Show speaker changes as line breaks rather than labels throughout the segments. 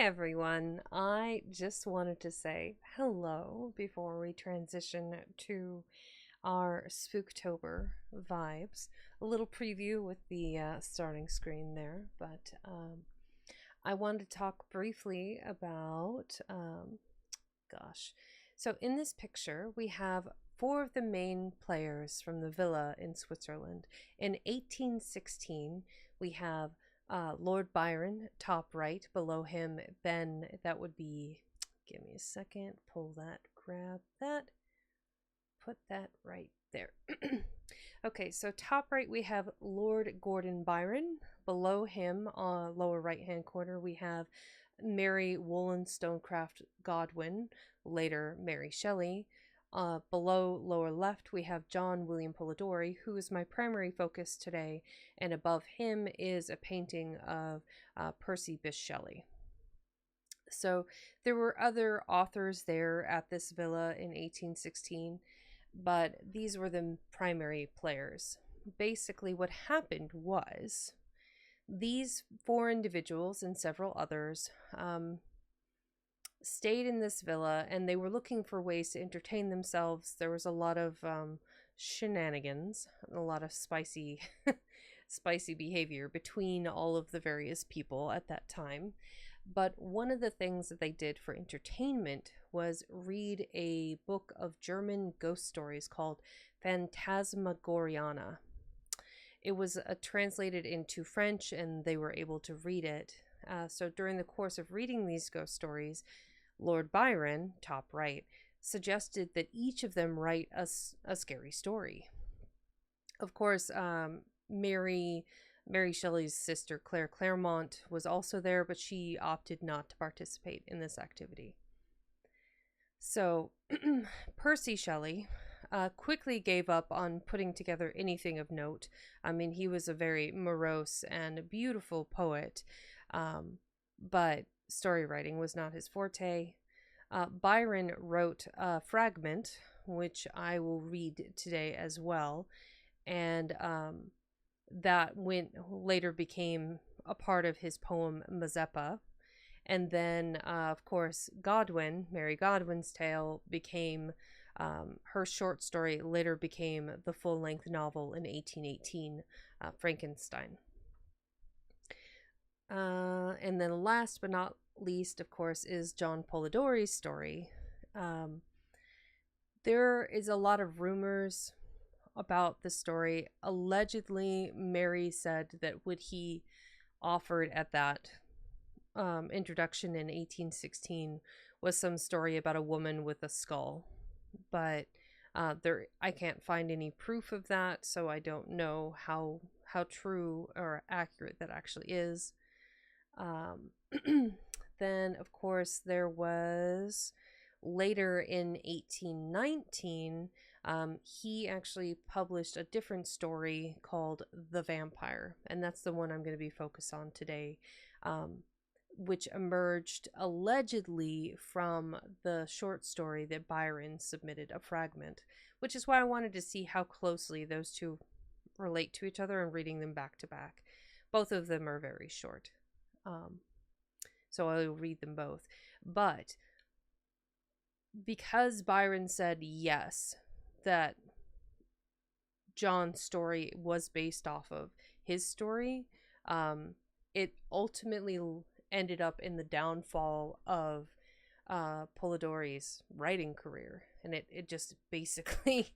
everyone. I just wanted to say hello before we transition to our Spooktober vibes. A little preview with the starting screen there, but I wanted to talk briefly about, gosh. So in this picture, we have four of the main players from the villa in Switzerland. In 1816, we have Lord Byron, top right. Below him, Ben, that would be, give me a second, pull that, grab that, put that right there. Okay, so top right we have Lord Gordon Byron. Below him, lower right hand corner, we have Mary Wollstonecraft Godwin, later Mary Shelley. Below lower left, we have John William Polidori, who is my primary focus today, and above him is a painting of Percy Bysshe Shelley. So there were other authors there at this villa in 1816, but these were the primary players. Basically, what happened was these four individuals and several others stayed in this villa, and they were looking for ways to entertain themselves. There was a lot of shenanigans, a lot of spicy spicy behavior between all of the various people at that time. But one of the things that they did for entertainment was read a book of German ghost stories called Phantasmagoriana. It was translated into French, and they were able to read it. So during the course of reading these ghost stories, Lord Byron, top right, suggested that each of them write a scary story. Of course, Mary Shelley's sister, Claire Claremont, was also there, but she opted not to participate in this activity. So, Percy Shelley quickly gave up on putting together anything of note. I mean, he was a very morose and beautiful poet, but story writing was not his forte. Byron wrote a fragment, which I will read today as well, and that later became a part of his poem Mazeppa. And then, of course, Mary Godwin's tale became her short story, later became the full-length novel in 1818, Frankenstein. And then last but not least, of course, is John Polidori's story. There is a lot of rumors about the story. Allegedly, Mary said that what he offered at that introduction in 1816 was some story about a woman with a skull, but I can't find any proof of that, so I don't know how true or accurate that actually is. Then, of course, there was later in 1819, he actually published a different story called The Vampyre, and that's the one I'm going to be focused on today, which emerged allegedly from the short story that Byron submitted, a fragment, which is why I wanted to see how closely those two relate to each other and reading them back to back. Both of them are very short. So I will read them both. But because Byron said yes, that John's story was based off of his story, it ultimately ended up in the downfall of Polidori's writing career. And it just basically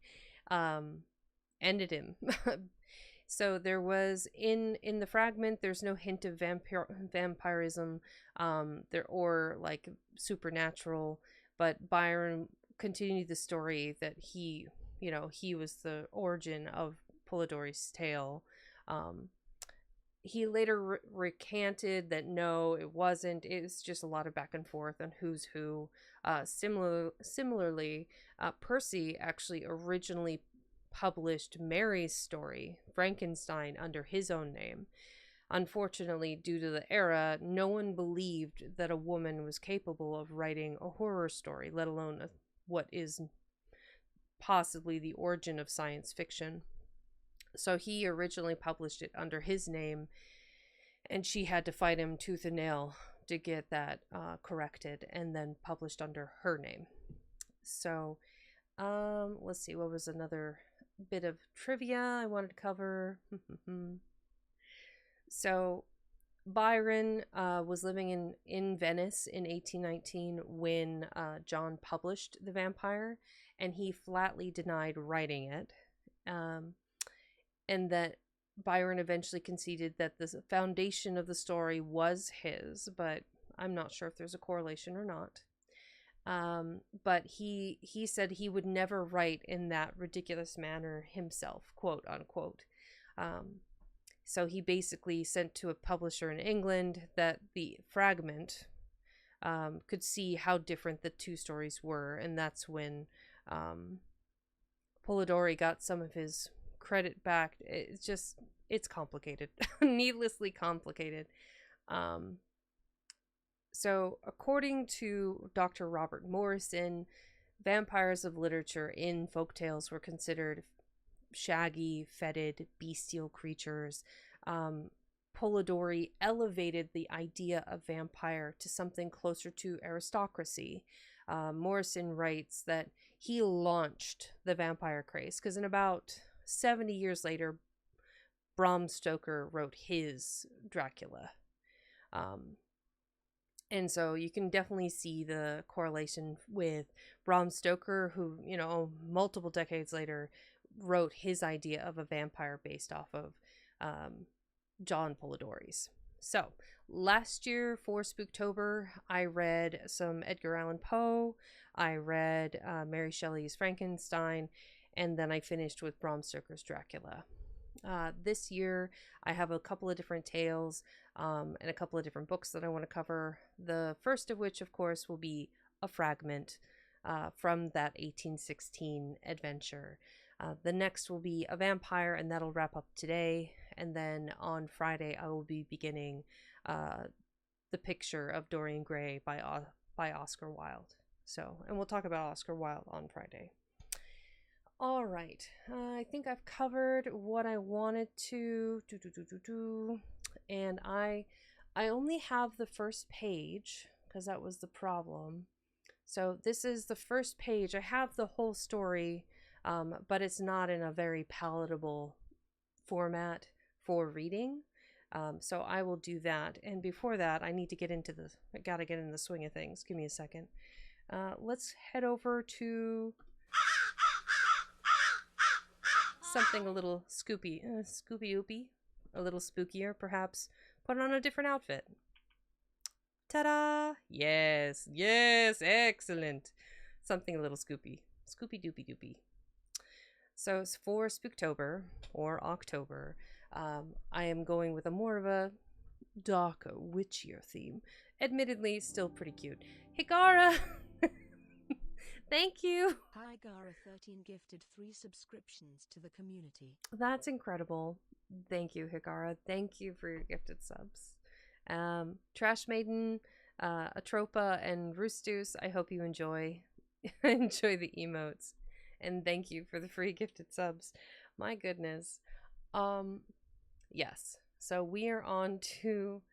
ended him. So there was, in the fragment, there's no hint of vampirism or like supernatural, but Byron continued the story that he was the origin of Polidori's tale. He later recanted that no, it wasn't. It was just a lot of back and forth on who's who. Similarly, Percy actually originally published Mary's story, Frankenstein, under his own name. Unfortunately, due to the era, no one believed that a woman was capable of writing a horror story, let alone what is possibly the origin of science fiction. So he originally published it under his name, and she had to fight him tooth and nail to get that corrected and then published under her name. So, let's see, what was another bit of trivia I wanted to cover? So, Byron was living in Venice in 1819 when John published The Vampyre, and he flatly denied writing it. And that Byron eventually conceded that the foundation of the story was his, but I'm not sure if there's a correlation or not. But he said he would never write in that ridiculous manner himself, quote unquote. So he basically sent to a publisher in England that the fragment could see how different the two stories were, and that's when Polidori got some of his credit back. It's complicated, needlessly complicated. So according to Dr. Robert Morrison, vampires of literature in folktales were considered shaggy, fetid, bestial creatures. Polidori elevated the idea of vampire to something closer to aristocracy. Morrison writes that he launched the vampire craze because in about 70 years later, Bram Stoker wrote his Dracula. And so you can definitely see the correlation with Bram Stoker, who, multiple decades later wrote his idea of a vampire based off of John Polidori's. So last year for Spooktober, I read some Edgar Allan Poe, I read Mary Shelley's Frankenstein, and then I finished with Bram Stoker's Dracula. This year, I have a couple of different tales and a couple of different books that I want to cover. The first of which, of course, will be a fragment from that 1816 adventure. The next will be a vampire, and that'll wrap up today. And then on Friday, I will be beginning The Picture of Dorian Gray by Oscar Wilde. And we'll talk about Oscar Wilde on Friday. All right, I think I've covered what I wanted to do. And I only have the first page because that was the problem. So this is the first page. I have the whole story, but it's not in a very palatable format for reading. So I will do that. And before that, I gotta get in the swing of things. Give me a second. Let's head over to something a little scoopy-oopy, a little spookier, perhaps put on a different outfit. Ta-da! Yes, excellent. Something a little Scoopy-doopy-doopy. So for Spooktober, or October, I am going with a more of a darker, witchier theme. Admittedly, still pretty cute. Hikara! Thank you.
Hi Gara13 gifted 3 subscriptions to the community.
That's incredible. Thank you, Hikara. Thank you for your gifted subs. Trash Maiden, Atropa, and Roostus, I hope you enjoy the emotes. And thank you for the free gifted subs. My goodness. Yes. So we are on to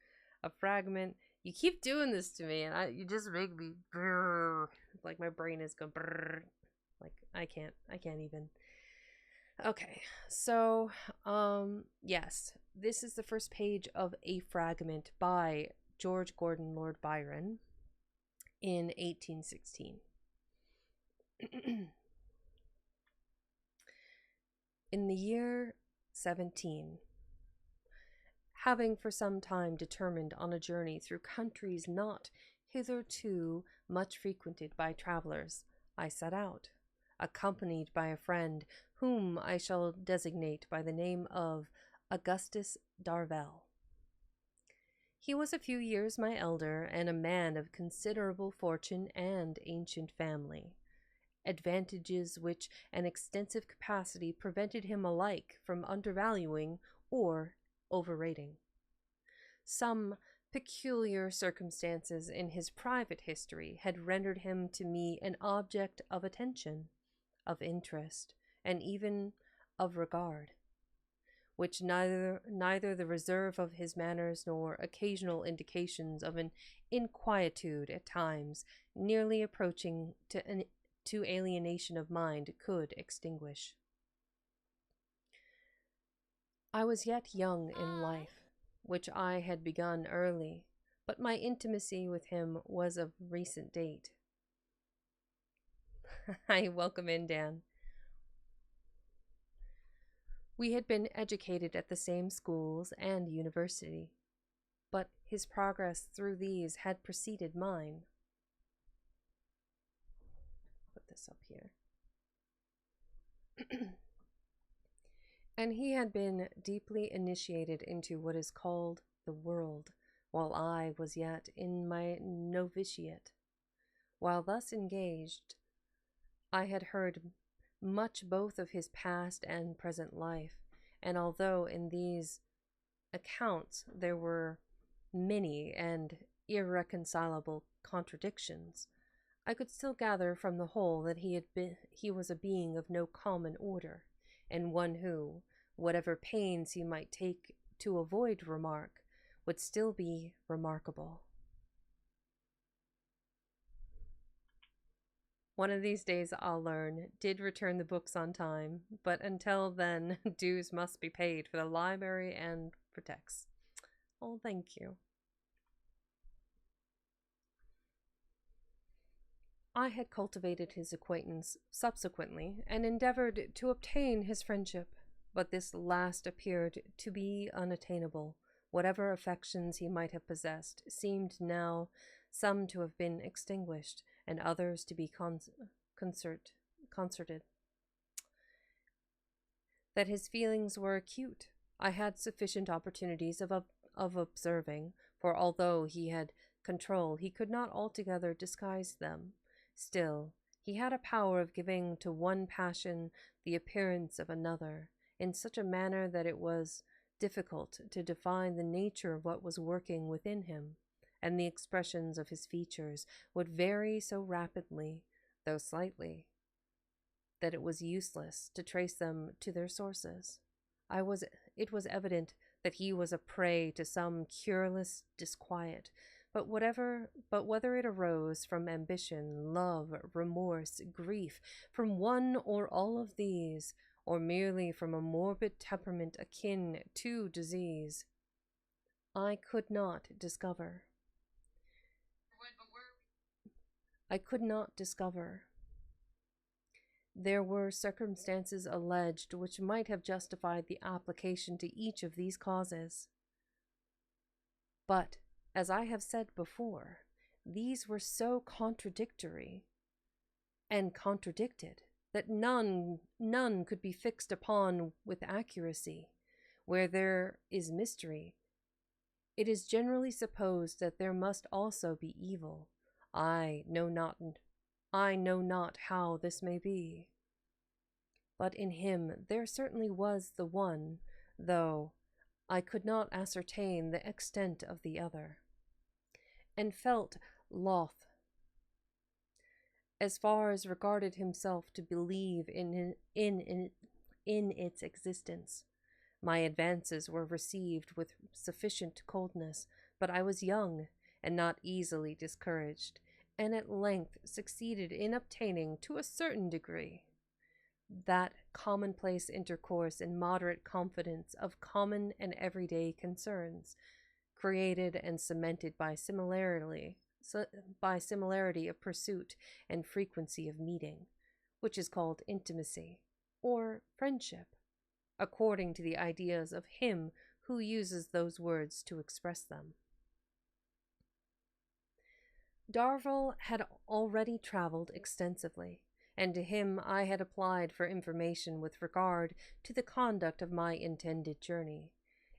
a fragment. You keep doing this to me, and you just make me brrr. Like my brain is going brrr. Like I can't even. Okay, so yes, this is the first page of a fragment by George Gordon Lord Byron in 1816. In the year 17, having for some time determined on a journey through countries not hitherto much frequented by travelers, I set out, accompanied by a friend whom I shall designate by the name of Augustus Darvel. He was a few years my elder, and a man of considerable fortune and ancient family, advantages which an extensive capacity prevented him alike from undervaluing or overrating. Some peculiar circumstances in his private history had rendered him to me an object of attention, of interest, and even of regard, which neither the reserve of his manners nor occasional indications of an inquietude at times nearly approaching to alienation of mind could extinguish. I was yet young in life, which I had begun early, but my intimacy with him was of recent date. Hi, welcome in, Dan. We had been educated at the same schools and university, but his progress through these had preceded mine. Put this up here. And he had been deeply initiated into what is called the world, while I was yet in my novitiate. While thus engaged, I had heard much both of his past and present life, and although in these accounts there were many and irreconcilable contradictions, I could still gather from the whole that he was a being of no common order, and one who, whatever pains he might take to avoid remark, would still be remarkable. One of these days I'll learn. Did return the books on time, but until then, dues must be paid for the library and for texts. Oh, thank you. I had cultivated his acquaintance subsequently and endeavored to obtain his friendship, but this last appeared to be unattainable. Whatever affections he might have possessed seemed now some to have been extinguished, and others to be concerted. That his feelings were acute, I had sufficient opportunities of observing, for although he had control, he could not altogether disguise them. Still, he had a power of giving to one passion the appearance of another, in such a manner that it was difficult to define the nature of what was working within him, and the expressions of his features would vary so rapidly, though slightly, that it was useless to trace them to their sources. It was evident that he was a prey to some cureless disquiet, but whether it arose from ambition, love, remorse, grief, from one or all of these, or merely from a morbid temperament akin to disease, I could not discover. There were circumstances alleged which might have justified the application to each of these causes. But, as I have said before, these were so contradictory and contradicted that none could be fixed upon with accuracy. Where there is mystery, it is generally supposed that there must also be evil. I know not how this may be. But in him there certainly was the one, though I could not ascertain the extent of the other, and felt loth, as far as regarded himself, to believe in its existence. My advances were received with sufficient coldness, but I was young and not easily discouraged, and at length succeeded in obtaining, to a certain degree, that commonplace intercourse and moderate confidence of common and everyday concerns, created and cemented by similarity of pursuit and frequency of meeting, which is called intimacy, or friendship, according to the ideas of him who uses those words to express them. Darvall had already traveled extensively, and to him I had applied for information with regard to the conduct of my intended journey.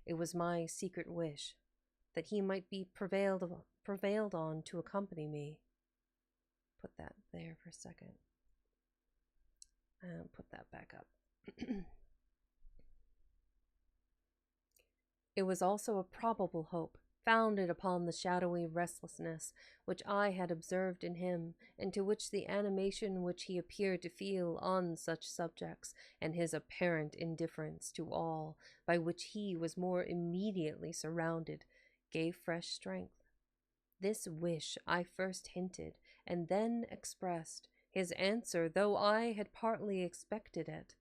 It was my secret wish that he might be prevailed on to accompany me. Put that there for a second. And put that back up. It was also a probable hope founded upon the shadowy restlessness which I had observed in him, and to which the animation which he appeared to feel on such subjects, and his apparent indifference to all by which he was more immediately surrounded, gave fresh strength. This wish I first hinted, and then expressed. His answer, though I had partly expected it,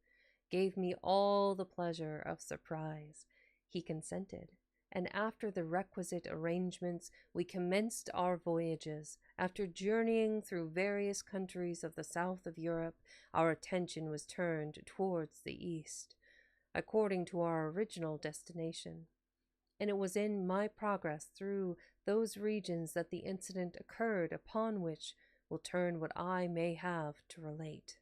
gave me all the pleasure of surprise. He consented, and after the requisite arrangements, we commenced our voyages. After journeying through various countries of the south of Europe, our attention was turned towards the east, according to our original destination, and it was in my progress through those regions that the incident occurred upon which will turn what I may have to relate.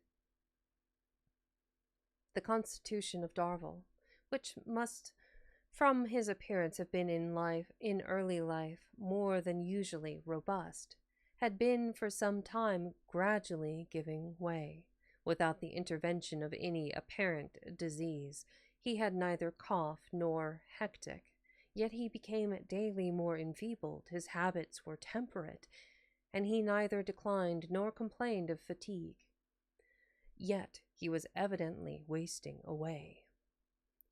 The constitution of Darvel, which must from his appearance have been in early life more than usually robust, had been for some time gradually giving way, without the intervention of any apparent disease. He had neither cough nor hectic, yet he became daily more enfeebled. His habits were temperate, and he neither declined nor complained of fatigue. Yet he was evidently wasting away.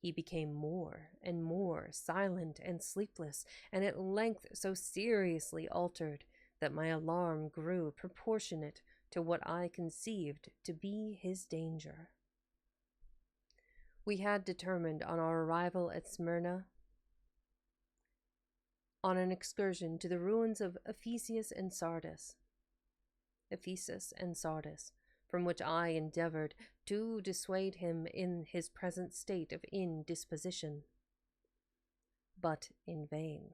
He became more and more silent and sleepless, and at length so seriously altered that my alarm grew proportionate to what I conceived to be his danger. We had determined on our arrival at Smyrna on an excursion to the ruins of Ephesus and Sardis, from which I endeavored to dissuade him in his present state of indisposition, but in vain.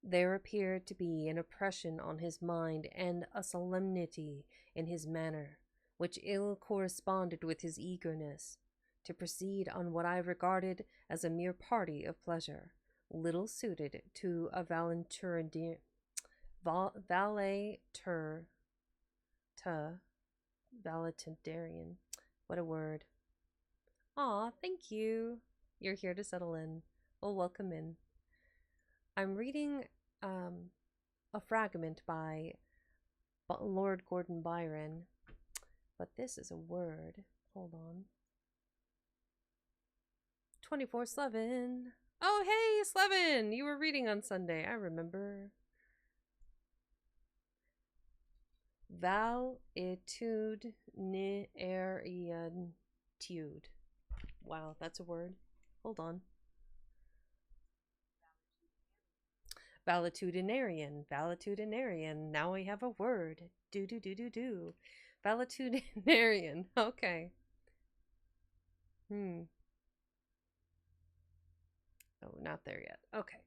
There appeared to be an oppression on his mind and a solemnity in his manner, which ill corresponded with his eagerness to proceed on what I regarded as a mere party of pleasure, little suited to a valetudinarian. What a word. Aw, thank you. You're here to settle in. Well, welcome in. I'm reading a fragment by Lord Gordon Byron, but this is a word. Hold on. 24/7. Oh, hey, Slevin! You were reading on Sunday. I remember. Valetudinariantude. Wow, that's a word. Hold on. Valetudinarian. Now we have a word. Do. Valetudinarian. Okay. Oh, not there yet. Okay.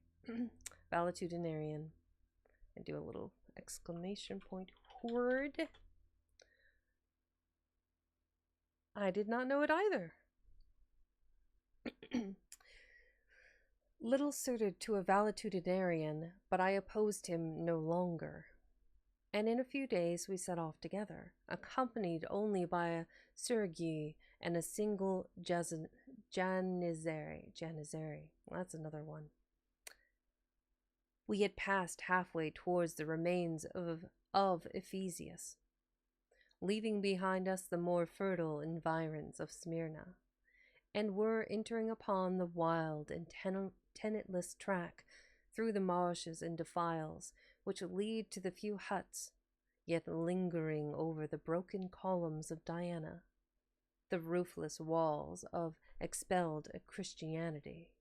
Valetudinarian. And do a little exclamation point word. I did not know it either. Little suited to a valetudinarian, but I opposed him no longer, and in a few days we set off together, accompanied only by a surgeon and a single janizary. That's another one. We had passed halfway towards the remains of Ephesus, leaving behind us the more fertile environs of Smyrna, and were entering upon the wild and tenantless track through the marshes and defiles which lead to the few huts yet lingering over the broken columns of Diana, the roofless walls of expelled Christianity,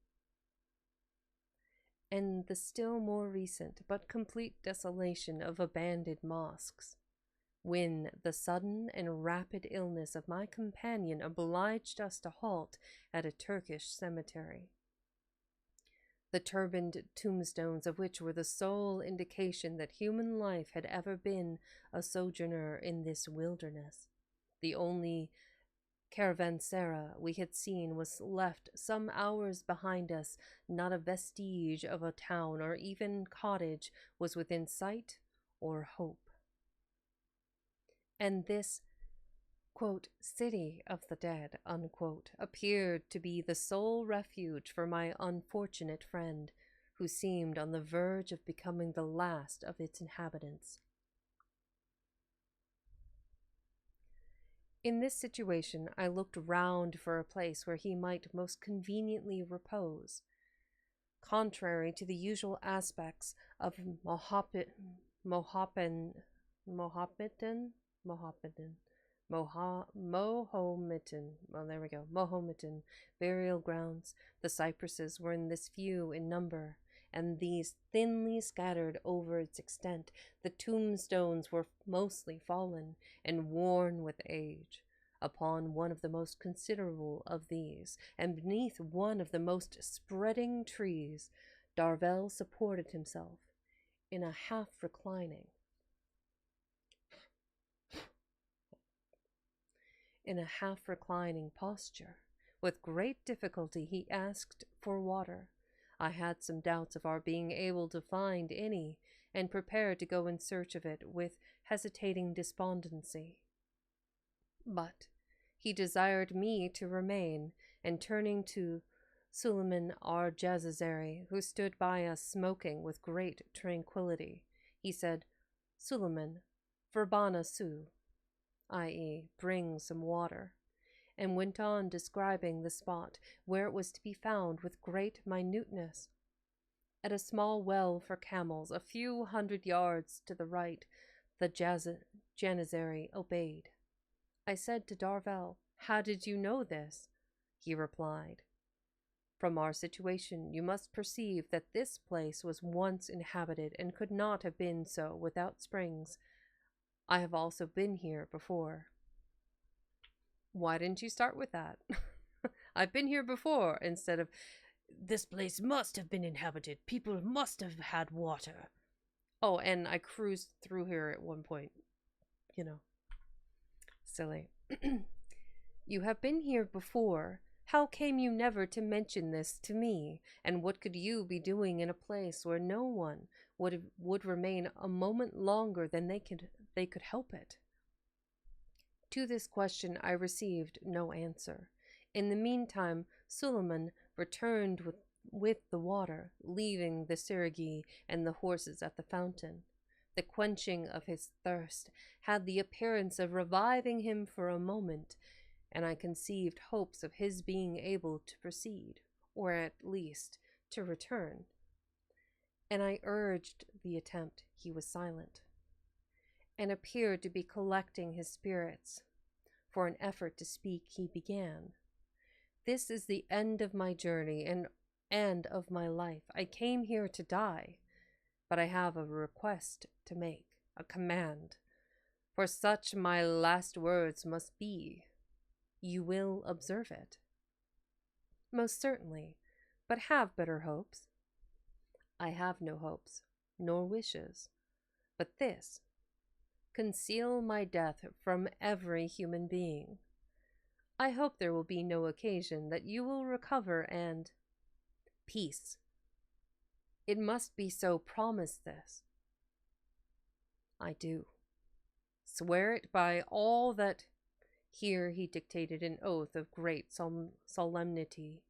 and the still more recent but complete desolation of abandoned mosques, when the sudden and rapid illness of my companion obliged us to halt at a Turkish cemetery, the turbaned tombstones of which were the sole indication that human life had ever been a sojourner in this wilderness. The only caravanserai we had seen was left some hours behind us. Not a vestige of a town or even cottage was within sight or hope. And this, quote, city of the dead, unquote, appeared to be the sole refuge for my unfortunate friend, who seemed on the verge of becoming the last of its inhabitants. In this situation, I looked round for a place where he might most conveniently repose. Contrary to the usual aspects of Mohammedan, Mohammedan burial grounds, the cypresses were in this few in number, and these thinly scattered over its extent. The tombstones were mostly fallen and worn with age. Upon one of the most considerable of these, and beneath one of the most spreading trees, Darvell supported himself in a half-reclining posture. With great difficulty he asked for water. I had some doubts of our being able to find any, and prepared to go in search of it with hesitating despondency. But he desired me to remain, and turning to Suleiman Jazazeri, who stood by us smoking with great tranquillity, he said, "Suleiman, Verbana Su," i.e., bring some water, and went on describing the spot where it was to be found with great minuteness. At a small well for camels, a few 100 yards to the right, the Janizary obeyed. I said to Darvell, "How did you know this?" He replied, "From our situation, you must perceive that this place was once inhabited and could not have been so without springs. I have also been here before." Why didn't you start with that? I've been here before, instead of, "This place must have been inhabited. People must have had water." Oh, and I cruised through here at one point. You know. Silly. "You have been here before. How came you never to mention this to me? And what could you be doing in a place where no one would remain a moment longer than they could help it?" To this question I received no answer. In the meantime, Suleiman returned with the water, leaving the Sirigi and the horses at the fountain. The quenching of his thirst had the appearance of reviving him for a moment, and I conceived hopes of his being able to proceed, or at least to return. And I urged the attempt. He was silent, and appeared to be collecting his spirits. For an effort to speak, he began, "This is the end of my journey and of my life. I came here to die, but I have a request to make, a command. For such my last words must be. You will observe it?" "Most certainly, but have better hopes." "I have no hopes, nor wishes, but this: conceal my death from every human being. I hope there will be no occasion, that you will recover and— peace. It must be so. Promise this." "I do. Swear it by all that—" Here he dictated an oath of great solemnity.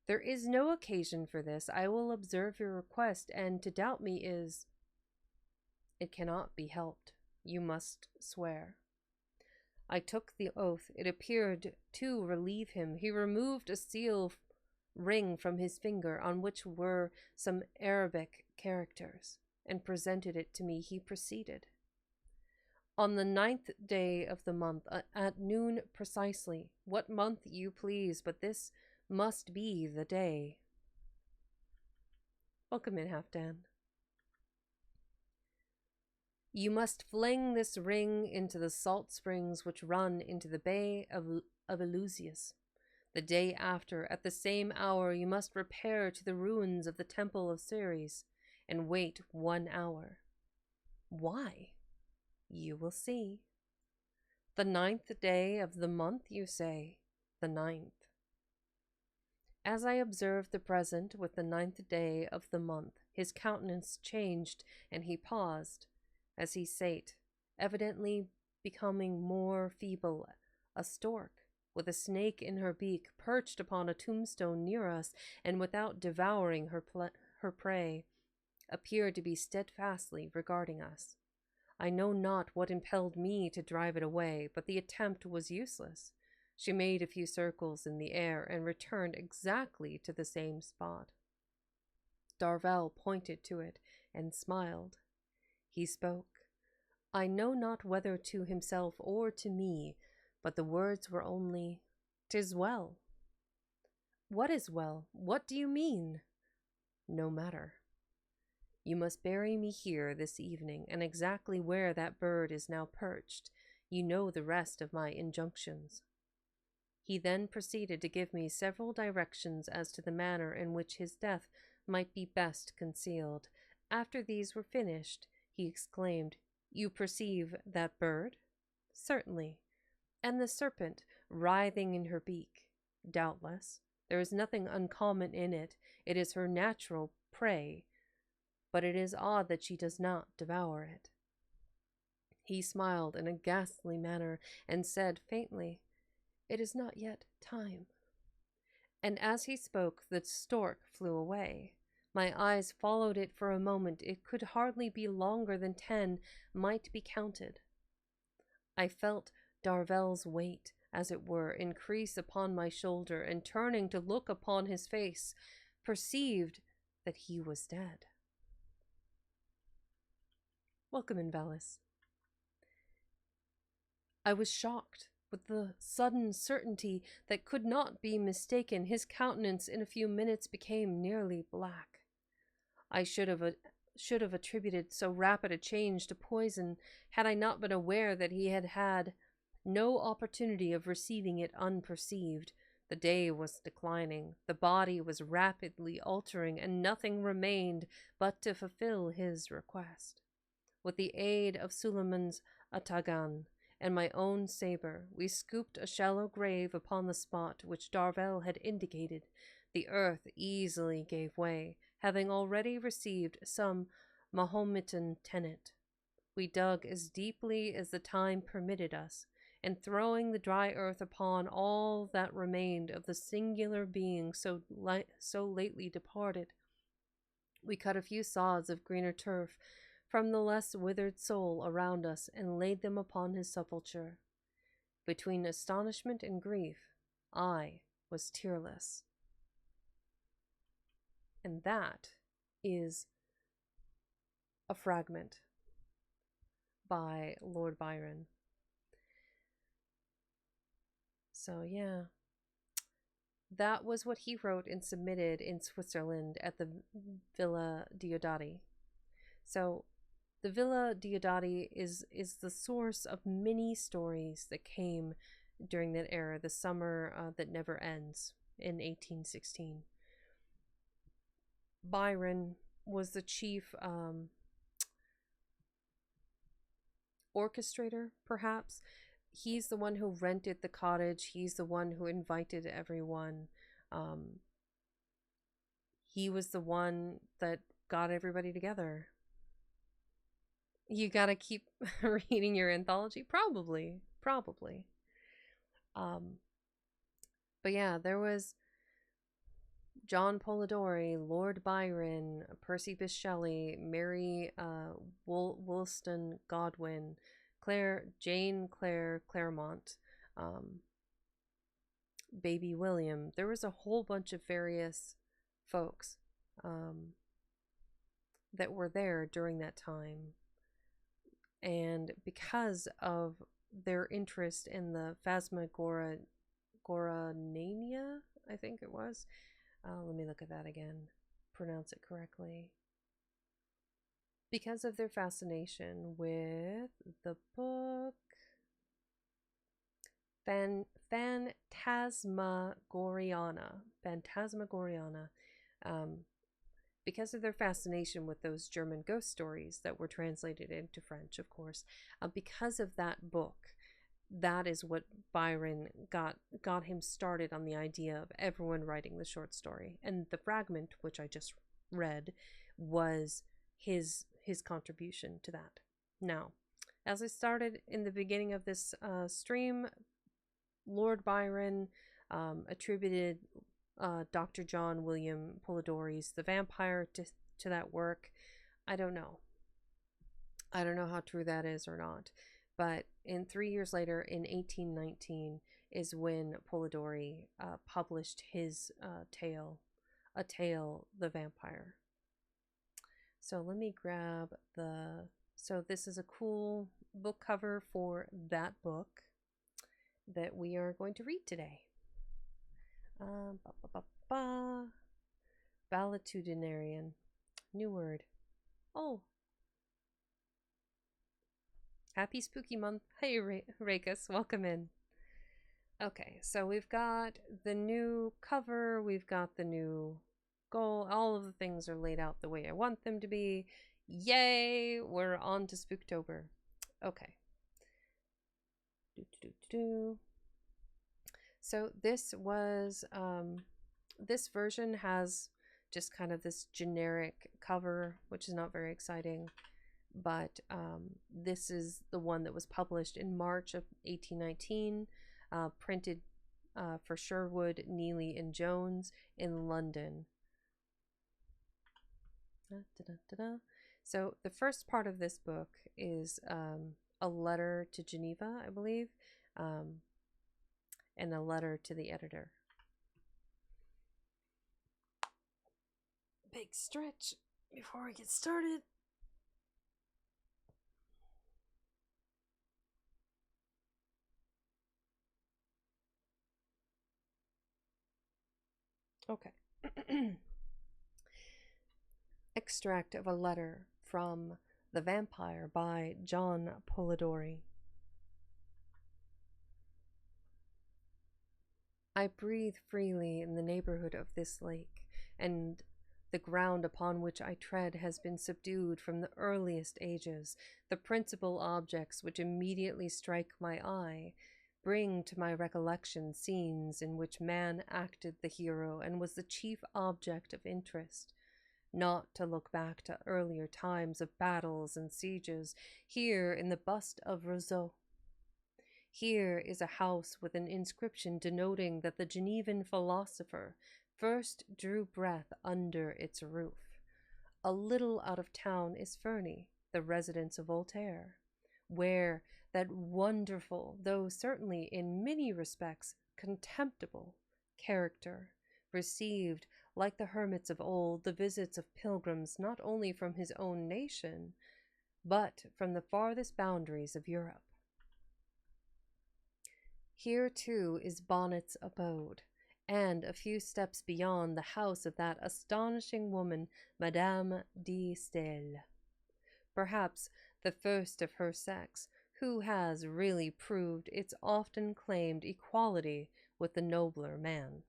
"There is no occasion for this. I will observe your request, and to doubt me is— It cannot be helped. You must swear." I took the oath. It appeared to relieve him. He removed a seal ring from his finger, on which were some Arabic characters, and presented it to me. He proceeded. "On the 9th day of the month, at noon precisely, what month you please, but this must be the day." Welcome in, Halfdan. "You must fling this ring into the salt springs which run into the bay of Eleusis. The day after, at the same hour, you must repair to the ruins of the temple of Ceres, and wait 1 hour. Why? You will see. The 9th day of the month, you say? The 9th. As I observed the present with the 9th day of the month, his countenance changed, and he paused, as he sate, evidently becoming more feeble, a stork, with a snake in her beak, perched upon a tombstone near us, and without devouring her prey, appeared to be steadfastly regarding us. I know not what impelled me to drive it away, but the attempt was useless. She made a few circles in the air and returned exactly to the same spot. Darvel pointed to it and smiled. He spoke. I know not whether to himself or to me, but the words were only, "'Tis well." What is well? What do you mean? No matter. You must bury me here this evening, and exactly where that bird is now perched. You know the rest of my injunctions. He then proceeded to give me several directions as to the manner in which his death might be best concealed. After these were finished, he exclaimed, "You perceive that bird?" "Certainly." "And the serpent writhing in her beak?" "Doubtless. There is nothing uncommon in it. It is her natural prey, but it is odd that she does not devour it." He smiled in a ghastly manner and said faintly, "It is not yet time." And as he spoke, the stork flew away. My eyes followed it for a moment. It could hardly be longer than 10 might be counted. I felt Darvel's weight, as it were, increase upon my shoulder, and turning to look upon his face, perceived that he was dead. Welcome in, Valis. I was shocked with the sudden certainty that could not be mistaken. His countenance in a few minutes became nearly black. I should have attributed so rapid a change to poison had I not been aware that he had had no opportunity of receiving it unperceived. The day was declining, the body was rapidly altering, and nothing remained but to fulfill his request. With the aid of Suleiman's atagan and my own saber, we scooped a shallow grave upon the spot which Darvel had indicated. The earth easily gave way, having already received some Mahometan tenet. We dug as deeply as the time permitted us, and throwing the dry earth upon all that remained of the singular being so lately departed, we cut a few sods of greener turf from the less withered soul around us and laid them upon his sepulchre. Between astonishment and grief, I was tearless. And that is a fragment by Lord Byron. So yeah, that was what he wrote and submitted in Switzerland at the Villa Diodati. So the Villa Diodati is the source of many stories that came during that era, the summer that never ends in 1816. Byron was the chief orchestrator, perhaps. He's the one who rented the cottage. He's the one who invited everyone. He was the one that got everybody together. You gotta keep reading your anthology? Probably. But yeah, there was John Polidori, Lord Byron, Percy Bysshe Shelley, Mary Wollstonecraft Godwin, Jane Clare Claremont, Baby William. There was a whole bunch of various folks that were there during that time. And because of their interest in the Phasmagoranania, I think it was. Let me look at that again. Pronounce it correctly. Because of their fascination with the book Phantasmagoriana. Because of their fascination with those German ghost stories that were translated into French, of course, because of that book, that is what Byron got him started on the idea of everyone writing the short story. And the fragment, which I just read, was his contribution to that. Now, as I started in the beginning of this stream, Lord Byron attributed Dr. John William Polidori's The Vampyre to that work. I don't know. I don't know how true that is or not. But in 3 years later, in 1819, is when Polidori published his tale, The Vampyre. So let me grab the. So this is a cool book cover for that book that we are going to read today. Ba, ba, ba, ba. Valetudinarian. New word. Oh. Happy spooky month. Hey, Rakus. Welcome in. Okay, so we've got the new cover. We've got the new goal. All of the things are laid out the way I want them to be. Yay! We're on to Spooktober. Okay. So this was this version has just kind of this generic cover, which is not very exciting, but this is the one that was published in March of 1819, printed for Sherwood, Neely and Jones in London. So the first part of this book is a letter to Geneva, I believe, and a letter to the editor. Big stretch before we get started. Okay. Extract of a letter from The Vampyre by John Polidori. I breathe freely in the neighborhood of this lake, and the ground upon which I tread has been subdued from the earliest ages. The principal objects which immediately strike my eye bring to my recollection scenes in which man acted the hero and was the chief object of interest. Not to look back to earlier times of battles and sieges, here in the bust of Rousseau. Here is a house with an inscription denoting that the Genevan philosopher first drew breath under its roof. A little out of town is Ferney, the residence of Voltaire, where that wonderful, though certainly in many respects contemptible, character received, like the hermits of old, the visits of pilgrims not only from his own nation, but from the farthest boundaries of Europe. Here, too, is Bonnet's abode, and a few steps beyond the house of that astonishing woman, Madame de Staël, perhaps the first of her sex, who has really proved its often claimed equality with the nobler man.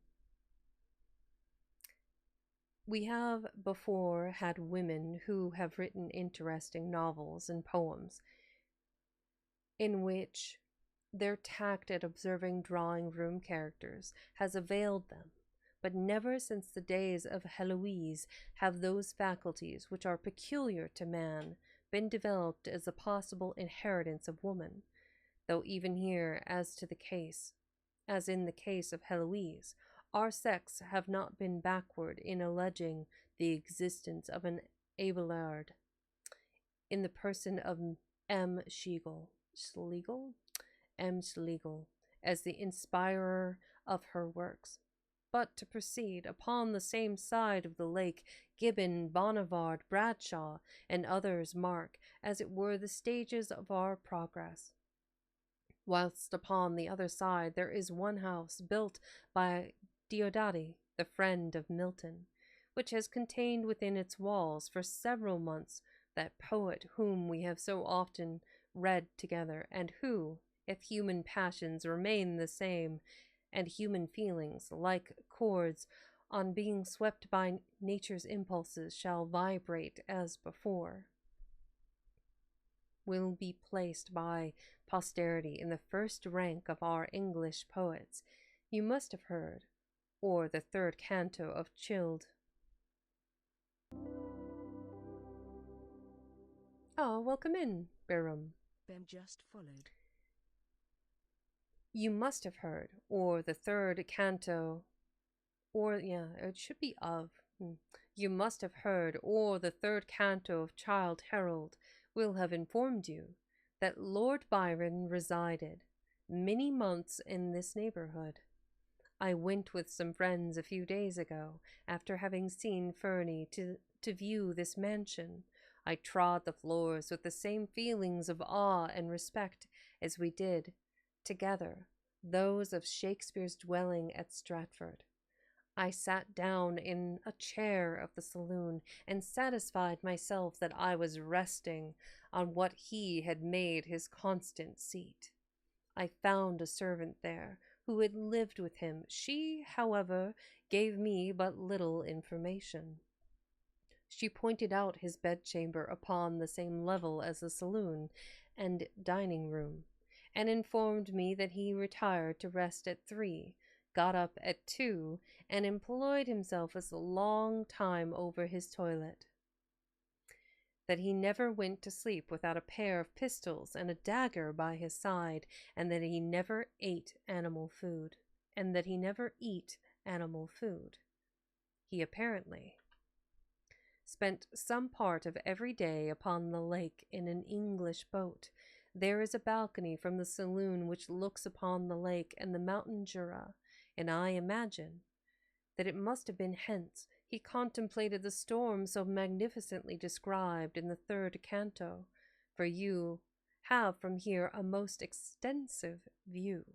We have before had women who have written interesting novels and poems, in which their tact at observing drawing-room characters has availed them, but never since the days of Heloise have those faculties which are peculiar to man been developed as a possible inheritance of woman, though even here, as in the case of Heloise, our sex have not been backward in alleging the existence of an Abelard in the person of M. Schlegel, as the inspirer of her works. But to proceed, upon the same side of the lake, Gibbon, Bonnivard, Bradshaw, and others mark, as it were, the stages of our progress. Whilst upon the other side there is one house built by Diodati, the friend of Milton, which has contained within its walls for several months that poet whom we have so often read together, and who, if human passions remain the same, and human feelings, like chords, on being swept by nature's impulses, shall vibrate as before, will be placed by posterity in the first rank of our English poets. You must have heard, or the third canto of Childe. Oh, welcome in, Biram.
Bem just followed.
You must have heard, or the third canto, or, yeah, it should be of. You must have heard, or the third canto of Childe Harold will have informed you, that Lord Byron resided many months in this neighborhood. I went with some friends a few days ago, after having seen Fernie, to view this mansion. I trod the floors with the same feelings of awe and respect as we did, together, those of Shakespeare's dwelling at Stratford. I sat down in a chair of the saloon and satisfied myself that I was resting on what he had made his constant seat. I found a servant there who had lived with him. She, however, gave me but little information. She pointed out his bedchamber upon the same level as the saloon and dining room, and informed me that he retired to rest at 3, got up at 2, and employed himself a long time over his toilet. That he never went to sleep without a pair of pistols and a dagger by his side, and that he never ate animal food, He apparently spent some part of every day upon the lake in an English boat. There is a balcony from the saloon which looks upon the lake and the mountain Jura, and I imagine that it must have been hence he contemplated the storm so magnificently described in the third canto, for you have from here a most extensive view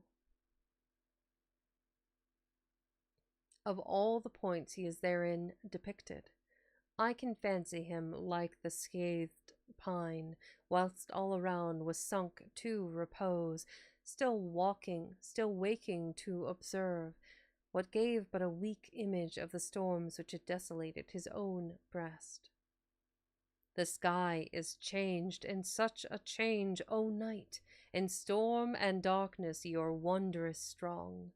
of all the points he is therein depicted. I can fancy him like the scathed pine, whilst all around was sunk to repose, still waking to observe, what gave but a weak image of the storms which had desolated his own breast. The sky is changed, and such a change, O night! In storm and darkness you are wondrous strong,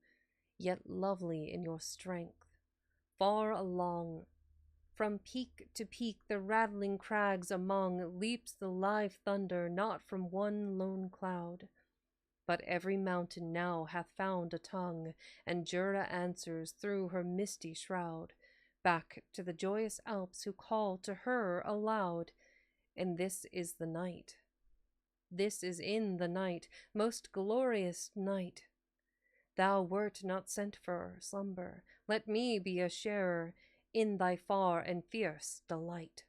yet lovely in your strength. Far along, from peak to peak, the rattling crags among, leaps the live thunder, not from one lone cloud. But every mountain now hath found a tongue, and Jura answers through her misty shroud, back to the joyous Alps who call to her aloud. And this is the night. This is in the night, most glorious night. Thou wert not sent for slumber. Let me be a sharer in thy far and fierce delight.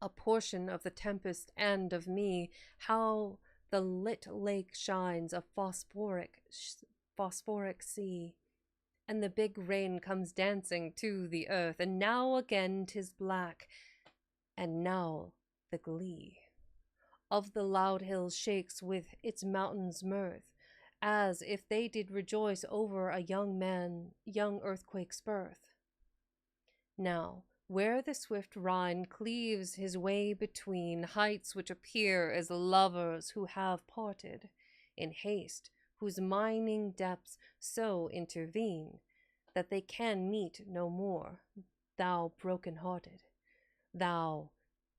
A portion of the tempest and of me, how the lit lake shines a phosphoric sea, and the big rain comes dancing to the earth, and now again 'tis black, and now the glee of the loud hills shakes with its mountain's mirth, as if they did rejoice over a young earthquake's birth. Now, where the swift Rhine cleaves his way between heights which appear as lovers who have parted in haste, whose mining depths so intervene that they can meet no more, thou broken-hearted, thou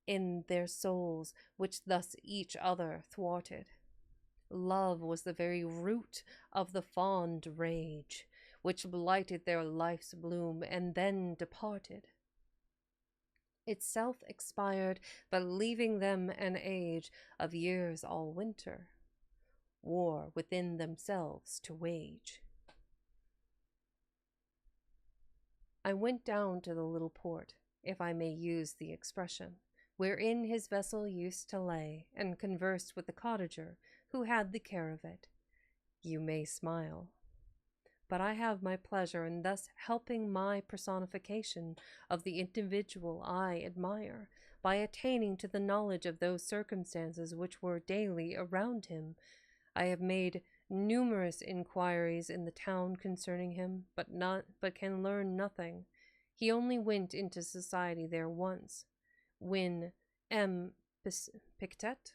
in their souls which thus each other thwarted. Love was the very root of the fond rage, which blighted their life's bloom and then departed. Itself expired, but leaving them an age of years all winter, war within themselves to wage. I went down to the little port, if I may use the expression, wherein his vessel used to lay, and conversed with the cottager who had the care of it. You may smile, but I have my pleasure in thus helping my personification of the individual I admire, by attaining to the knowledge of those circumstances which were daily around him. I have made numerous inquiries in the town concerning him, but can learn nothing. He only went into society there once, when M. Pictet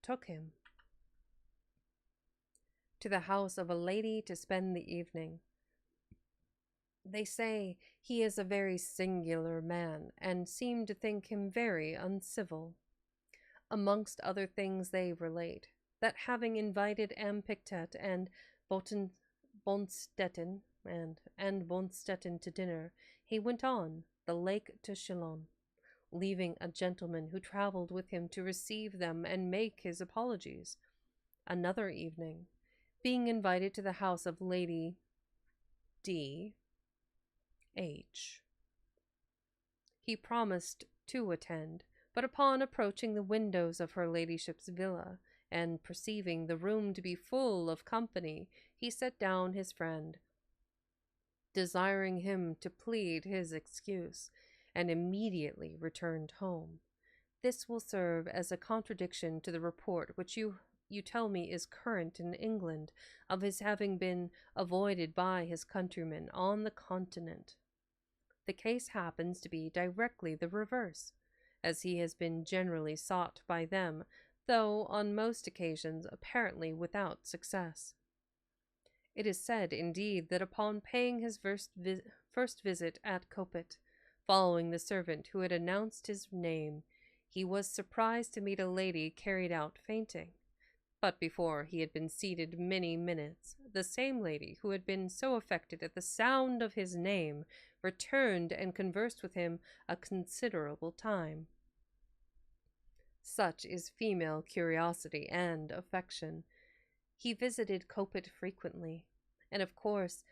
took him to the house of a lady to spend the evening. They say he is a very singular man, and seem to think him very uncivil. Amongst other things they relate that having invited Pictet and Boten, Bonstetten and Bonstetten to dinner, he went on the lake to Chillon, leaving a gentleman who travelled with him to receive them and make his apologies. Another evening, being invited to the house of Lady D. H., he promised to attend, but upon approaching the windows of her ladyship's villa, and perceiving the room to be full of company, he set down his friend, desiring him to plead his excuse, and immediately returned home. This will serve as a contradiction to the report which you tell me is current in England, of his having been avoided by his countrymen on the continent. The case happens to be directly the reverse, as he has been generally sought by them, though on most occasions apparently without success. It is said, indeed, that upon paying his first visit at Coppet, following the servant who had announced his name, he was surprised to meet a lady carried out fainting. But before he had been seated many minutes, the same lady who had been so affected at the sound of his name returned and conversed with him a considerable time. Such is female curiosity and affection. He visited Coppet frequently, and of course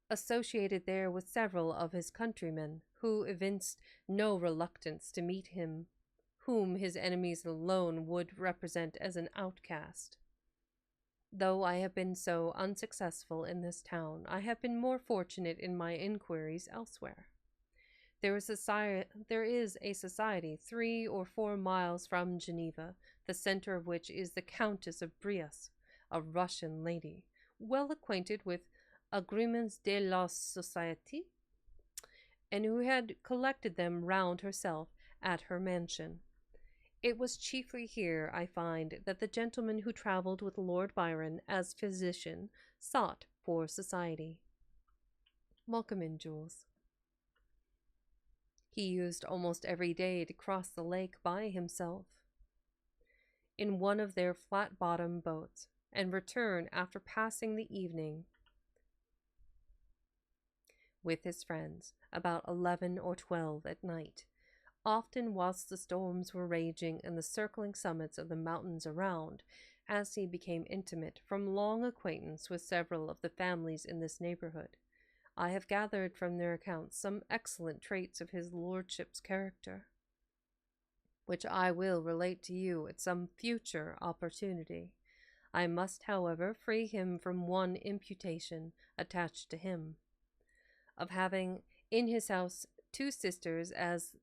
associated there with several of his countrymen, who evinced no reluctance to meet him, whom his enemies alone would represent as an outcast. Though I have been so unsuccessful in this town, I have been more fortunate in my inquiries elsewhere. There is a society 3 or 4 miles from Geneva, the center of which is the Countess of Brias, a Russian lady, well acquainted with agreements de la société, and who had collected them round herself at her mansion. It was chiefly here, I find, that the gentleman who travelled with Lord Byron as physician sought for society. Welcome in, Jules. He used almost every day to cross the lake by himself in one of their flat-bottomed boats, and return after passing the evening with his friends about 11 or 12 at night, often whilst the storms were raging and the circling summits of the mountains around, as he became intimate from long acquaintance with several of the families in this neighbourhood. I have gathered from their accounts some excellent traits of his lordship's character, which I will relate to you at some future opportunity. I must, however, free him from one imputation attached to him, of having in his house 2 sisters as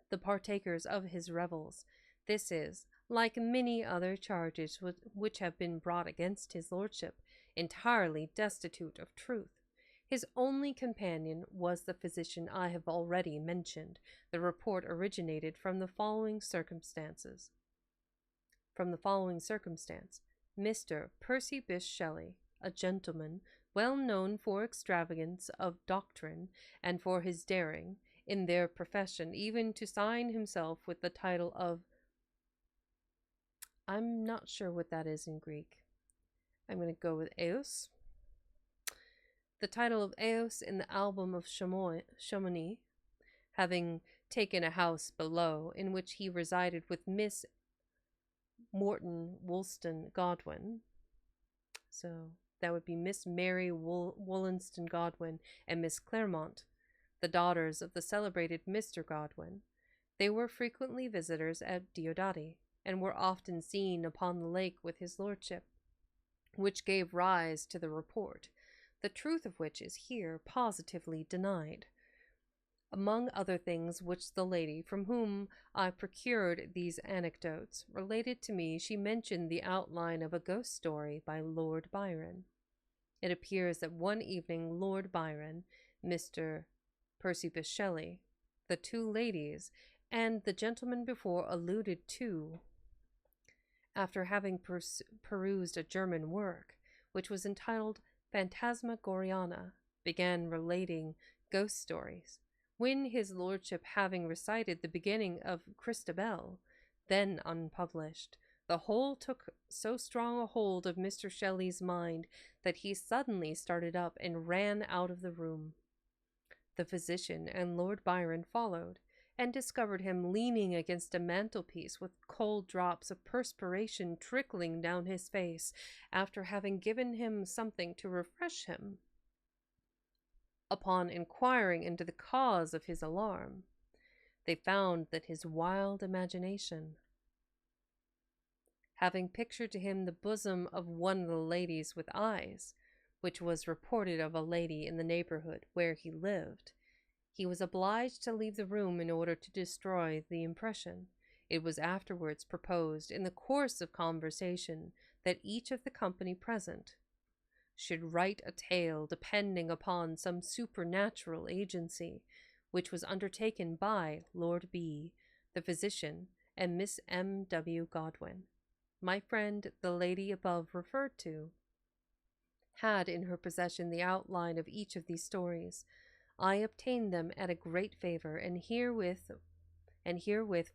the partakers of his revels. This is, like many other charges which have been brought against his lordship, entirely destitute of truth. His only companion was the physician I have already mentioned. The report originated from the following circumstance. Mr. Percy Bysshe Shelley, a gentleman well known for extravagance of doctrine and for his daring in their profession, even to sign himself with the title of, I'm not sure what that is in Greek. I'm going to go with Eos. The title of Eos in the album of Chamonix, having taken a house below, in which he resided with Miss Morton Wollston Godwin. So that would be Miss Mary Wollaston Godwin and Miss Claremont, the daughters of the celebrated Mr. Godwin. They were frequently visitors at Diodati, and were often seen upon the lake with his lordship, which gave rise to the report, the truth of which is here positively denied. Among other things which the lady, from whom I procured these anecdotes, related to me, she mentioned the outline of a ghost story by Lord Byron. It appears that one evening Lord Byron, Mr. Percy Bysshe Shelley, the 2 ladies, and the gentleman before alluded to, after having perused a German work, which was entitled Phantasmagoriana, began relating ghost stories, when his lordship, having recited the beginning of Christabel, then unpublished, The whole took so strong a hold of Mr. Shelley's mind that he suddenly started up and ran out of the room. The physician and Lord Byron followed, and discovered him leaning against a mantelpiece with cold drops of perspiration trickling down his face after having given him something to refresh him. Upon inquiring into the cause of his alarm, they found that his wild imagination, having pictured to him the bosom of one of the ladies with eyes, which was reported of a lady in the neighborhood where he lived, he was obliged to leave the room in order to destroy the impression. It was afterwards proposed, in the course of conversation, that each of the company present should write a tale depending upon some supernatural agency, which was undertaken by Lord B., the physician, and Miss M. W. Godwin. My friend, the lady above referred to, had in her possession the outline of each of these stories. I obtained them at a great favor, and herewith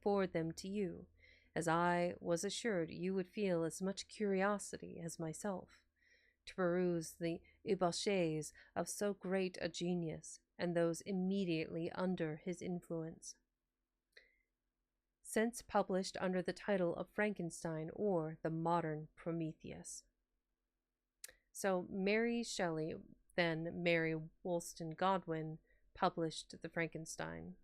forward them to you, as I was assured you would feel as much curiosity as myself to peruse the ébauches of so great a genius, and those immediately under his influence. Since published under the title of Frankenstein, or the Modern Prometheus. So Mary Shelley, then Mary Wollstonecraft Godwin, published the Frankenstein.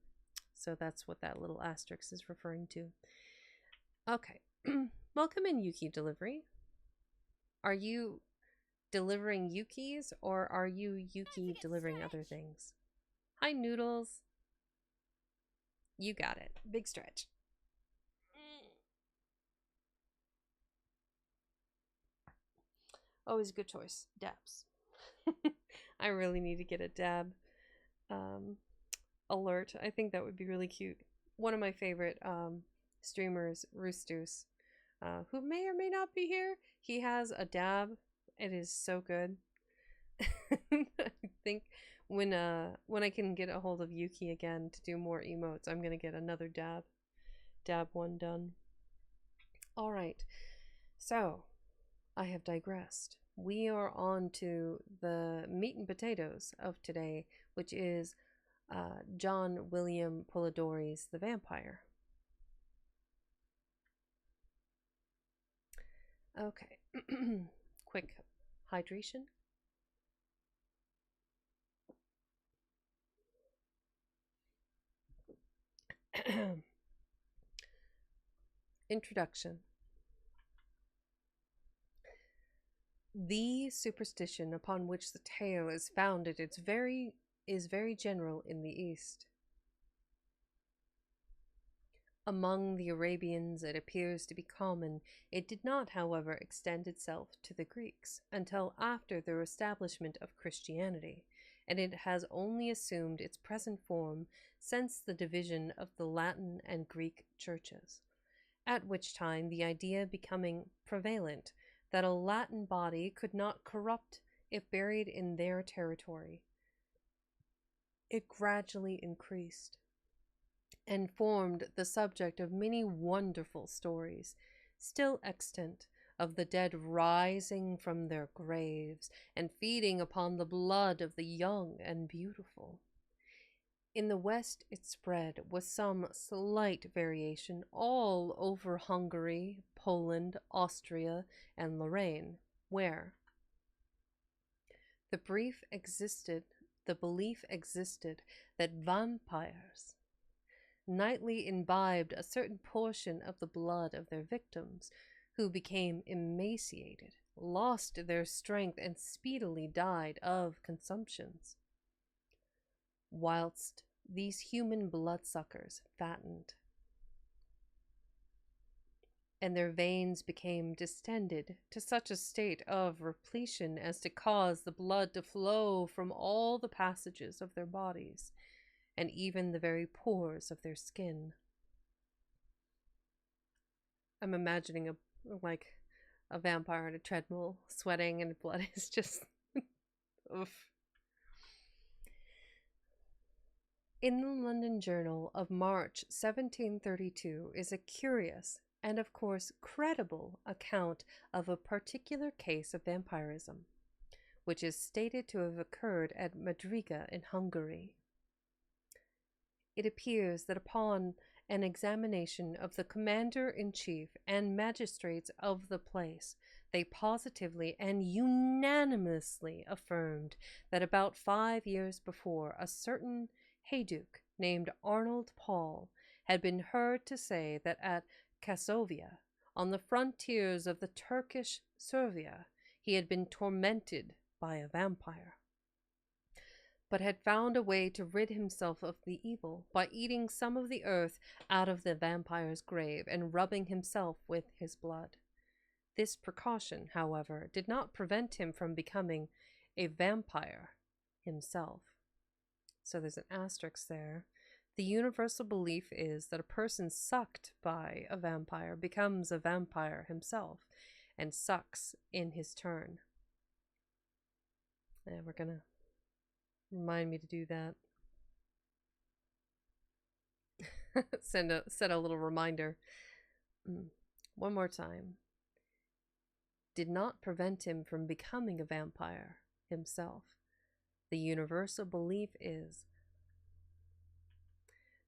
So that's what that little asterisk is referring to. Okay. Welcome in, Yuki Delivery. Are you delivering Yukis, or are you Yuki delivering other things? Hi, Noodles. You got it. Big stretch. Always a good choice. Dabs. I really need to get a dab alert. I think that would be really cute. One of my favorite streamers, Roostus, who may or may not be here, he has a dab. It is so good. I think when I can get a hold of Yuki again to do more emotes, I'm gonna get another dab one done. All right, so I have digressed. We are on to the meat and potatoes of today, which is John William Polidori's The Vampyre. Okay, quick hydration. Introduction. The superstition upon which the tale is founded is very general in the East. Among the Arabians it appears to be common. It did not, however, extend itself to the Greeks until after the establishment of Christianity, and it has only assumed its present form since the division of the Latin and Greek churches, at which time, the idea becoming prevalent that a Latin body could not corrupt if buried in their territory, it gradually increased and formed the subject of many wonderful stories, still extant, of the dead rising from their graves and feeding upon the blood of the young and beautiful. In the West it spread, with some slight variation, all over Hungary, Poland, Austria, and Lorraine, where the belief existed that vampires nightly imbibed a certain portion of the blood of their victims, who became emaciated, lost their strength, and speedily died of consumptions, whilst these human bloodsuckers fattened, and their veins became distended to such a state of repletion as to cause the blood to flow from all the passages of their bodies, and even the very pores of their skin. I'm imagining a vampire on a treadmill, sweating, and blood is just oof. In the London Journal of March 1732 is a curious and of course credible account of a particular case of vampirism, which is stated to have occurred at Madriga in Hungary. It appears that upon an examination of the commander-in-chief and magistrates of the place, they positively and unanimously affirmed that about 5 years before, a certain heyduke named Arnold Paul had been heard to say that at Kasovia, on the frontiers of the Turkish Servia, he had been tormented by a vampire, but had found a way to rid himself of the evil by eating some of the earth out of the vampire's grave and rubbing himself with his blood. This precaution, however, did not prevent him from becoming a vampire himself. So there's an asterisk there. The universal belief is that a person sucked by a vampire becomes a vampire himself and sucks in his turn. And we're gonna remind me to do that. Set a little reminder. One more time. Did not prevent him from becoming a vampire himself. The universal belief is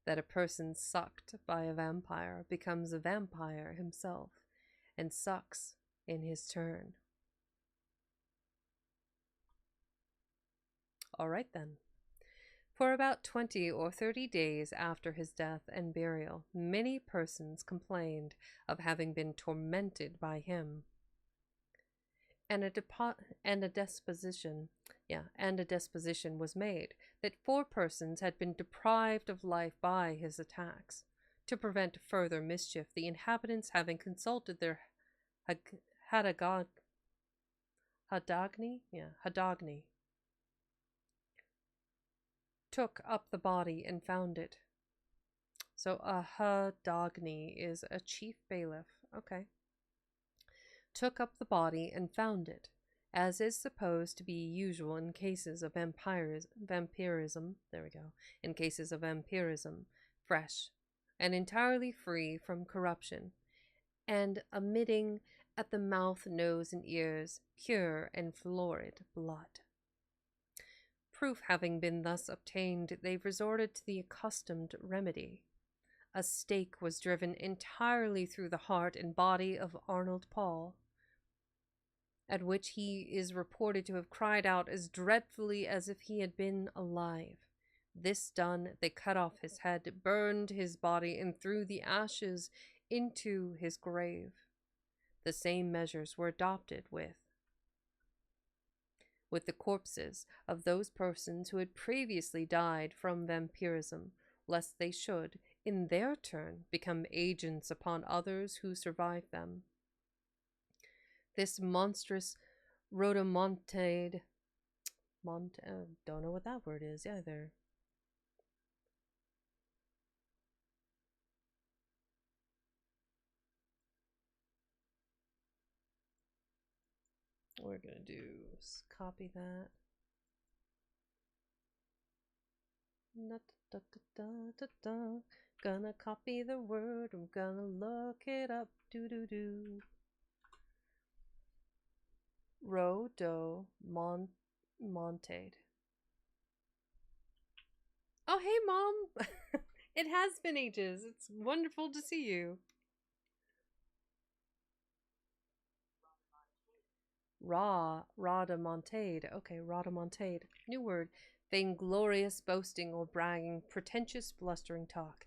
that a person sucked by a vampire becomes a vampire himself and sucks in his turn. All right then. For about 20 or 30 days after his death and burial, many persons complained of having been tormented by him. And a disposition was made that 4 persons had been deprived of life by his attacks. To prevent further mischief, the inhabitants, having consulted their Hadagni, took up the body and found it. So a Hadagni is a chief bailiff. Okay. Took up the body and found it, as is supposed to be usual in cases of vampirism, in cases of vampirism, fresh and entirely free from corruption, and emitting at the mouth, nose, and ears pure and florid blood. Proof having been thus obtained, they resorted to the accustomed remedy. A stake was driven entirely through the heart and body of Arnold Paul, at which he is reported to have cried out as dreadfully as if he had been alive. This done, they cut off his head, burned his body, and threw the ashes into his grave. The same measures were adopted with the corpses of those persons who had previously died from vampirism, lest they should, in their turn, become agents upon others who survived them. This monstrous rhodomontade, don't know what that word is either. What we're gonna do is copy that. Gonna copy the word, I'm gonna look it up. Rhodomontade. Oh, hey, Mom! It has been ages. It's wonderful to see you. Rhodomontade. Okay, rhodomontade. New word. Vainglorious boasting or bragging, pretentious blustering talk.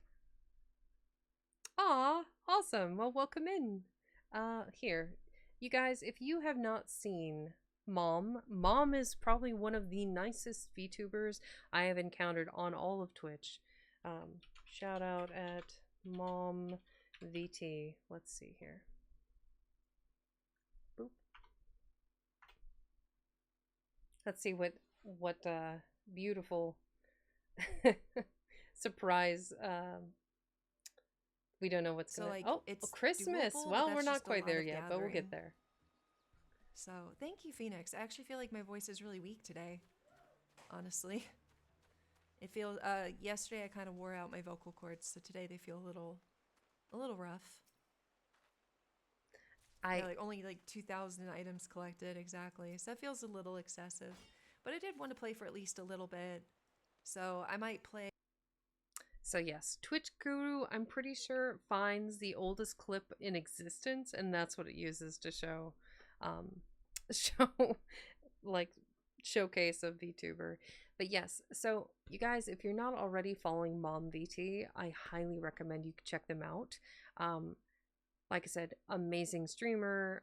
Aw, awesome. Well, welcome in. Here. You guys, if you have not seen Mom is probably one of the nicest VTubers I have encountered on all of Twitch. Shout out at Mom VT. Let's see here. Boop. Let's see what beautiful surprise. We don't know what's gonna.
Like,
it's Christmas.
Doable,
well, we're not quite there yet, but we'll get there.
So thank you, Phoenix. I actually feel like my voice is really weak today. Honestly, it feels. Yesterday I kind of wore out my vocal cords, so today they feel a little rough. Yeah, like only like 2,000 items collected exactly. So that feels a little excessive. But I did want to play for at least a little bit. So I might play.
So yes, Twitch Guru, I'm pretty sure, finds the oldest clip in existence, and that's what it uses to show, show like showcase of VTuber. But yes, so you guys, if you're not already following Mom VT, I highly recommend you check them out. Like I said, amazing streamer.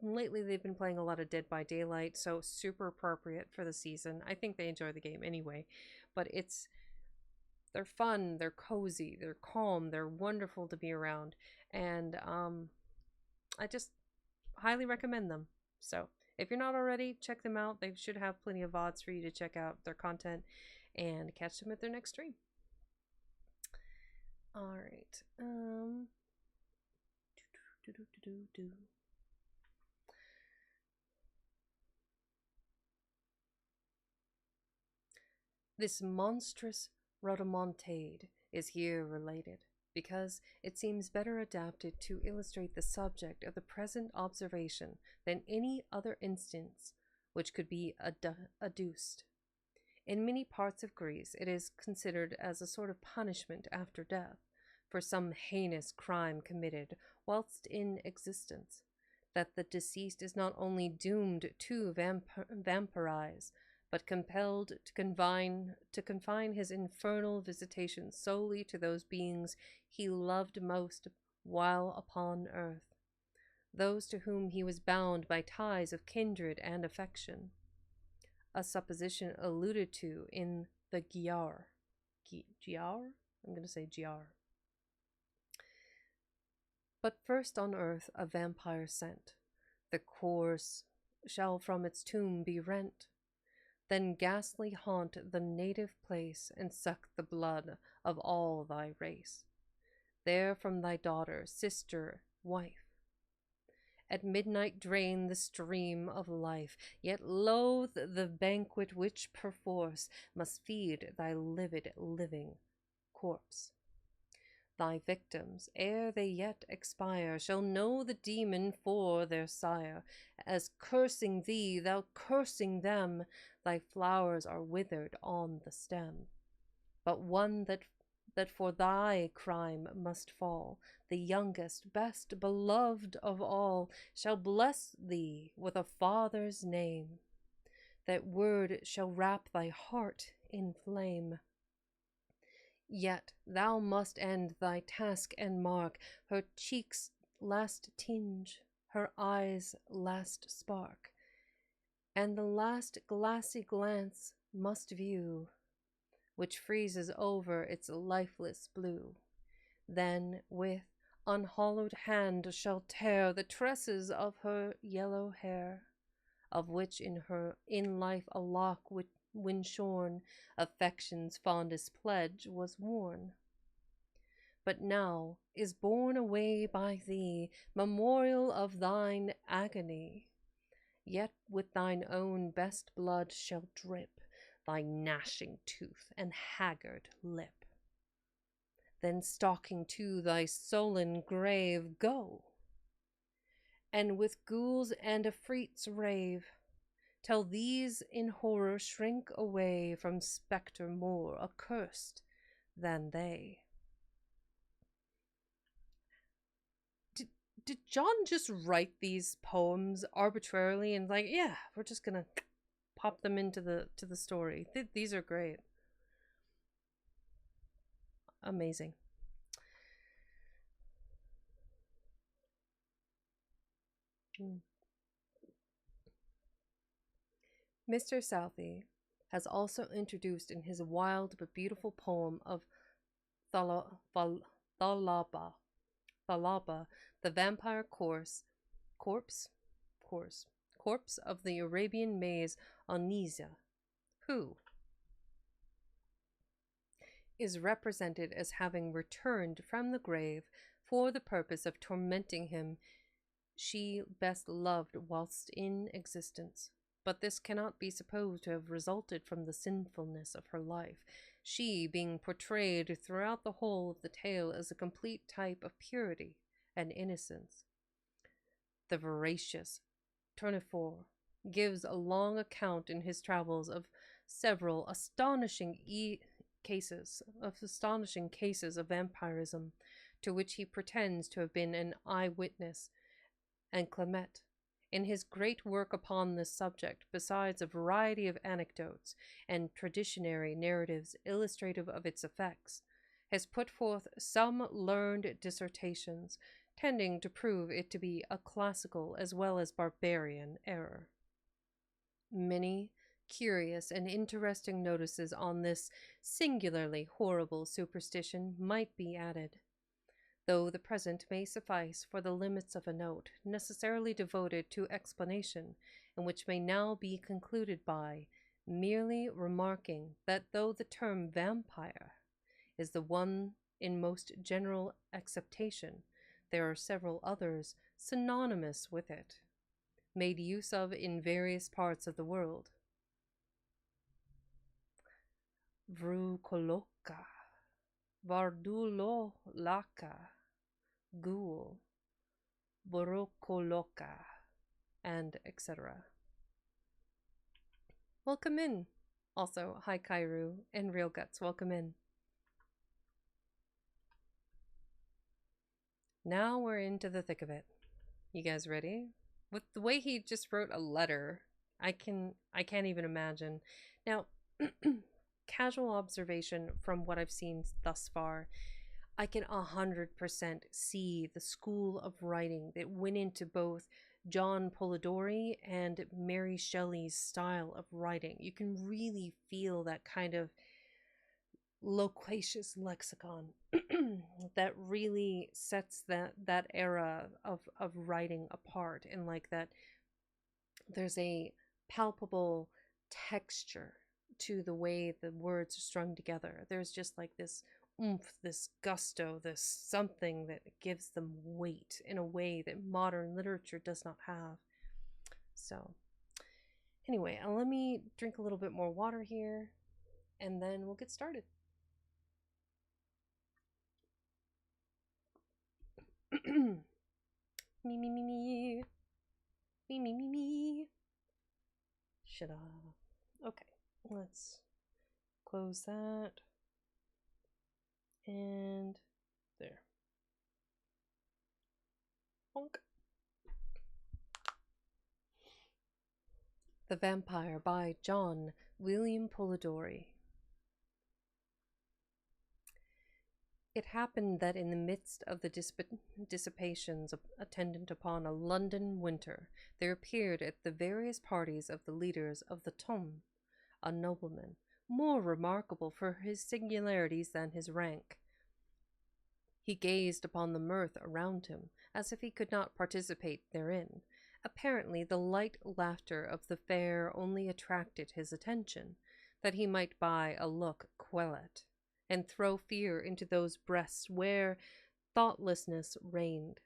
Lately they've been playing a lot of Dead by Daylight, so super appropriate for the season. I think they enjoy the game anyway, but they're fun, they're cozy, they're calm, they're wonderful to be around, and I just highly recommend them. So if you're not already, check them out. They should have plenty of VODs for you to check out their content and catch them at their next stream. All right. This monstrous rhodomontade is here related because it seems better adapted to illustrate the subject of the present observation than any other instance which could be adduced. In many parts of Greece, it is considered as a sort of punishment after death for some heinous crime committed whilst in existence, that the deceased is not only doomed to vampirize, but compelled to confine his infernal visitations solely to those beings he loved most while upon earth, those to whom he was bound by ties of kindred and affection, a supposition alluded to in the Giar. Giar? I'm going to say Giar. But first on earth a vampire sent, the corse shall from its tomb be rent, then ghastly haunt the native place and suck the blood of all thy race. There from thy daughter, sister, wife, at midnight drain the stream of life, yet loathe the banquet which perforce must feed thy livid living corpse. Thy victims, ere they yet expire, shall know the demon for their sire, as cursing thee, thou cursing them, thy flowers are withered on the stem. But one that for thy crime must fall, the youngest, best beloved of all, shall bless thee with a father's name. That word shall wrap thy heart in flame. Yet thou must end thy task and mark her cheek's last tinge, her eyes' last spark, and the last glassy glance must view, which freezes over its lifeless blue. Then with unhallowed hand shall tear the tresses of her yellow hair, of which in life a lock when shorn, affection's fondest pledge was worn. But now is borne away by thee, memorial of thine agony. Yet with thine own best blood shall drip thy gnashing tooth and haggard lip. Then stalking to thy sullen grave, go, and with ghouls and afrits rave, till these in horror shrink away from spectre more accursed than they. Did John just write these poems arbitrarily and like, yeah, we're just gonna pop them into the story? These are great. Amazing. Mr. Southey has also introduced in his wild but beautiful poem of Thalaba, the vampire corpse of the Arabian maze Onisa, who is represented as having returned from the grave for the purpose of tormenting him she best loved whilst in existence. But this cannot be supposed to have resulted from the sinfulness of her life, she being portrayed throughout the whole of the tale as a complete type of purity and innocence. the voracious Tournefort gives a long account in his travels of several astonishing cases of vampirism, to which he pretends to have been an eyewitness, and Clement, in his great work upon this subject, besides a variety of anecdotes and traditionary narratives illustrative of its effects, has put forth some learned dissertations tending to prove it to be a classical as well as barbarian error. Many curious and interesting notices on this singularly horrible superstition might be added, though the present may suffice for the limits of a note necessarily devoted to explanation, and which may now be concluded by merely remarking that though the term vampire is the one in most general acceptation, there are several others synonymous with it, made use of in various parts of the world. Vrukoloka, Vardulolaka, Ghoul, Borokoloka, and etc. Welcome in. Also, hi Kairu and Real Guts, welcome in. Now we're into the thick of it. You guys ready? With the way he just wrote a letter, I can't even imagine. Now, casual observation from what I've seen thus far, I can 100% see the school of writing that went into both John Polidori and Mary Shelley's style of writing. You can really feel that kind of loquacious lexicon that really sets that era of writing apart, and like that there's a palpable texture to the way the words are strung together. There's just like this oomph, this gusto, this something that gives them weight in a way that modern literature does not have. So anyway, let me drink a little bit more water here and then we'll get started. Me, me, me, me. Me, me, me, me. Should I? Okay, let's close that. And there. Bonk. The Vampire by John William Polidori. It happened that in the midst of the dissipations attendant upon a London winter, there appeared at the various parties of the leaders of the ton a nobleman, more remarkable for his singularities than his rank. He gazed upon the mirth around him, as if he could not participate therein. Apparently the light laughter of the fair only attracted his attention, that he might by a look quell it, and throw fear into those breasts where thoughtlessness reigned.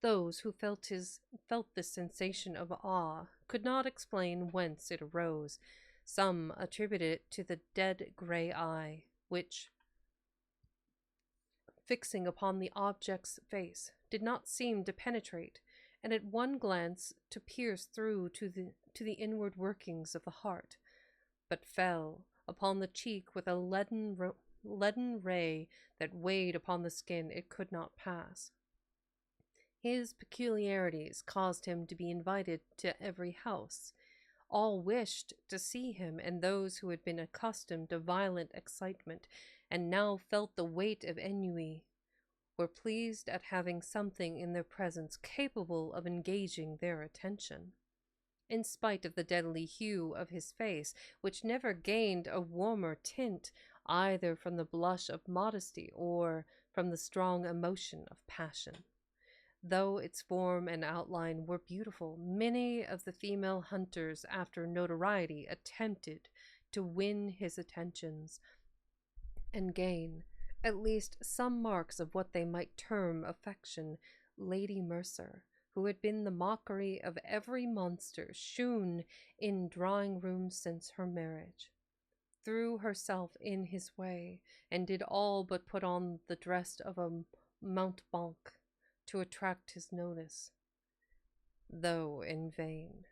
Those who felt this sensation of awe could not explain whence it arose. Some attributed it to the dead grey eye, which, fixing upon the object's face, did not seem to penetrate, and at one glance to pierce through to the inward workings of the heart, but fell upon the cheek with a leaden ray that weighed upon the skin it could not pass. His peculiarities caused him to be invited to every house. All wished to see him, and those who had been accustomed to violent excitement and now felt the weight of ennui were pleased at having something in their presence capable of engaging their attention. In spite of the deadly hue of his face, which never gained a warmer tint either from the blush of modesty or from the strong emotion of passion. Though its form and outline were beautiful, many of the female hunters after notoriety attempted to win his attentions and gain at least some marks of what they might term affection. Lady Mercer, who had been the mockery of every monster shewn in drawing-rooms since her marriage, threw herself in his way, and did all but put on the dress of a mountebank to attract his notice. though in vain.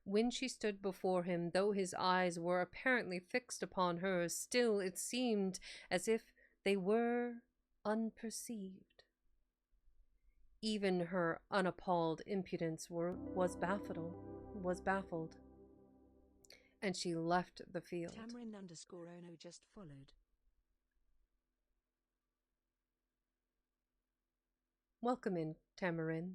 When she stood before him, though his eyes were apparently fixed upon hers, still it seemed as if they were unperceived. Even her unappalled impudence was baffled, and she left the field.
Tamarin_Ono just followed.
Welcome in, Tamarin.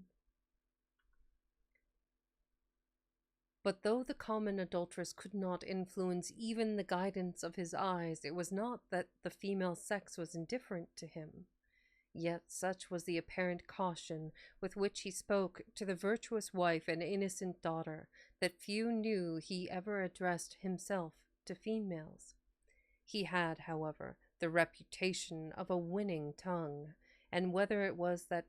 But though the common adulteress could not influence even the guidance of his eyes, it was not that the female sex was indifferent to him. Yet such was the apparent caution with which he spoke to the virtuous wife and innocent daughter, that few knew he ever addressed himself to females. He had, however, the reputation of a winning tongue, and whether it was that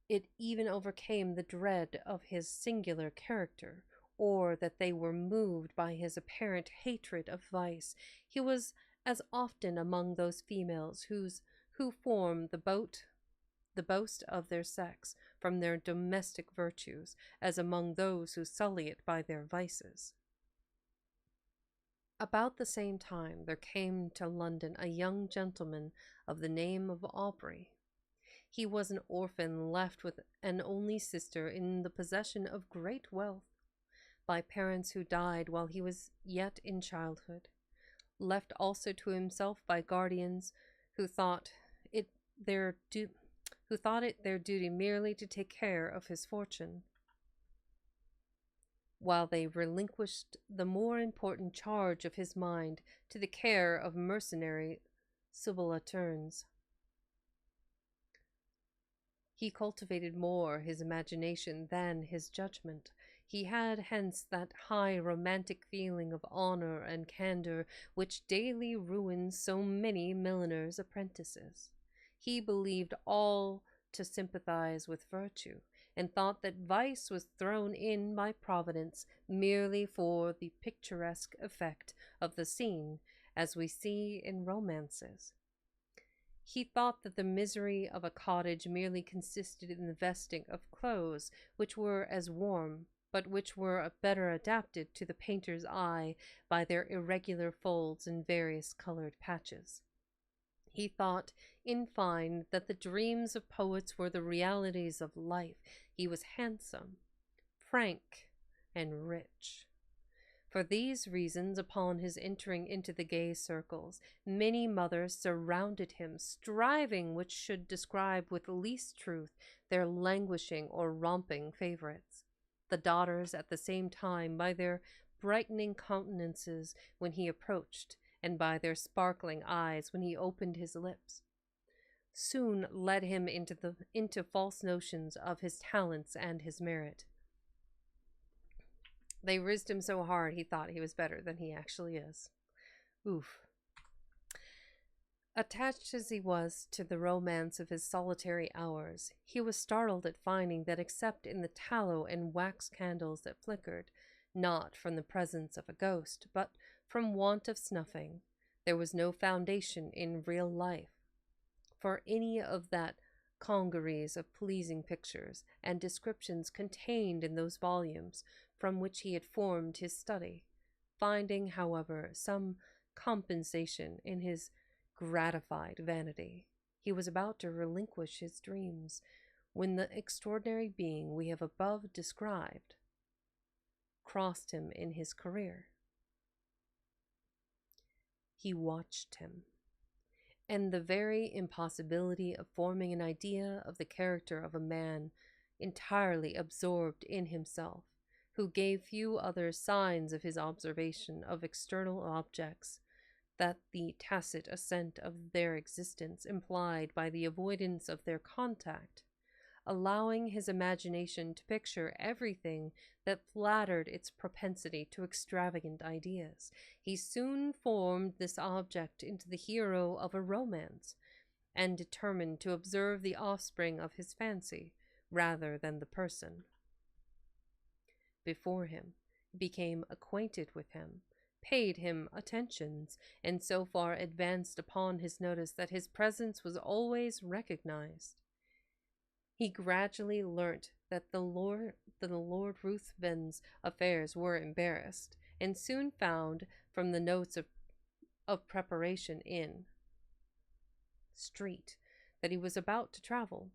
it even overcame the dread of his singular character, or that they were moved by his apparent hatred of vice, he was as often among those females who form the boast of their sex from their domestic virtues, as among those who sully it by their vices. About the same time there came to London a young gentleman of the name of Aubrey. He was an orphan left with an only sister in the possession of great wealth, by parents who died while he was yet in childhood, left also to himself by guardians who thought it their duty merely to take care of his fortune, while they relinquished the more important charge of his mind to the care of mercenary subalterns. He cultivated more his imagination than his judgment. He had hence that high romantic feeling of honor and candor which daily ruins so many milliners' apprentices. He believed all to sympathize with virtue, and thought that vice was thrown in by Providence merely for the picturesque effect of the scene, as we see in romances. He thought that the misery of a cottage merely consisted in the vesting of clothes which were as warm, but which were better adapted to the painter's eye by their irregular folds and various colored patches. He thought, in fine, that the dreams of poets were the realities of life. He was handsome, frank, and rich. For these reasons, upon his entering into the gay circles, many mothers surrounded him, striving which should describe with least truth their languishing or romping favorites. The daughters, at the same time, by their brightening countenances when he approached, and by their sparkling eyes when he opened his lips, soon led him into false notions of his talents and his merit. They rizzed him so hard he thought he was better than he actually is. Oof. Attached as he was to the romance of his solitary hours, he was startled at finding that except in the tallow and wax candles that flickered, not from the presence of a ghost, but from want of snuffing, there was no foundation in real life for any of that congeries of pleasing pictures and descriptions contained in those volumes from which he had formed his study. Finding, however, some compensation in his gratified vanity, he was about to relinquish his dreams, when the extraordinary being we have above described crossed him in his career. He watched him, and the very impossibility of forming an idea of the character of a man entirely absorbed in himself, who gave few other signs of his observation of external objects, that the tacit assent of their existence implied by the avoidance of their contact, allowing his imagination to picture everything that flattered its propensity to extravagant ideas. He soon formed this object into the hero of a romance, and determined to observe the offspring of his fancy rather than the person before him, became acquainted with him, paid him attentions, and so far advanced upon his notice that his presence was always recognized. He gradually learnt that the Lord Ruthven's affairs were embarrassed, and soon found from the notes of preparation in street that he was about to travel.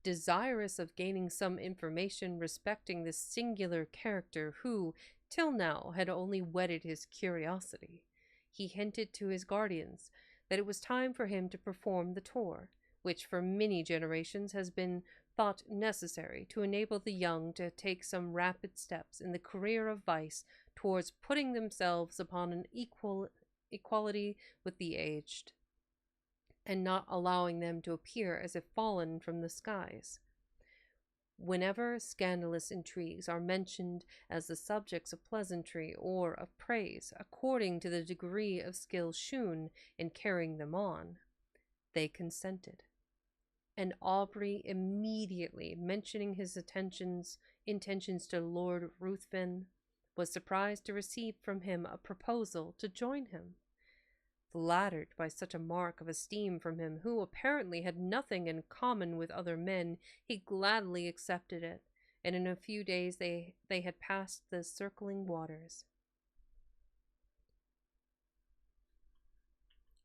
Desirous of gaining some information respecting this singular character who, till now, had only whetted his curiosity, he hinted to his guardians that it was time for him to perform the tour, which for many generations has been thought necessary to enable the young to take some rapid steps in the career of vice towards putting themselves upon an equality with the aged, and not allowing them to appear as if fallen from the skies. Whenever scandalous intrigues are mentioned as the subjects of pleasantry or of praise, according to the degree of skill shewn in carrying them on, they consented. And Aubrey, immediately mentioning his intentions to Lord Ruthven, was surprised to receive from him a proposal to join him. Flattered by such a mark of esteem from him, who apparently had nothing in common with other men, he gladly accepted it, and in a few days they had passed the circling waters.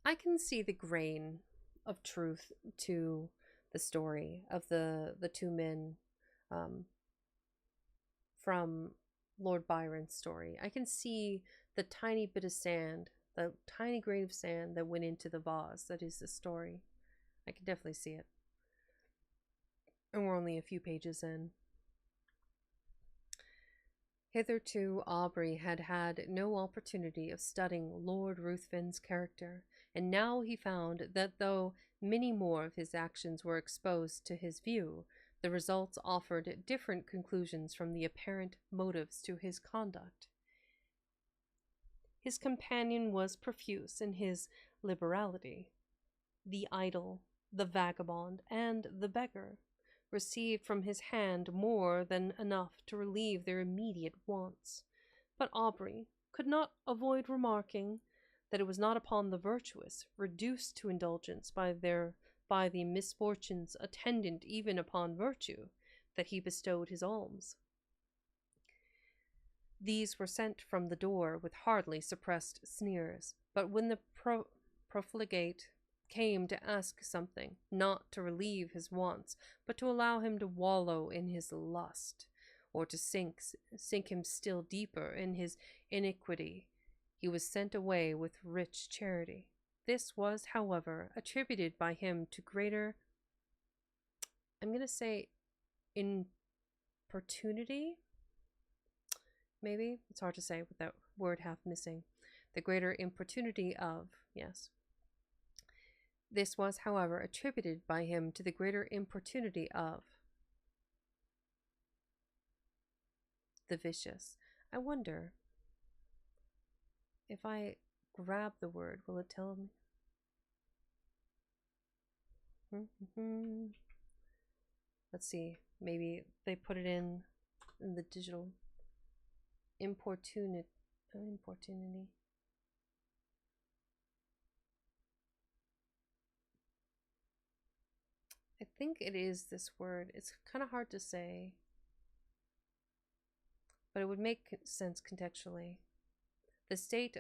I can see the grain of truth to the story of the two men from Lord Byron's story. I can see the tiny bit of sand, the tiny grain of sand that went into the vase that is the story. I can definitely see it. And we're only a few pages in. Hitherto, Aubrey had had no opportunity of studying Lord Ruthven's character, and now he found that though many more of his actions were exposed to his view, the results offered different conclusions from the apparent motives to his conduct. His companion was profuse in his liberality. The idle, the vagabond, and the beggar received from his hand more than enough to relieve their immediate wants. But Aubrey could not avoid remarking that it was not upon the virtuous, reduced to indulgence by the misfortunes attendant even upon virtue, that he bestowed his alms. These were sent from the door with hardly suppressed sneers, but when the profligate came to ask something, not to relieve his wants, but to allow him to wallow in his lust, or to sink him still deeper in his iniquity, he was sent away with rich charity. This was, however, attributed by him to greater, I'm going to say, importunity? Maybe? It's hard to say with that word half missing. The greater importunity of, yes. This was, however, attributed by him to the greater importunity of the vicious. I wonder if I grab the word, will it tell me? Let's see. Maybe they put it in the digital. Importunity. I think it is this word. It's kind of hard to say, but it would make sense contextually. The state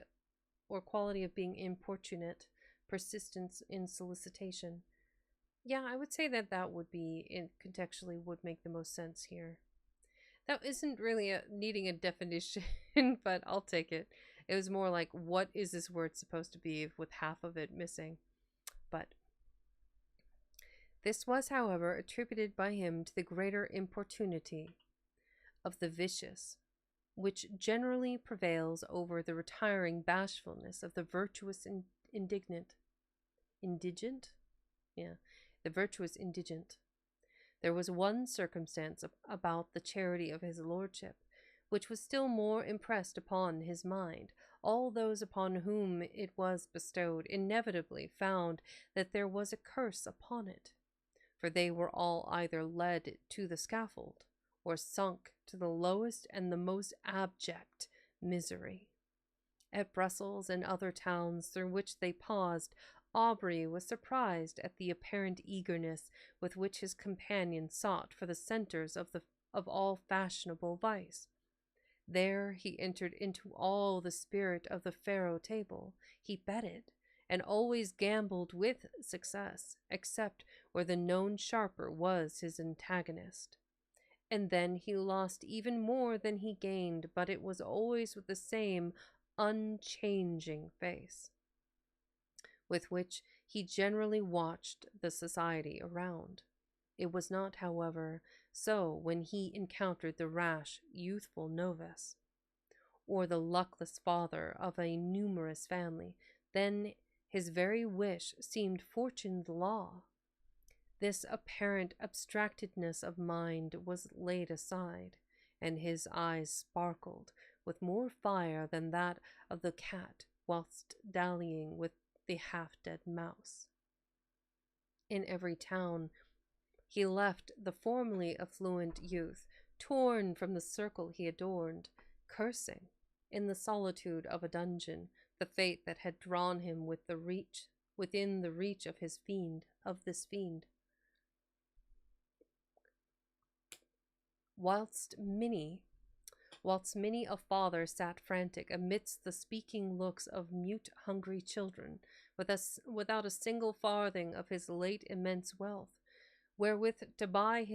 or quality of being importunate, persistence in solicitation. Yeah, I would say that would be, contextually, would make the most sense here. That isn't really needing a definition, but I'll take it. It was more like, what is this word supposed to be with half of it missing? But this was, however, attributed by him to the greater importunity of the vicious, which generally prevails over the retiring bashfulness of the virtuous indigent. Yeah, the virtuous indigent. There was one circumstance about the charity of his lordship, which was still more impressed upon his mind. All those upon whom it was bestowed inevitably found that there was a curse upon it, for they were all either led to the scaffold, or sunk to the lowest and the most abject misery. At Brussels and other towns through which they paused, Aubrey was surprised at the apparent eagerness with which his companion sought for the centres of the of all fashionable vice. There he entered into all the spirit of the faro table. He betted, and always gambled with success, except where the known sharper was his antagonist. And then he lost even more than he gained, but it was always with the same unchanging face, with which he generally watched the society around. It was not, however, so when he encountered the rash, youthful novice, or the luckless father of a numerous family. Then his very wish seemed fortune's law. This apparent abstractedness of mind was laid aside, and his eyes sparkled with more fire than that of the cat whilst dallying with the half-dead mouse. In every town he left the formerly affluent youth, torn from the circle he adorned, cursing, in the solitude of a dungeon, the fate that had drawn him within the reach of this fiend. Whilst many a father sat frantic amidst the speaking looks of mute, hungry children, without a single farthing of his late immense wealth, wherewith to buy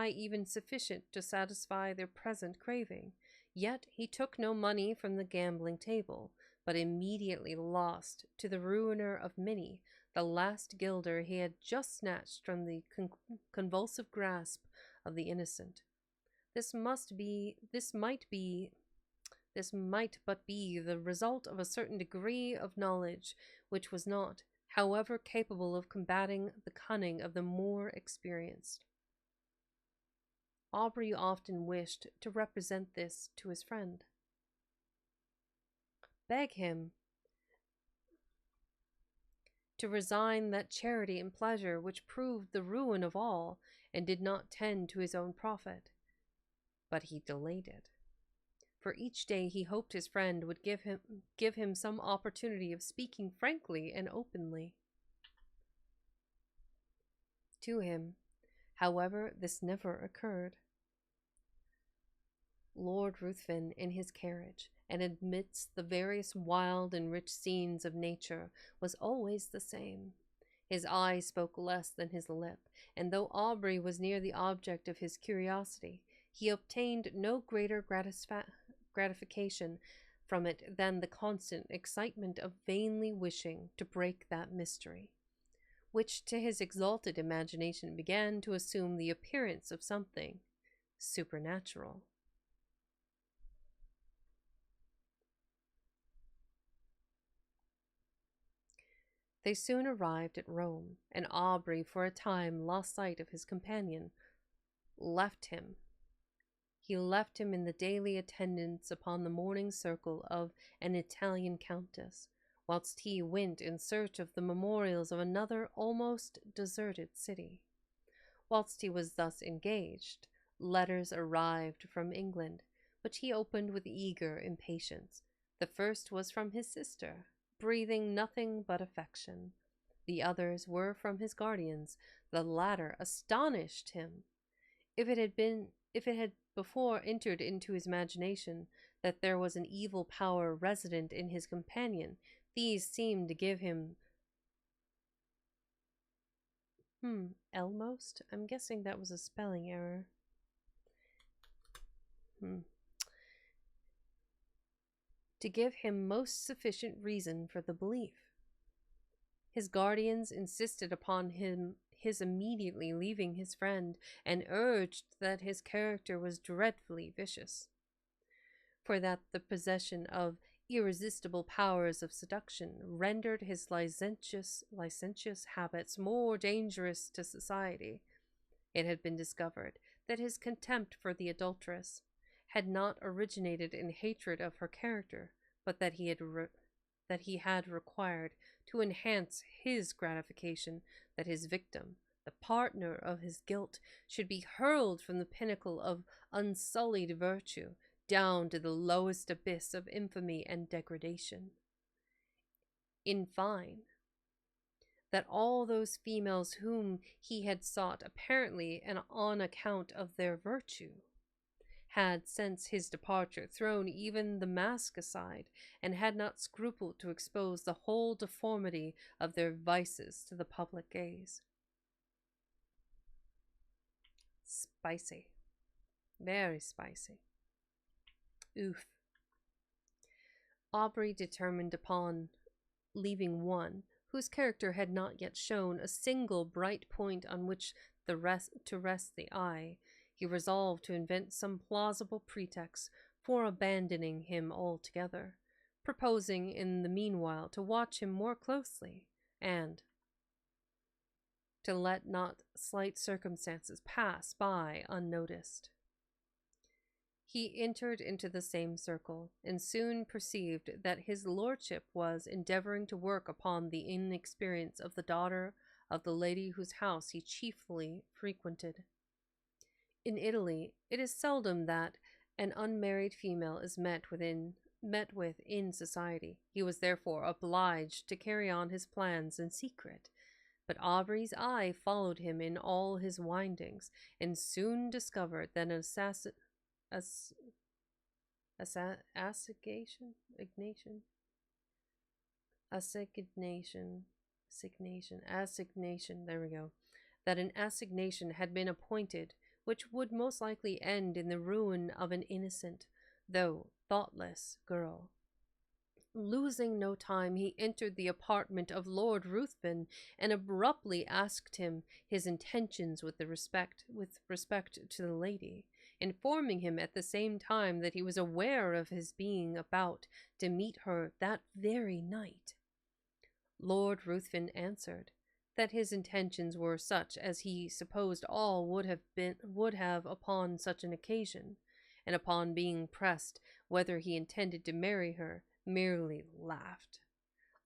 even sufficient to satisfy their present craving. Yet he took no money from the gambling table, but immediately lost, to the ruiner of many, the last guilder he had just snatched from the convulsive grasp of the innocent. This might but be the result of a certain degree of knowledge, which was not, however, capable of combating the cunning of the more experienced. Aubrey often wished to represent this to his friend. Beg him to resign that charity and pleasure which proved the ruin of all, and did not tend to his own profit. But he delayed it. For each day he hoped his friend would give him some opportunity of speaking frankly and openly. To him, however, this never occurred. Lord Ruthven, in his carriage, and amidst the various wild and rich scenes of nature, was always the same. His eye spoke less than his lip, and though Aubrey was near the object of his curiosity, he obtained no greater gratification from it than the constant excitement of vainly wishing to break that mystery, which to his exalted imagination began to assume the appearance of something supernatural. They soon arrived at Rome, and Aubrey for a time lost sight of his companion. He left him in the daily attendance upon the morning circle of an Italian countess, whilst he went in search of the memorials of another almost deserted city. Whilst he was thus engaged, letters arrived from England, which he opened with eager impatience. The first was from his sister, breathing nothing but affection. The others were from his guardians. The latter astonished him. If it had before entered into his imagination that there was an evil power resident in his companion, these seemed to give him Elmost? I'm guessing that was a spelling error. To give him most sufficient reason for the belief. His guardians insisted upon his immediately leaving his friend, and urged that his character was dreadfully vicious, for that the possession of irresistible powers of seduction rendered his licentious habits more dangerous to society. It had been discovered that his contempt for the adulteress had not originated in hatred of her character, but that he had required to enhance his gratification that his victim, the partner of his guilt, should be hurled from the pinnacle of unsullied virtue down to the lowest abyss of infamy and degradation. In fine, that all those females whom he had sought apparently and on account of their virtue, had since his departure thrown even the mask aside, and had not scrupled to expose the whole deformity of their vices to the public gaze. Spicy. Very spicy. Oof. Aubrey determined upon leaving one whose character had not yet shown a single bright point on which to rest the eye. He resolved to invent some plausible pretext for abandoning him altogether, proposing in the meanwhile to watch him more closely, and to let not slight circumstances pass by unnoticed. He entered into the same circle, and soon perceived that his lordship was endeavouring to work upon the inexperience of the daughter of the lady whose house he chiefly frequented. In Italy, it is seldom that an unmarried female is met with in society. He was therefore obliged to carry on his plans in secret, but Aubrey's eye followed him in all his windings, and soon discovered that an assignation had been appointed, which would most likely end in the ruin of an innocent, though thoughtless, girl. Losing no time, he entered the apartment of Lord Ruthven and abruptly asked him his intentions with respect to the lady, informing him at the same time that he was aware of his being about to meet her that very night. Lord Ruthven answered that his intentions were such as he supposed all would have upon such an occasion, and upon being pressed whether he intended to marry her, merely laughed.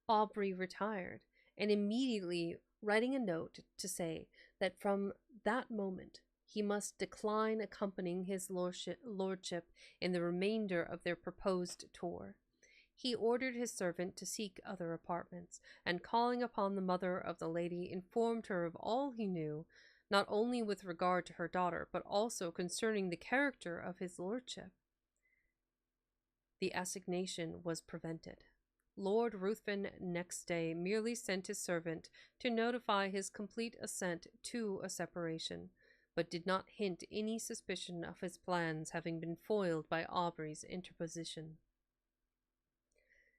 Aubrey retired, and immediately writing a note to say that from that moment he must decline accompanying his lordship in the remainder of their proposed tour, he ordered his servant to seek other apartments, and calling upon the mother of the lady, informed her of all he knew, not only with regard to her daughter, but also concerning the character of his lordship. The assignation was prevented. Lord Ruthven next day merely sent his servant to notify his complete assent to a separation, but did not hint any suspicion of his plans having been foiled by Aubrey's interposition.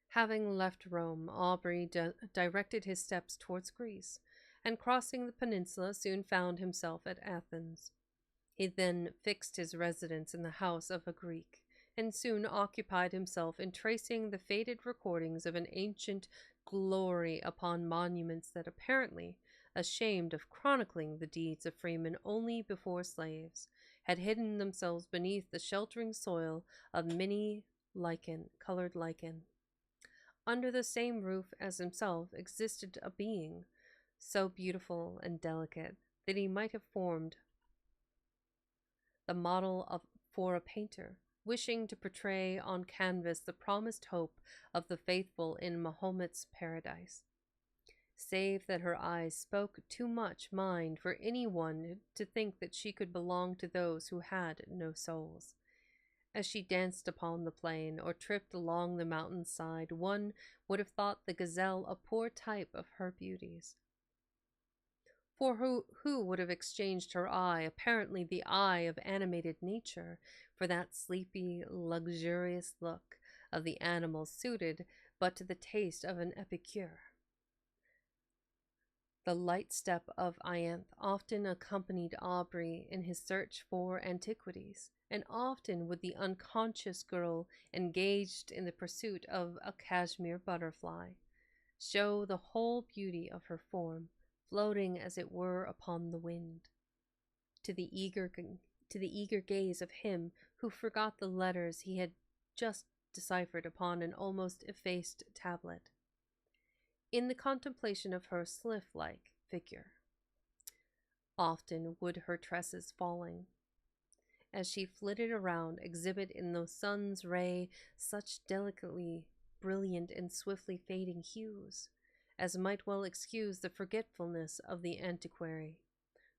Having left Rome, Aubrey directed his steps towards Greece, and crossing the peninsula soon found himself at Athens. He then fixed his residence in the house of a Greek, and soon occupied himself in tracing the faded recordings of an ancient glory upon monuments that apparently, ashamed of chronicling the deeds of freemen only before slaves, had hidden themselves beneath the sheltering soil of many colored lichen. Under the same roof as himself existed a being so beautiful and delicate that he might have formed the model for a painter, wishing to portray on canvas the promised hope of the faithful in Mahomet's paradise, save that her eyes spoke too much mind for anyone to think that she could belong to those who had no souls. As she danced upon the plain or tripped along the mountainside, one would have thought the gazelle a poor type of her beauties. For who would have exchanged her eye, apparently the eye of animated nature, for that sleepy, luxurious look of the animal suited but to the taste of an epicure? The light step of Ianthe often accompanied Aubrey in his search for antiquities, and often would the unconscious girl, engaged in the pursuit of a cashmere butterfly, show the whole beauty of her form, floating as it were upon the wind, to the eager gaze of him who forgot the letters he had just deciphered upon an almost effaced tablet. In the contemplation of her sylph-like figure, often would her tresses falling, as she flitted around, exhibit in the sun's ray such delicately brilliant and swiftly fading hues, as might well excuse the forgetfulness of the antiquary,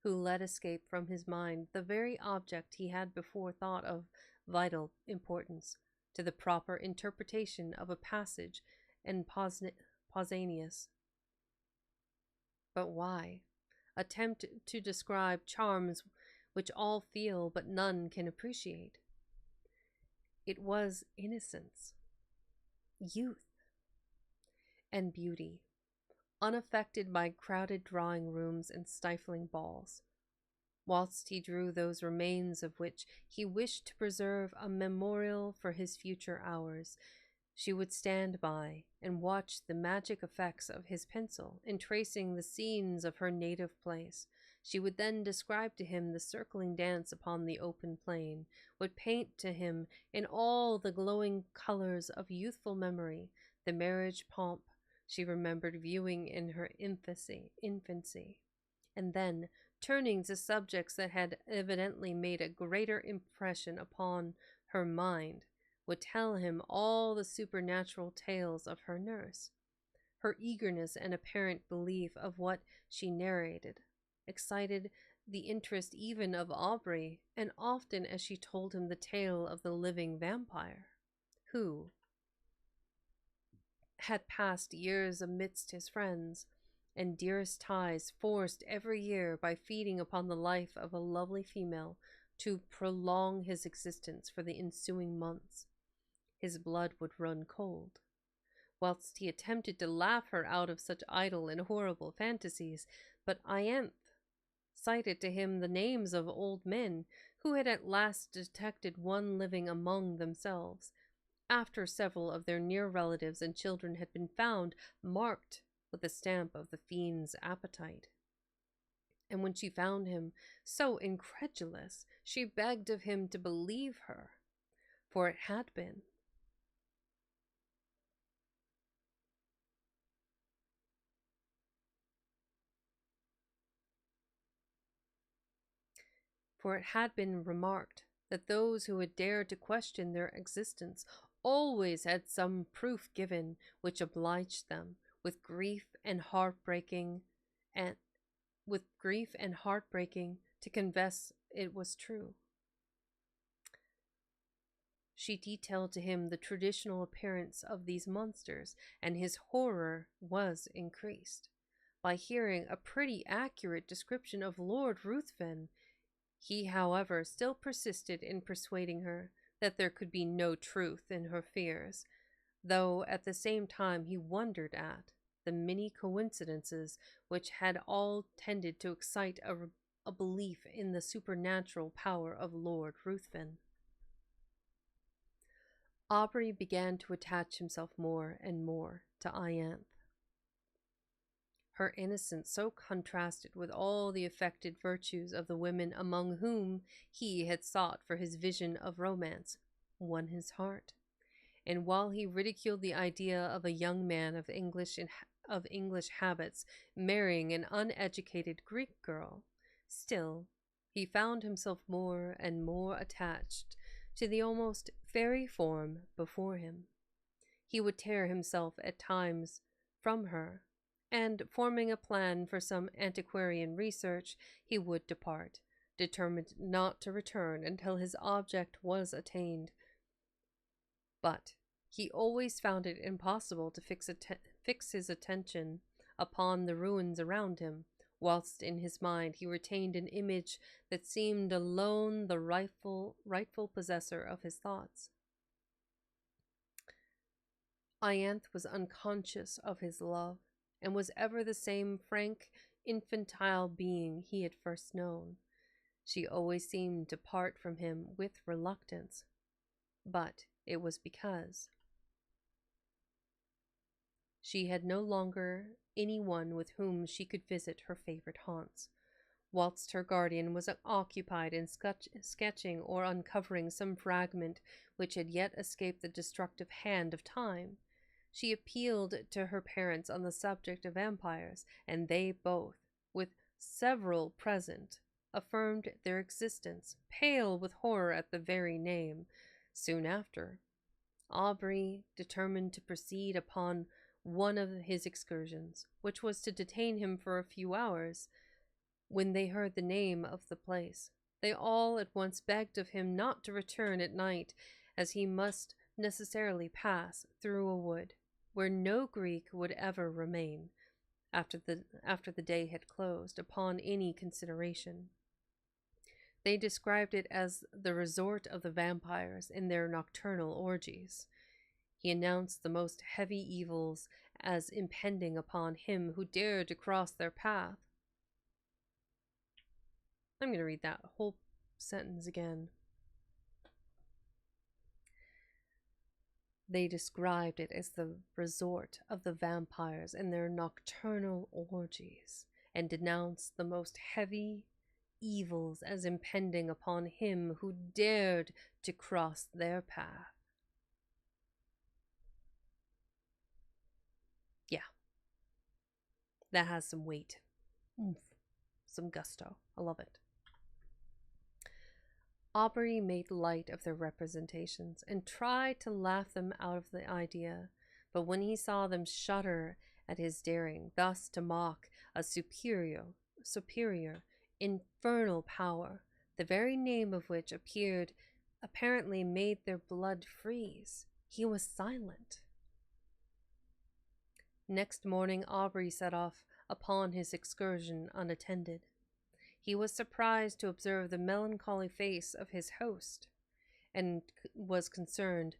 who let escape from his mind the very object he had before thought of vital importance to the proper interpretation of a passage in Pausanias. But why attempt to describe charms which all feel but none can appreciate? It was innocence, youth, and beauty, unaffected by crowded drawing rooms and stifling balls, whilst he drew those remains of which he wished to preserve a memorial for his future hours. She would stand by and watch the magic effects of his pencil in tracing the scenes of her native place. She would then describe to him the circling dance upon the open plain, would paint to him in all the glowing colors of youthful memory the marriage pomp she remembered viewing in her infancy, and then, turning to subjects that had evidently made a greater impression upon her mind, would tell him all the supernatural tales of her nurse. Her eagerness and apparent belief of what she narrated excited the interest even of Aubrey, and often as she told him the tale of the living vampire, who had passed years amidst his friends and dearest ties, forced every year by feeding upon the life of a lovely female to prolong his existence for the ensuing months, his blood would run cold. Whilst he attempted to laugh her out of such idle and horrible fantasies, but Ianthe cited to him the names of old men who had at last detected one living among themselves, after several of their near relatives and children had been found marked with the stamp of the fiend's appetite. And when she found him so incredulous, she begged of him to believe her, for it had been. For it had been remarked that those who had dared to question their existence always had some proof given which obliged them, with grief and heartbreaking, to confess it was true. She detailed to him the traditional appearance of these monsters, and his horror was increased by hearing a pretty accurate description of Lord Ruthven. He, however, still persisted in persuading her that there could be no truth in her fears, though at the same time he wondered at the many coincidences which had all tended to excite a belief in the supernatural power of Lord Ruthven. Aubrey began to attach himself more and more to Ianthe. Her innocence so contrasted with all the affected virtues of the women among whom he had sought for his vision of romance, won his heart. And while he ridiculed the idea of a young man of English habits marrying an uneducated Greek girl, still he found himself more and more attached to the almost fairy form before him. He would tear himself at times from her, and, forming a plan for some antiquarian research, he would depart, determined not to return until his object was attained. But he always found it impossible to fix his attention upon the ruins around him, whilst in his mind he retained an image that seemed alone the rightful possessor of his thoughts. Ianthe was unconscious of his love, and was ever the same frank, infantile being he had first known. She always seemed to part from him with reluctance, but it was because she had no longer any one with whom she could visit her favorite haunts, whilst her guardian was occupied in sketching or uncovering some fragment which had yet escaped the destructive hand of time. She appealed to her parents on the subject of vampires, and they both, with several present, affirmed their existence, pale with horror at the very name. Soon after, Aubrey determined to proceed upon one of his excursions, which was to detain him for a few hours, when they heard the name of the place. They all at once begged of him not to return at night, as he must necessarily pass through a wood, where no Greek would ever remain, after the day had closed, upon any consideration. They described it as the resort of the vampires in their nocturnal orgies. He announced the most heavy evils as impending upon him who dared to cross their path. I'm going to read that whole sentence again. They described it as the resort of the vampires in their nocturnal orgies, and denounced the most heavy evils as impending upon him who dared to cross their path. Yeah. That has some weight. Oomph. Some gusto. I love it. Aubrey made light of their representations and tried to laugh them out of the idea, but when he saw them shudder at his daring thus to mock a superior, infernal power, the very name of which apparently made their blood freeze, he was silent. Next morning Aubrey set off upon his excursion unattended. He was surprised to observe the melancholy face of his host, and was concerned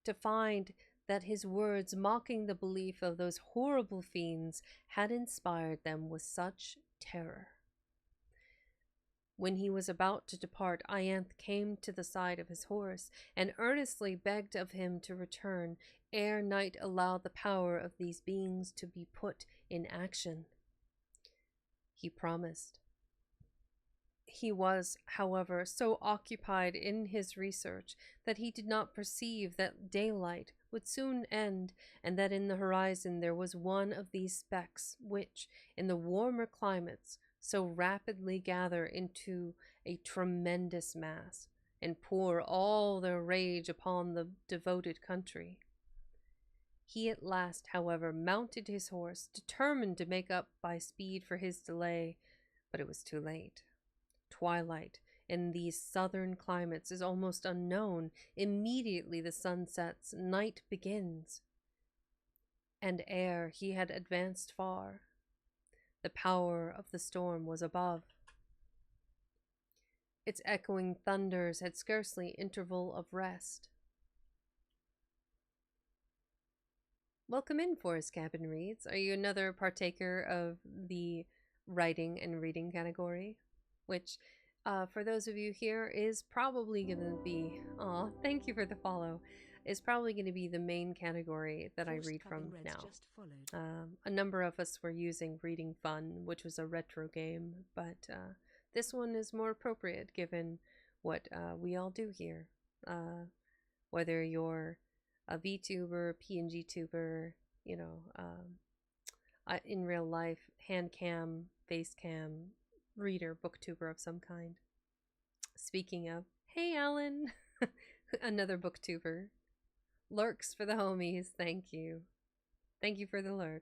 to find that his words mocking the belief of those horrible fiends had inspired them with such terror. When he was about to depart, Ianthe came to the side of his horse, and earnestly begged of him to return, ere night allowed the power of these beings to be put in action. He promised. He was, however, so occupied in his research that he did not perceive that daylight would soon end, and that in the horizon there was one of these specks which, in the warmer climates, so rapidly gather into a tremendous mass, and pour all their rage upon the devoted country. He at last, however, mounted his horse, determined to make up by speed for his delay, but it was too late. Twilight in these southern climates is almost unknown. Immediately the sun sets, night begins. And ere he had advanced far, the power of the storm was above. Its echoing thunders had scarcely interval of rest. Welcome in, Forest Cabin Reads. Are you another partaker of the writing and reading category? Which, for those of you here, is probably going to be, thank you for the follow, is probably going to be the main category that I read from now. A number of us were using Reading Fun, which was a retro game, but this one is more appropriate given what we all do here. Whether you're a VTuber, PNG tuber, in real life, hand cam, face cam, reader, booktuber of some kind. Speaking of, hey Alan, another booktuber. Lurks for the homies, thank you. Thank you for the lurk.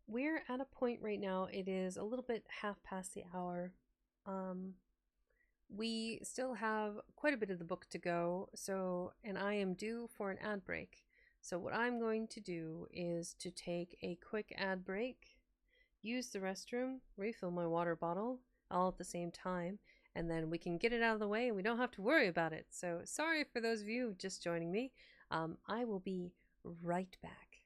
We're at a point right now, it is a little bit half past the hour. We still have quite a bit of the book to go, and I am due for an ad break. So what I'm going to do is to take a quick ad break, use the restroom, refill my water bottle all at the same time, and then we can get it out of the way and we don't have to worry about it. So sorry for those of you just joining me. I will be right back.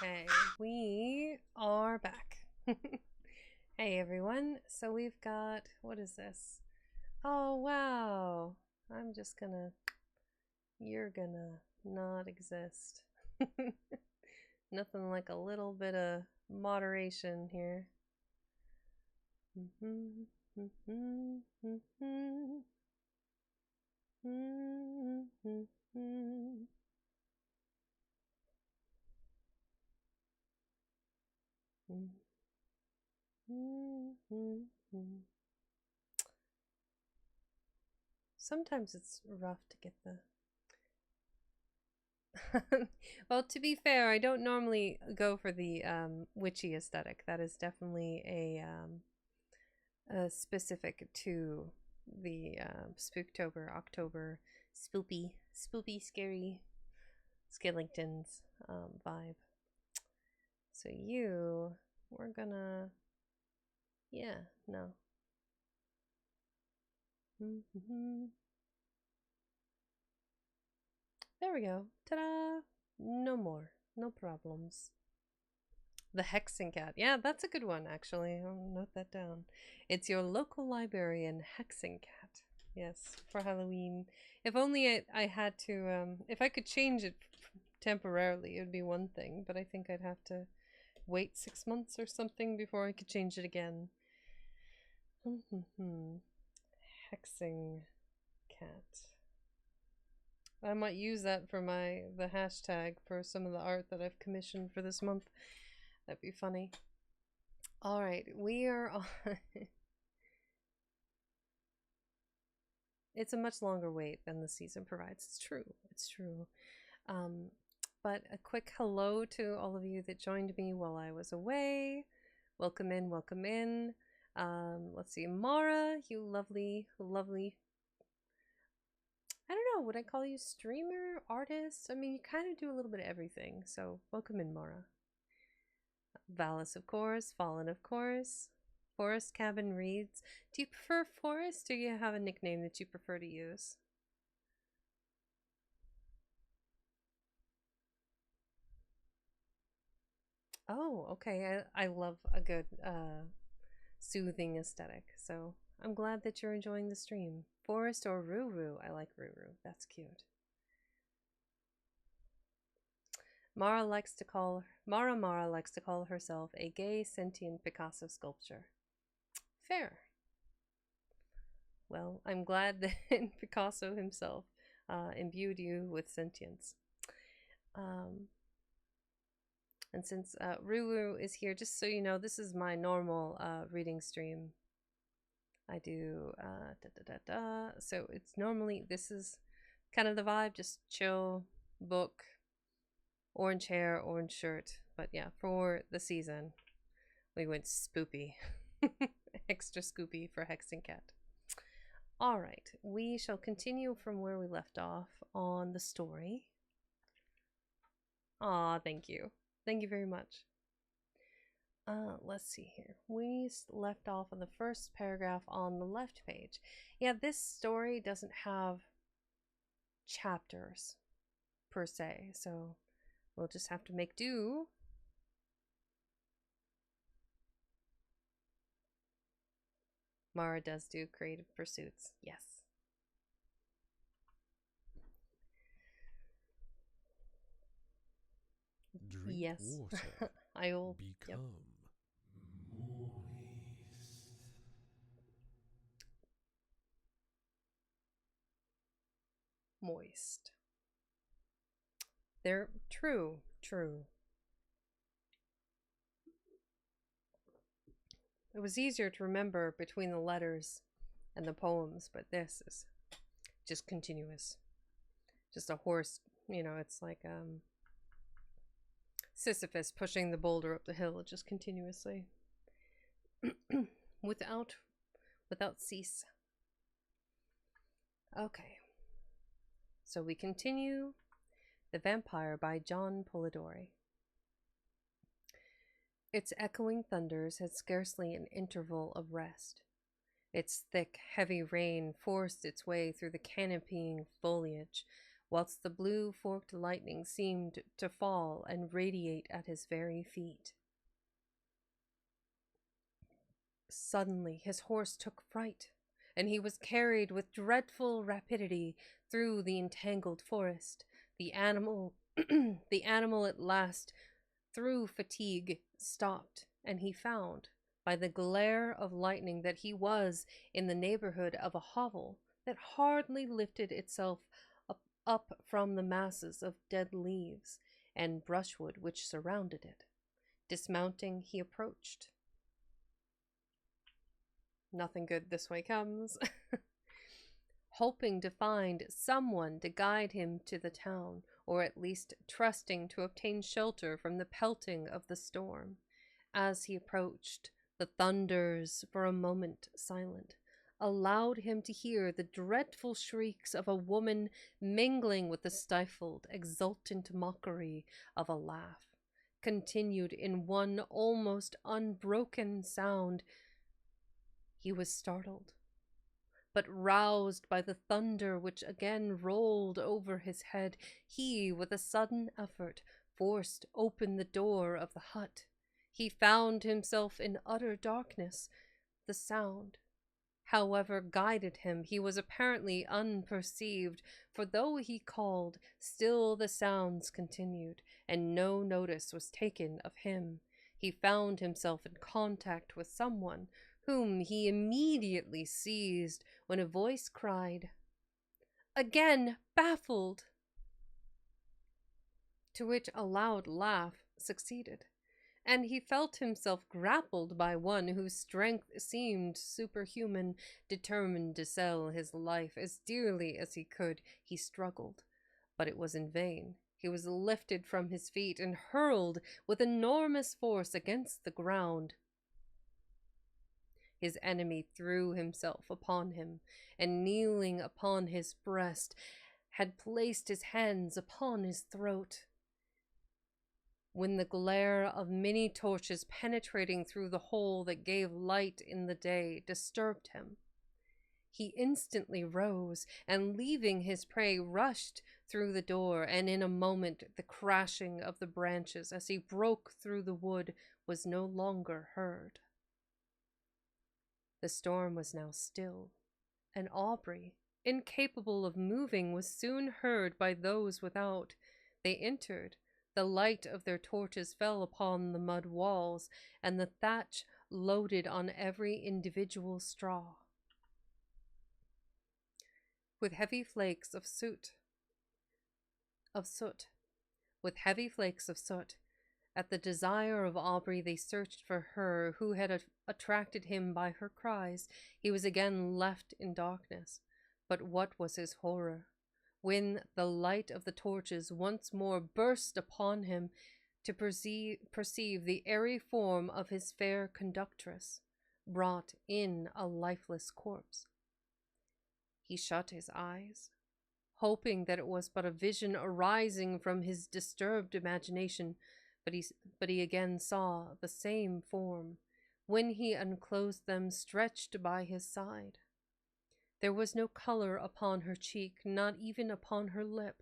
Okay, we are back. Hey everyone, so we've got, what is this? Oh wow, I'm just gonna, you're gonna not exist. Nothing like a little bit of moderation here. Sometimes it's rough to get the... Well, to be fair, I don't normally go for the witchy aesthetic. That is definitely a specific to the Spooktober, October, spoopy, scary skeletons vibe. So we're gonna, yeah, no. There we go. Ta-da! No more. No problems. The Hexing Cat. Yeah, that's a good one, actually. I'll note that down. It's your local librarian Hexing Cat. Yes, for Halloween. If only I had to, if I could change it temporarily, it would be one thing, but I think I'd have to wait 6 months or something before I could change it again. Hexing Cat. I might use that for the hashtag for some of the art that I've commissioned for this month. That'd be funny. All right, we are on. It's a much longer wait than the season provides. It's true. It's true. But a quick hello to all of you that joined me while I was away. Welcome in, welcome in. Let's see, Mara, you lovely, lovely. I don't know, would I call you streamer, artist? I mean, you kind of do a little bit of everything. So welcome in, Mara. Valis, of course. Fallen, of course. Forest Cabin Reads. Do you prefer Forest, or do you have a nickname that you prefer to use? Oh, okay. I love a good soothing aesthetic. So I'm glad that you're enjoying the stream. Forest or Ruru? I like Ruru. That's cute. Mara likes to call herself a gay sentient Picasso sculpture. Fair. Well, I'm glad that Picasso himself imbued you with sentience. And since Ruru is here, just so you know, this is my normal reading stream. I do so it's normally, this is kind of the vibe, just chill, book, orange hair, orange shirt. But yeah, for the season, we went spoopy. Extra scoopy for Hexing Cat. All right, we shall continue from where we left off on the story. Aw, thank you. Thank you very much. Let's see here. We left off on the first paragraph on the left page. Yeah, this story doesn't have chapters per se, so we'll just have to make do. Mara does do creative pursuits, yes.
Drink
yes.
water.
I'll
become
moist. They're true. It was easier to remember between the letters and the poems, but this is just continuous. Just a horse, you know, it's like Sisyphus pushing the boulder up the hill just continuously. without cease. Okay. So we continue The Vampyre by John Polidori. Its echoing thunders had scarcely an interval of rest. Its thick, heavy rain forced its way through the canopying foliage, whilst the blue forked lightning seemed to fall and radiate at his very feet. Suddenly his horse took fright, and he was carried with dreadful rapidity through the entangled forest. The animal at last, through fatigue, stopped, and he found, by the glare of lightning, that he was in the neighborhood of a hovel that hardly lifted itself up from the masses of dead leaves and brushwood which surrounded it. Dismounting, he approached. Nothing good this way comes. hoping to find someone to guide him to the town, or at least trusting to obtain shelter from the pelting of the storm. As he approached, the thunders, for a moment silent, allowed him to hear the dreadful shrieks of a woman mingling with the stifled, exultant mockery of a laugh, continued in one almost unbroken sound. He was startled, but roused by the thunder which again rolled over his head, he, with a sudden effort, forced open the door of the hut. He found himself in utter darkness. The sound, however, guided him. He was apparently unperceived, for though he called, still the sounds continued, and no notice was taken of him. He found himself in contact with someone, whom he immediately seized when a voice cried, "Again baffled!" to which a loud laugh succeeded, and he felt himself grappled by one whose strength seemed superhuman. Determined to sell his life as dearly as he could, he struggled, but it was in vain. He was lifted from his feet and hurled with enormous force against the ground. His enemy threw himself upon him, and kneeling upon his breast, had placed his hands upon his throat. When the glare of many torches penetrating through the hole that gave light in the day disturbed him, he instantly rose, and leaving his prey, rushed through the door, and in a moment the crashing of the branches as he broke through the wood was no longer heard. The storm was now still, and Aubrey, incapable of moving, was soon heard by those without. They entered. The light of their torches fell upon the mud walls, and the thatch loaded on every individual straw with heavy flakes of soot. With heavy flakes of soot. At the desire of Aubrey, they searched for her who had attracted him by her cries. He was again left in darkness. But what was his horror, when the light of the torches once more burst upon him, to perceive the airy form of his fair conductress, brought in a lifeless corpse. He shut his eyes, hoping that it was but a vision arising from his disturbed imagination, but he again saw the same form when he unclosed them, stretched by his side. There was no color upon her cheek, not even upon her lip,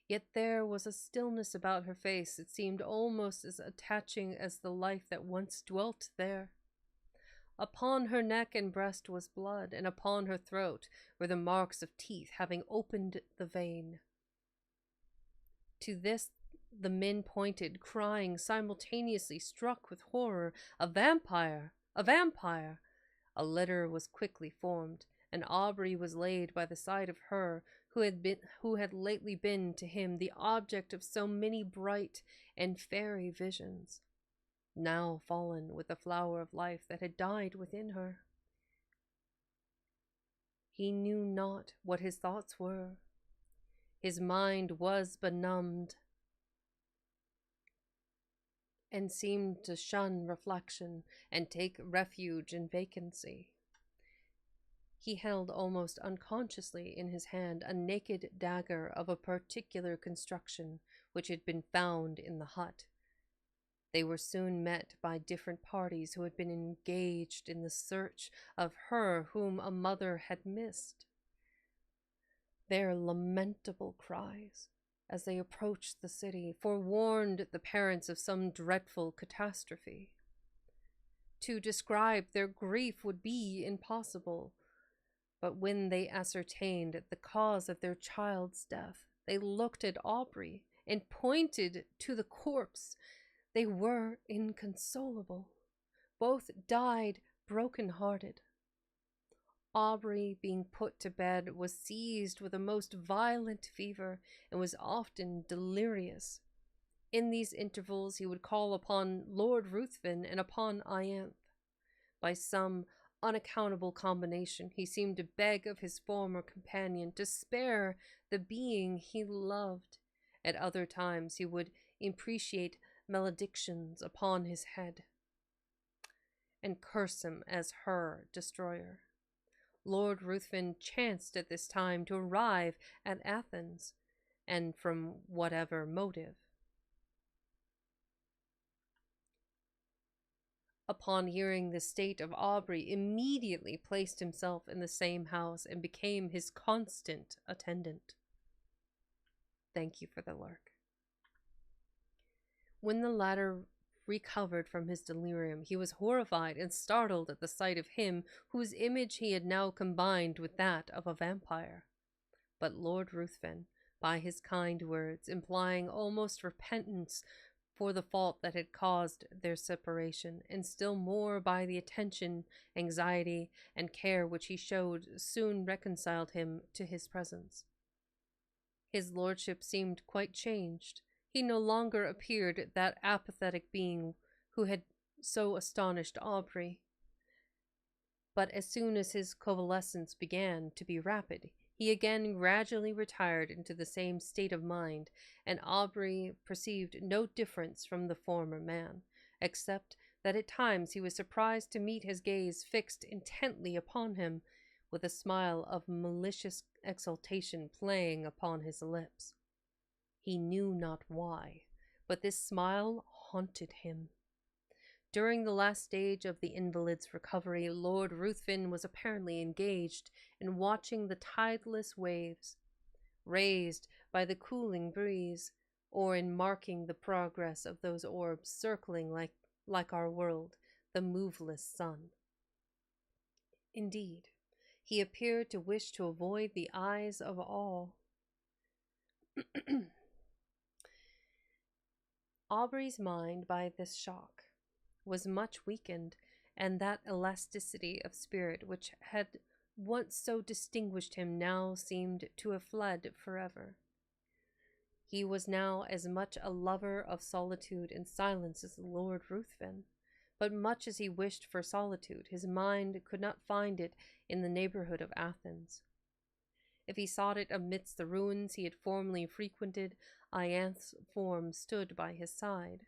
yet there was a stillness about her face that seemed almost as attaching as the life that once dwelt there. Upon her neck and breast was blood, and upon her throat were the marks of teeth having opened the vein. To this the men pointed, crying simultaneously, struck with horror, "A vampire! A vampire!" A litter was quickly formed, and Aubrey was laid by the side of her who had lately been to him the object of so many bright and fairy visions, now fallen with the flower of life that had died within her. He knew not what his thoughts were. His mind was benumbed, and seemed to shun reflection and take refuge in vacancy. He held almost unconsciously in his hand a naked dagger of a particular construction which had been found in the hut. They were soon met by different parties who had been engaged in the search of her whom a mother had missed. Their lamentable cries, as they approached the city, forewarned the parents of some dreadful catastrophe. To describe their grief would be impossible, but when they ascertained the cause of their child's death, they looked at Aubrey and pointed to the corpse. They were inconsolable. Both died broken-hearted. Aubrey, being put to bed, was seized with a most violent fever and was often delirious. In these intervals he would call upon Lord Ruthven and upon Ianthe. By some unaccountable combination. He seemed to beg of his former companion to spare the being he loved. At other times he would imprecate maledictions upon his head and curse him as her destroyer. Lord Ruthven chanced at this time to arrive at Athens, and from whatever motive, upon hearing the state of Aubrey, immediately placed himself in the same house and became his constant attendant. Thank you for the lurk. When the latter recovered from his delirium, he was horrified and startled at the sight of him whose image he had now combined with that of a vampire. But Lord Ruthven, by his kind words, implying almost repentance for the fault that had caused their separation, and still more by the attention, anxiety, and care which he showed, soon reconciled him to his presence. His lordship seemed quite changed. He no longer appeared that apathetic being who had so astonished Aubrey. But as soon as his convalescence began to be rapid, he again gradually retired into the same state of mind, and Aubrey perceived no difference from the former man, except that at times he was surprised to meet his gaze fixed intently upon him, with a smile of malicious exultation playing upon his lips. He knew not why, but this smile haunted him. During the last stage of the invalid's recovery, Lord Ruthven was apparently engaged in watching the tideless waves, raised by the cooling breeze, or in marking the progress of those orbs circling like our world, the moveless sun. Indeed, he appeared to wish to avoid the eyes of all. Aubrey's mind, by this shock, was much weakened, and that elasticity of spirit which had once so distinguished him now seemed to have fled forever. He was now as much a lover of solitude and silence as Lord Ruthven, but much as he wished for solitude, his mind could not find it in the neighborhood of Athens. If he sought it amidst the ruins he had formerly frequented, Ianthe's form stood by his side.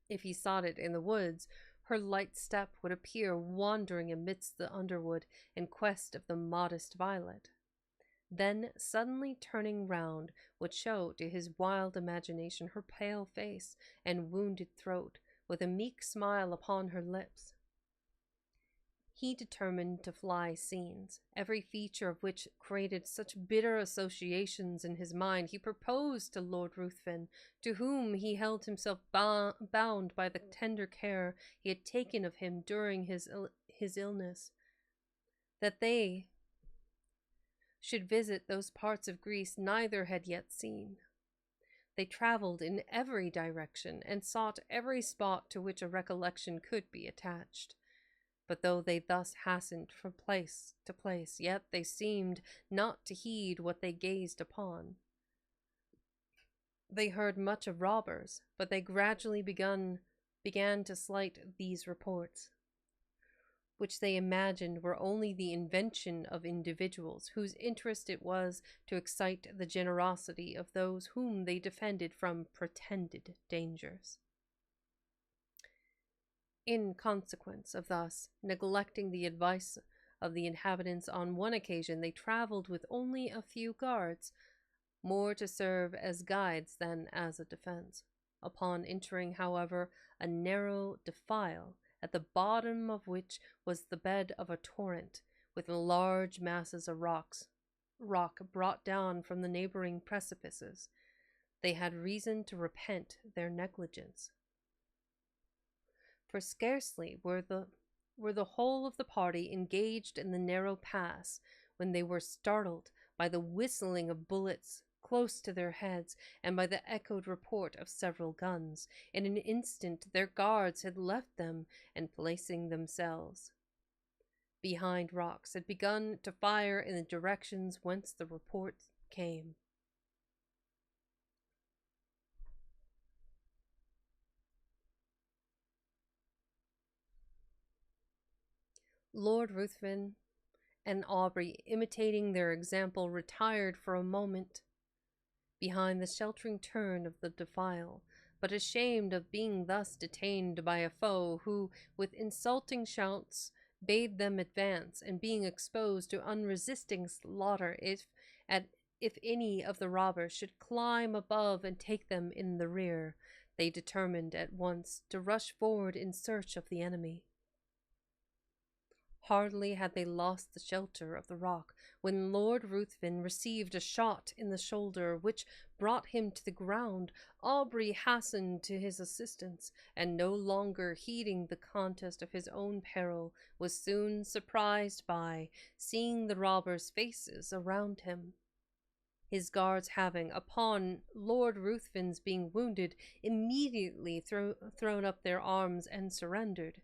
If he sought it in the woods, her light step would appear wandering amidst the underwood in quest of the modest violet. Then, suddenly turning round, would show to his wild imagination her pale face and wounded throat, with a meek smile upon her lips. He determined to fly scenes, every feature of which created such bitter associations in his mind. He proposed to Lord Ruthven, to whom he held himself bound by the tender care he had taken of him during his illness, that they should visit those parts of Greece neither had yet seen. They traveled in every direction and sought every spot to which a recollection could be attached. But though they thus hastened from place to place, yet they seemed not to heed what they gazed upon. They heard much of robbers, but they gradually began to slight these reports, which they imagined were only the invention of individuals, whose interest it was to excite the generosity of those whom they defended from pretended dangers. In consequence of thus neglecting the advice of the inhabitants, on one occasion they traveled with only a few guards, more to serve as guides than as a defense. Upon entering, however, a narrow defile, at the bottom of which was the bed of a torrent, with large masses of rock brought down from the neighboring precipices, they had reason to repent their negligence. For scarcely were the whole of the party engaged in the narrow pass when they were startled by the whistling of bullets close to their heads and by the echoed report of several guns. In an instant their guards had left them, and placing themselves behind rocks had begun to fire in the directions whence the report came. Lord Ruthven and Aubrey, imitating their example, retired for a moment behind the sheltering turn of the defile, but ashamed of being thus detained by a foe who, with insulting shouts, bade them advance, and being exposed to unresisting slaughter if any of the robbers should climb above and take them in the rear, they determined at once to rush forward in search of the enemy. Hardly had they lost the shelter of the rock when Lord Ruthven received a shot in the shoulder which brought him to the ground. Aubrey hastened to his assistance, and no longer heeding the contest of his own peril, was soon surprised by seeing the robbers' faces around him. His guards having, upon Lord Ruthven's being wounded, immediately thrown up their arms and surrendered.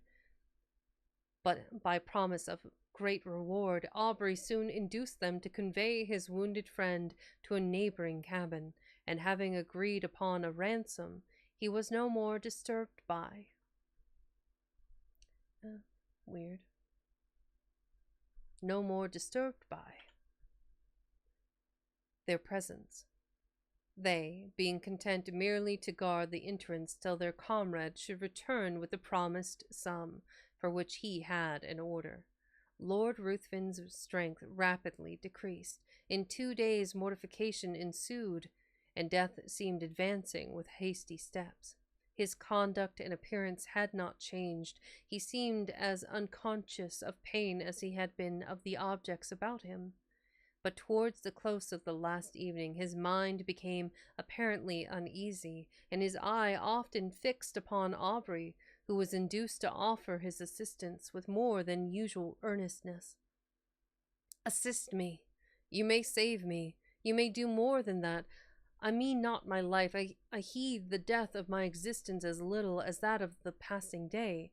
But by promise of great reward, Aubrey soon induced them to convey his wounded friend to a neighboring cabin, and having agreed upon a ransom, he was no more disturbed by. Weird. No more disturbed by their presence. They, being content merely to guard the entrance till their comrade should return with the promised sum, for which he had an order. Lord Ruthven's strength rapidly decreased. In 2 days mortification ensued, and death seemed advancing with hasty steps. His conduct and appearance had not changed. He seemed as unconscious of pain as he had been of the objects about him. But towards the close of the last evening his mind became apparently uneasy, and his eye often fixed upon Aubrey, who was induced to offer his assistance with more than usual earnestness. "Assist me. You may save me. You may do more than that. I mean not my life. I heed the death of my existence as little as that of the passing day.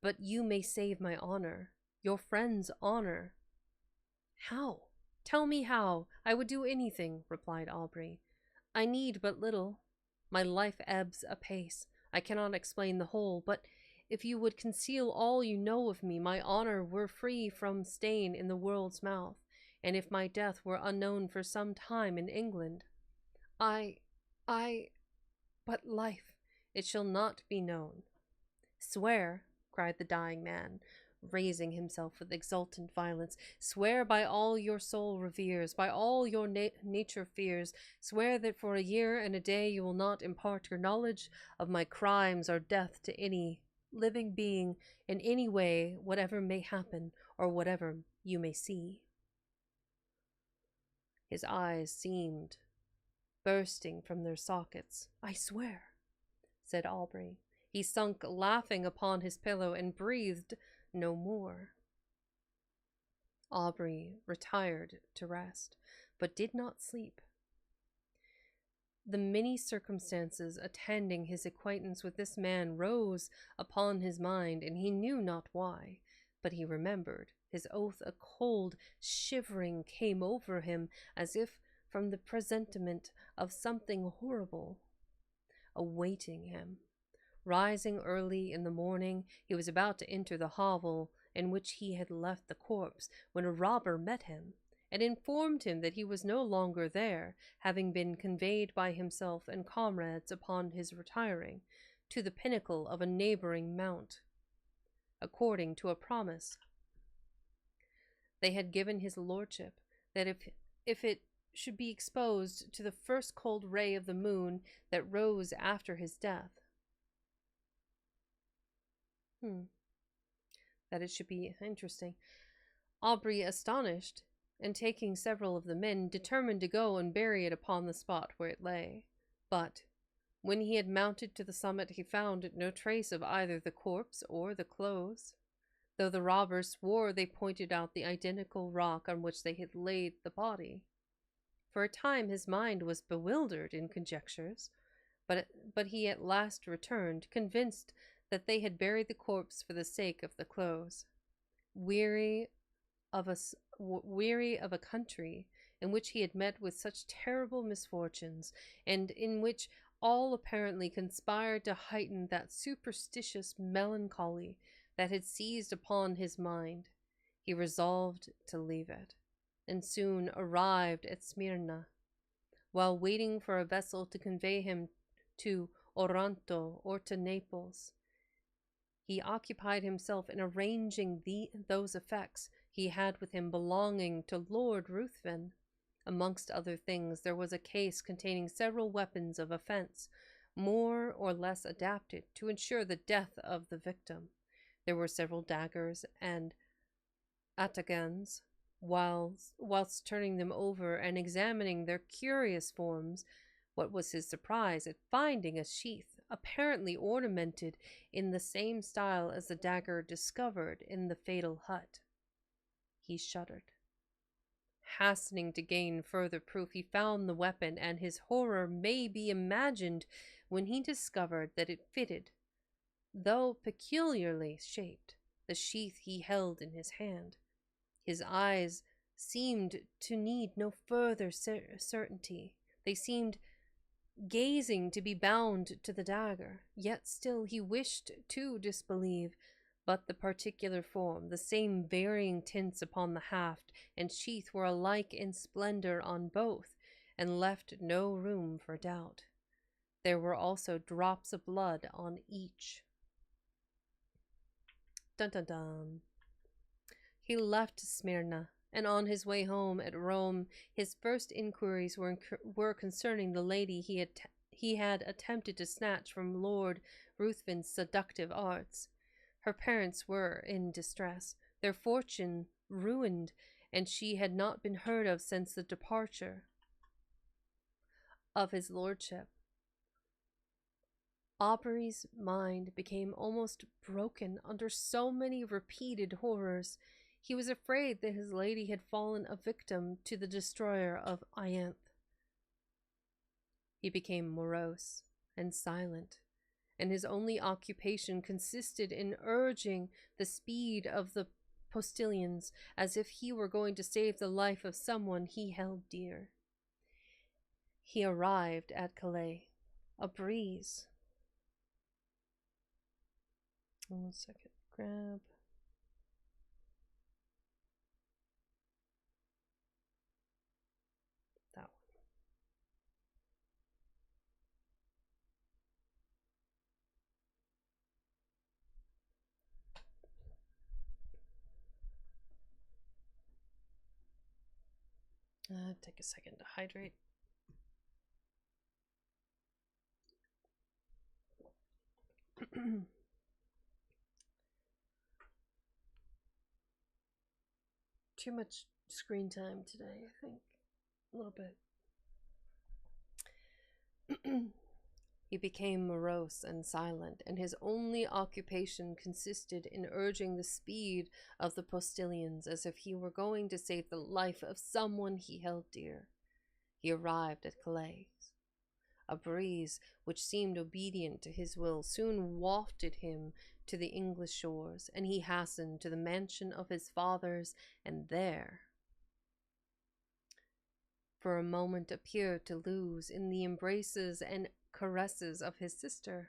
But you may save my honor, your friend's honor." "How? Tell me how. I would do anything," replied Aubrey. "I need but little. My life ebbs apace. I cannot explain the whole, but if you would conceal all you know of me, my honor were free from stain in the world's mouth, and if my death were unknown for some time in England, but life, it shall not be known." "Swear," cried the dying man, raising himself with exultant violence, "swear by all your soul reveres, by all your nature fears, swear that for a year and a day you will not impart your knowledge of my crimes or death to any living being in any way, whatever may happen, or whatever you may see." His eyes seemed bursting from their sockets. "I swear," said Aubrey. He sunk laughing upon his pillow and breathed no more. Aubrey retired to rest, but did not sleep. The many circumstances attending his acquaintance with this man rose upon his mind, and he knew not why, but he remembered his oath. A cold shivering came over him, as if from the presentiment of something horrible awaiting him. Rising early in the morning, he was about to enter the hovel in which he had left the corpse, when a robber met him, and informed him that he was no longer there, having been conveyed by himself and comrades upon his retiring to the pinnacle of a neighboring mount, according to a promise they had given his lordship, that if it should be exposed to the first cold ray of the moon that rose after his death, that it should be interesting. Aubrey, astonished, and taking several of the men, determined to go and bury it upon the spot where it lay. But when he had mounted to the summit, he found no trace of either the corpse or the clothes, though the robbers swore they pointed out the identical rock on which they had laid the body. For a time his mind was bewildered in conjectures, but he at last returned, convinced that they had buried the corpse for the sake of the clothes. Weary of a country in which he had met with such terrible misfortunes, and in which all apparently conspired to heighten that superstitious melancholy that had seized upon his mind, He resolved to leave it, and soon arrived at Smyrna. While waiting for a vessel to convey him to Oronto or to Naples, he occupied himself in arranging those effects he had with him belonging to Lord Ruthven. Amongst other things, there was a case containing several weapons of offense, more or less adapted to ensure the death of the victim. There were several daggers and atagans. Whilst turning them over and examining their curious forms, what was his surprise at finding a sheath apparently ornamented in the same style as the dagger discovered in the fatal hut. He shuddered. Hastening to gain further proof, he found the weapon, and his horror may be imagined when he discovered that it fitted, though peculiarly shaped, the sheath he held in his hand. His eyes seemed to need no further certainty. They seemed gazing to be bound to the dagger, yet still he wished to disbelieve. But the particular form, the same varying tints upon the haft and sheath were alike in splendor on both, and left no room for doubt. There were also drops of blood on each. Dun dun dun. He left Smyrna, and on his way home at Rome, his first inquiries were concerning the lady he had attempted to snatch from Lord Ruthven's seductive arts. Her parents were in distress, their fortune ruined, and she had not been heard of since the departure of his lordship. Aubrey's mind became almost broken under so many repeated horrors. He was afraid that his lady had fallen a victim to the destroyer of Ianthe. He became morose and silent, and his only occupation consisted in urging the speed of the postilions as if he were going to save the life of someone he held dear. He arrived at Calais. A breeze. 1 second. Grab. That one. Take a second to hydrate. Too much screen time today, I think. A little bit. He became morose and silent, and his only occupation consisted in urging the speed of the postilions as if he were going to save the life of someone he held dear. He arrived at Calais. A breeze, which seemed obedient to his will, soon wafted him to the English shores, and he hastened to the mansion of his fathers, and there, for a moment, appeared to lose in the embraces and caresses of his sister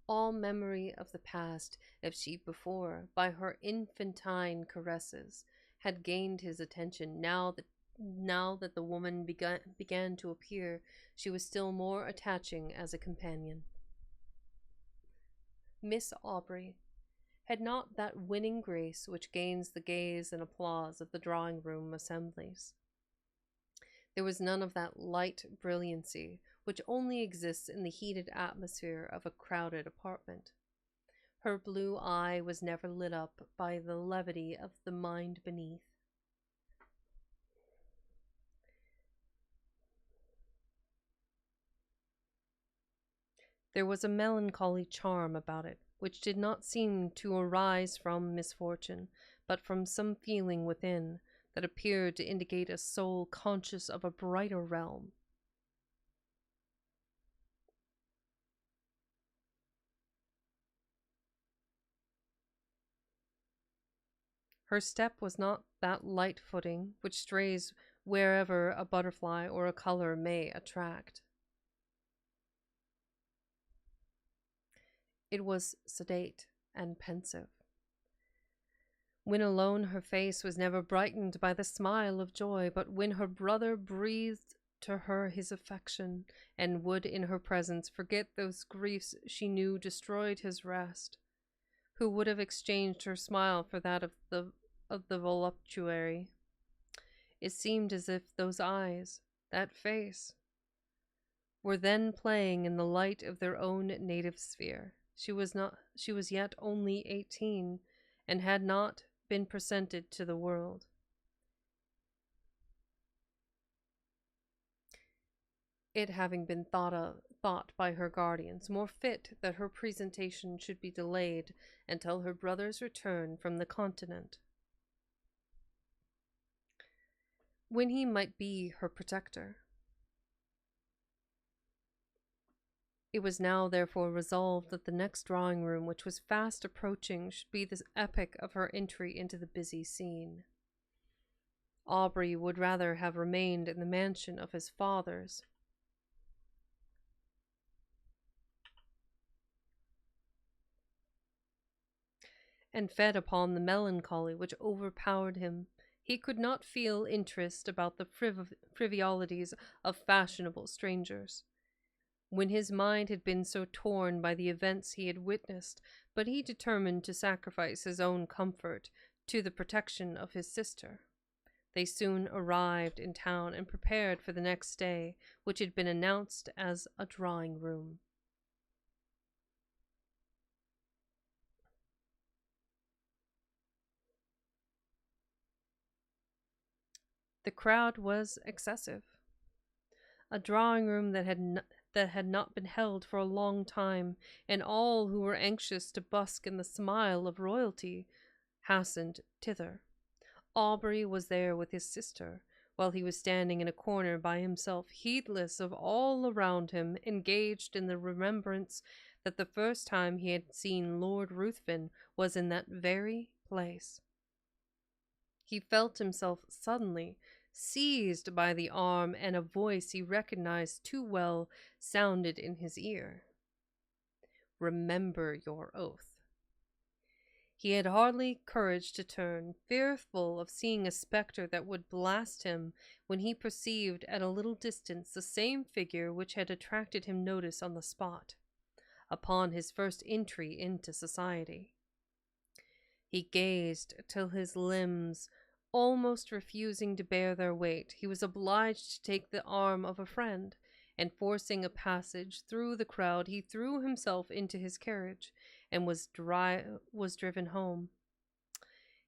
all memory of the past, if she before, by her infantine caresses, had gained his attention. Now that the woman began to appear, she was still more attaching as a companion. Miss Aubrey had not that winning grace which gains the gaze and applause of the drawing-room assemblies. There was none of that light brilliancy which only exists in the heated atmosphere of a crowded apartment. Her blue eye was never lit up by the levity of the mind beneath. There was a melancholy charm about it, which did not seem to arise from misfortune, but from some feeling within that appeared to indicate a soul conscious of a brighter realm. Her step was not that light footing which strays wherever a butterfly or a color may attract. It was sedate and pensive. When alone, her face was never brightened by the smile of joy, but when her brother breathed to her his affection, and would in her presence forget those griefs she knew destroyed his rest, who would have exchanged her smile for that of the voluptuary. It seemed as if those eyes, that face, were then playing in the light of their own native sphere. She was yet only 18, and had not been presented to the world. It having been thought by her guardians more fit that her presentation should be delayed until her brother's return from the continent, when he might be her protector. It was now therefore resolved that the next drawing room, which was fast approaching, should be the epoch of her entry into the busy scene. Aubrey would rather have remained in the mansion of his fathers, and fed upon the melancholy which overpowered him. He could not feel interest about the frivolities of fashionable strangers, when his mind had been so torn by the events he had witnessed, but he determined to sacrifice his own comfort to the protection of his sister. They soon arrived in town and prepared for the next day, which had been announced as a drawing room. The crowd was excessive. A drawing room that had not been held for a long time, and all who were anxious to busk in the smile of royalty hastened thither. Aubrey was there with his sister, while he was standing in a corner by himself, heedless of all around him, engaged in the remembrance that the first time he had seen Lord Ruthven was in that very place. He felt himself suddenly seized by the arm, and a voice he recognized too well sounded in his ear. "Remember your oath." He had hardly courage to turn, fearful of seeing a spectre that would blast him, when he perceived at a little distance the same figure which had attracted him notice on the spot, upon his first entry into society. He gazed till his limbs, almost refusing to bear their weight, he was obliged to take the arm of a friend, and forcing a passage through the crowd, he threw himself into his carriage, and was driven home.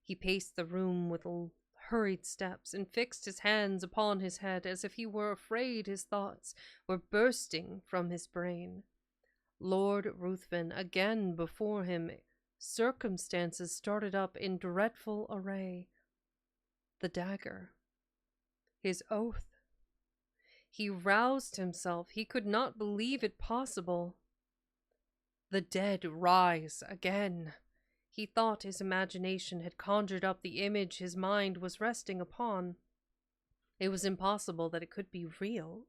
He paced the room with hurried steps, and fixed his hands upon his head, as if he were afraid his thoughts were bursting from his brain. Lord Ruthven again before him, circumstances started up in dreadful array. The dagger, his oath. He roused himself. He could not believe it possible. The dead rise again. He thought his imagination had conjured up the image his mind was resting upon. It was impossible that it could be real.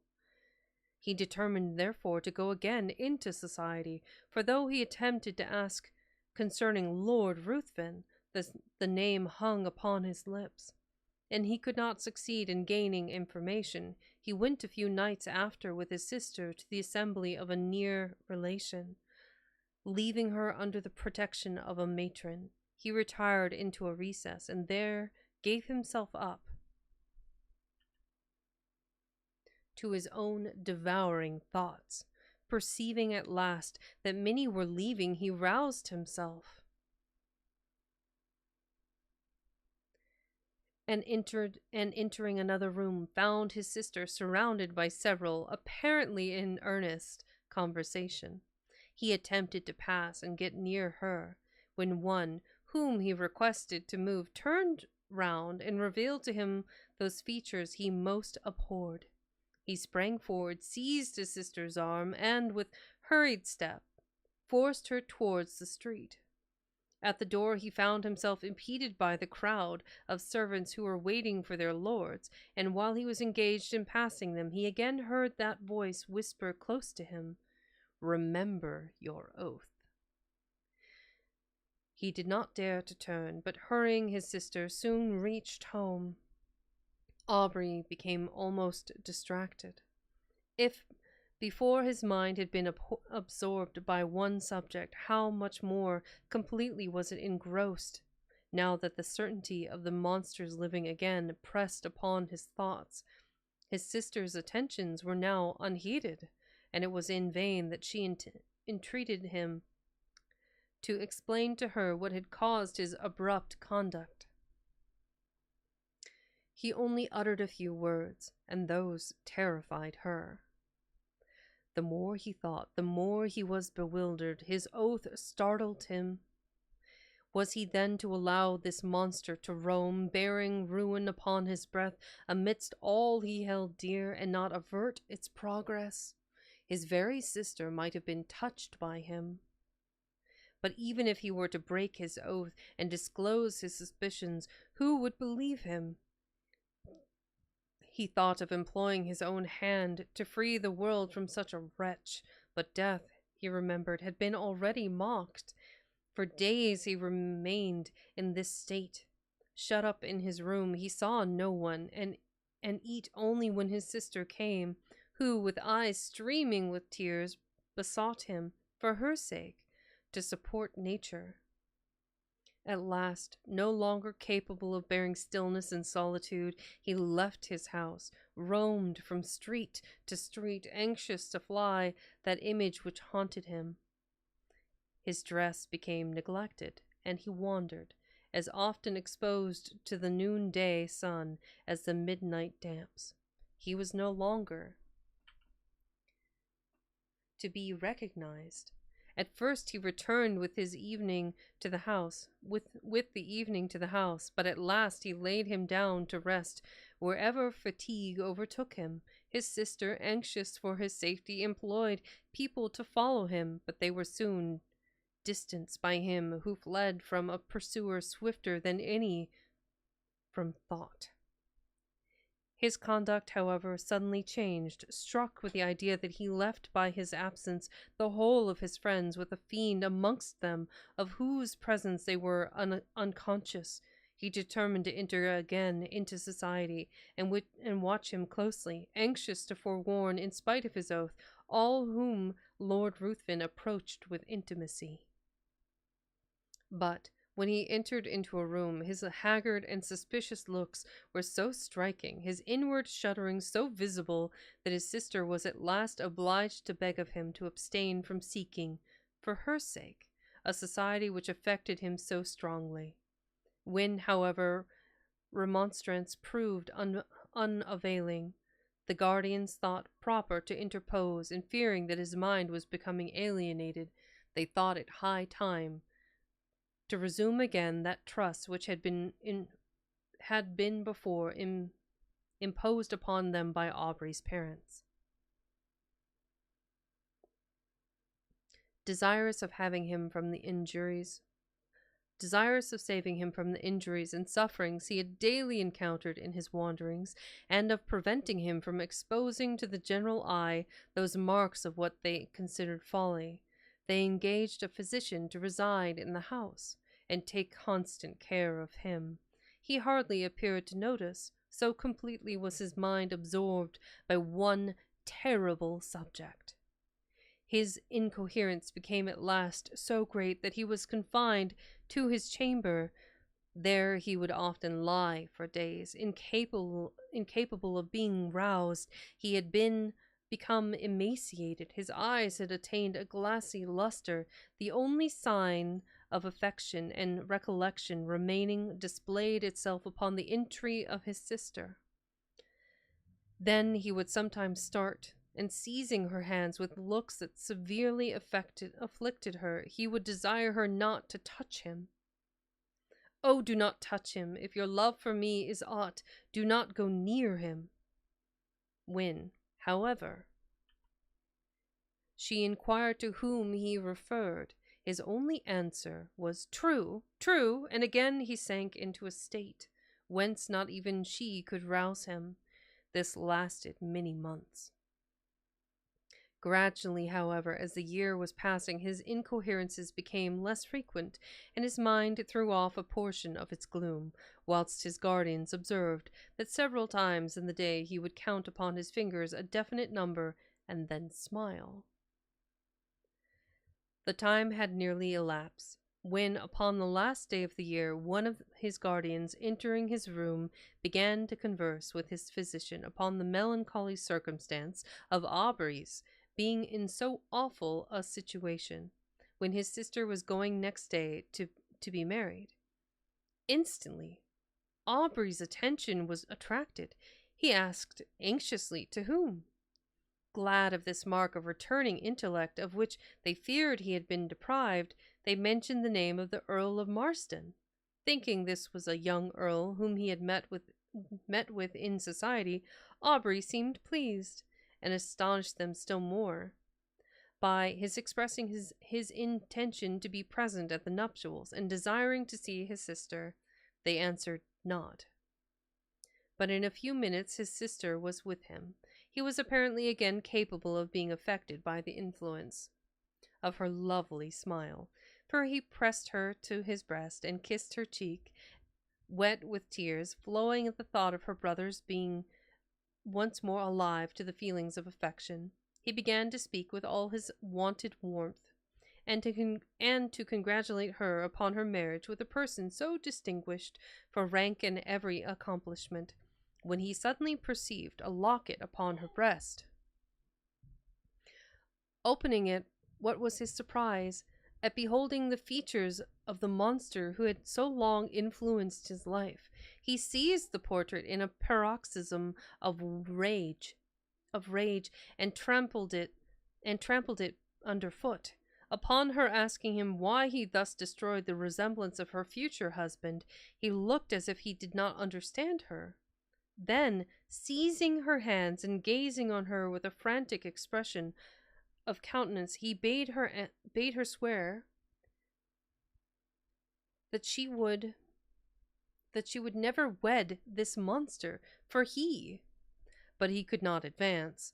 He determined, therefore, to go again into society, for though he attempted to ask concerning Lord Ruthven, the name hung upon his lips, and he could not succeed in gaining information. He went a few nights after with his sister to the assembly of a near relation. Leaving her under the protection of a matron, he retired into a recess, and there gave himself up to his own devouring thoughts. Perceiving at last that many were leaving, he roused himself and entering another room, found his sister surrounded by several, apparently in earnest conversation. He attempted to pass and get near her, when one, whom he requested to move, turned round and revealed to him those features he most abhorred. He sprang forward, seized his sister's arm, and with hurried step forced her towards the street. At the door he found himself impeded by the crowd of servants who were waiting for their lords, and while he was engaged in passing them, he again heard that voice whisper close to him, "Remember your oath." He did not dare to turn, but hurrying his sister soon reached home. Aubrey became almost distracted. If before his mind had been absorbed by one subject, how much more completely was it engrossed, now that the certainty of the monster's living again pressed upon his thoughts. His sister's attentions were now unheeded, and it was in vain that she entreated him to explain to her what had caused his abrupt conduct. He only uttered a few words, and those terrified her. The more he thought, the more he was bewildered. His oath startled him. Was he then to allow this monster to roam, bearing ruin upon his breath amidst all he held dear, and not avert its progress? His very sister might have been touched by him. But even if he were to break his oath and disclose his suspicions, who would believe him? He thought of employing his own hand to free the world from such a wretch, but death, he remembered, had been already mocked. For days he remained in this state. Shut up in his room, he saw no one, and eat only when his sister came, who, with eyes streaming with tears, besought him, for her sake, to support nature. At last, no longer capable of bearing stillness and solitude, he left his house, roamed from street to street, anxious to fly that image which haunted him. His dress became neglected, and he wandered, as often exposed to the noonday sun as the midnight damps. He was no longer to be recognized. At first he returned with the evening to the house, but at last he laid him down to rest wherever fatigue overtook him. His sister, anxious for his safety, employed people to follow him, but they were soon distanced by him who fled from a pursuer swifter than any from thought. His conduct, however, suddenly changed, struck with the idea that he left by his absence the whole of his friends, with a fiend amongst them of whose presence they were unconscious. He determined to enter again into society and watch him closely, anxious to forewarn, in spite of his oath, all whom Lord Ruthven approached with intimacy. But when he entered into a room, his haggard and suspicious looks were so striking, his inward shuddering so visible, that his sister was at last obliged to beg of him to abstain from seeking, for her sake, a society which affected him so strongly. When, however, remonstrance proved unavailing, the guardians thought proper to interpose, and fearing that his mind was becoming alienated, they thought it high time to resume again that trust which had been before imposed upon them by Aubrey's parents. Desirous of saving him from the injuries and sufferings he had daily encountered in his wanderings, and of preventing him from exposing to the general eye those marks of what they considered folly, they engaged a physician to reside in the house and take constant care of him. He hardly appeared to notice, so completely was his mind absorbed by one terrible subject. His incoherence became at last so great that he was confined to his chamber. There he would often lie for days, incapable of being roused. He had become emaciated. His eyes had attained a glassy luster, the only sign of affection and recollection remaining displayed itself upon the entry of his sister. Then he would sometimes start, and seizing her hands with looks that severely afflicted her, he would desire her not to touch him. "Oh, do not touch him. If your love for me is aught, do not go near him." When, however, she inquired to whom he referred, his only answer was "True, true," and again he sank into a state whence not even she could rouse him. This lasted many months. Gradually, however, as the year was passing, his incoherences became less frequent, and his mind threw off a portion of its gloom, whilst his guardians observed that several times in the day he would count upon his fingers a definite number and then smile. The time had nearly elapsed, when, upon the last day of the year, one of his guardians, entering his room, began to converse with his physician upon the melancholy circumstance of Aubrey's being in so awful a situation, when his sister was going next day to be married. Instantly, Aubrey's attention was attracted. He asked anxiously to whom. Glad of this mark of returning intellect, of which they feared he had been deprived, they mentioned the name of the Earl of Marston. Thinking this was a young earl whom he had met with in society, Aubrey seemed pleased, and astonished them still more by his expressing his intention to be present at the nuptials, and desiring to see his sister. They answered not. But in a few minutes his sister was with him. He was apparently again capable of being affected by the influence of her lovely smile, for he pressed her to his breast and kissed her cheek, wet with tears, flowing at the thought of her brother's being once more alive to the feelings of affection. He began to speak with all his wonted warmth, and to congratulate her upon her marriage with a person so distinguished for rank and every accomplishment, when he suddenly perceived a locket upon her breast. Opening it, what was his surprise at beholding the features of the monster who had so long influenced his life. He seized the portrait in a paroxysm of rage, and trampled it underfoot. Upon her asking him why he thus destroyed the resemblance of her future husband, he looked as if he did not understand her. Then, seizing her hands and gazing on her with a frantic expression of countenance, he bade her swear that she would never wed this monster, but he could not advance.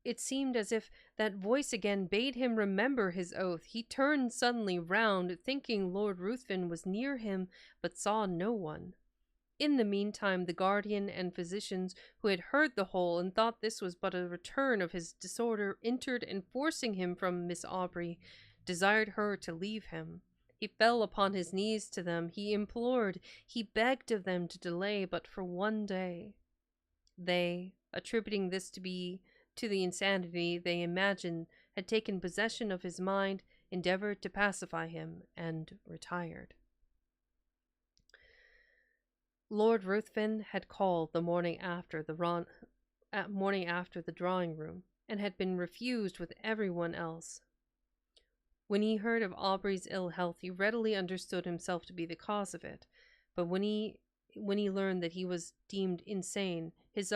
It seemed as if that voice again bade him remember his oath. He turned suddenly round, thinking Lord Ruthven was near him, but saw no one. In the meantime, the guardian and physicians, who had heard the whole and thought this was but a return of his disorder, entered, and forcing him from Miss Aubrey, desired her to leave him. He fell upon his knees to them. He implored, he begged of them to delay but for one day. They, attributing this to the insanity they imagined had taken possession of his mind, endeavored to pacify him, and retired. Lord Ruthven had called the morning after the drawing room, and had been refused with everyone else. When he heard of Aubrey's ill health, he readily understood himself to be the cause of it, but when he learned that he was deemed insane, his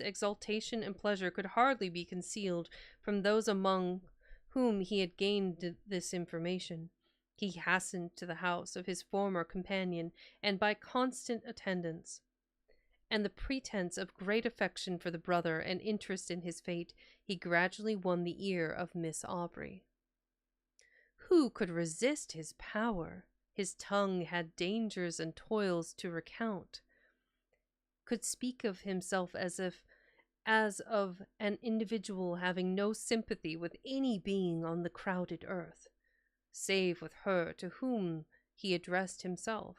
exultation and pleasure could hardly be concealed from those among whom he had gained this information. He hastened to the house of his former companion, and by constant attendance, and the pretense of great affection for the brother and interest in his fate, he gradually won the ear of Miss Aubrey. Who could resist his power? His tongue had dangers and toils to recount, could speak of himself as of an individual having no sympathy with any being on the crowded earth, save with her to whom he addressed himself,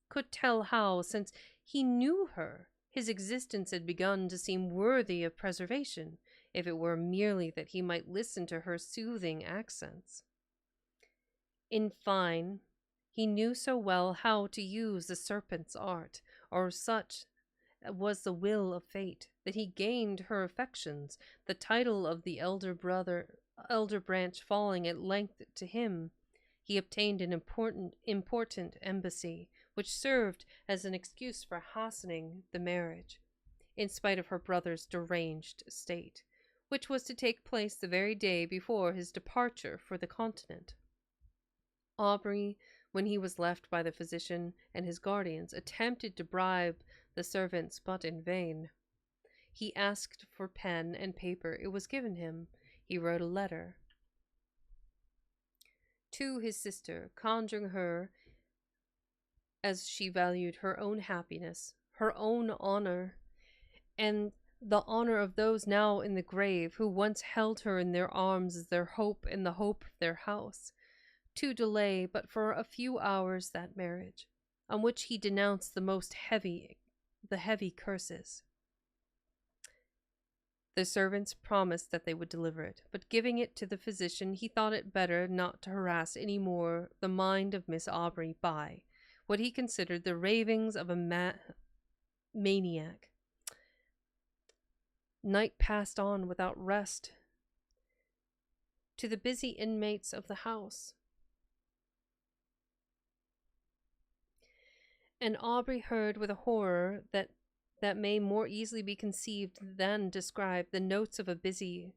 could tell how, since he knew her, his existence had begun to seem worthy of preservation, if it were merely that he might listen to her soothing accents. In fine, he knew so well how to use the serpent's art, or such was the will of fate, that he gained her affections, the title of the elder branch falling at length to him. He obtained an important embassy, which served as an excuse for hastening the marriage, in spite of her brother's deranged state, which was to take place the very day before his departure for the continent. Aubrey, when he was left by the physician and his guardians, attempted to bribe the servants, but in vain. He asked for pen and paper. It was given him. He wrote a letter to his sister, conjuring her, as she valued her own happiness, her own honor, and the honor of those now in the grave who once held her in their arms as their hope and the hope of their house, to delay but for a few hours that marriage, on which he denounced the heavy curses. The servants promised that they would deliver it, but giving it to the physician, he thought it better not to harass any more the mind of Miss Aubrey by what he considered the ravings of a maniac. Night passed on without rest to the busy inmates of the house, and Aubrey heard with a horror that may more easily be conceived than described the notes of busy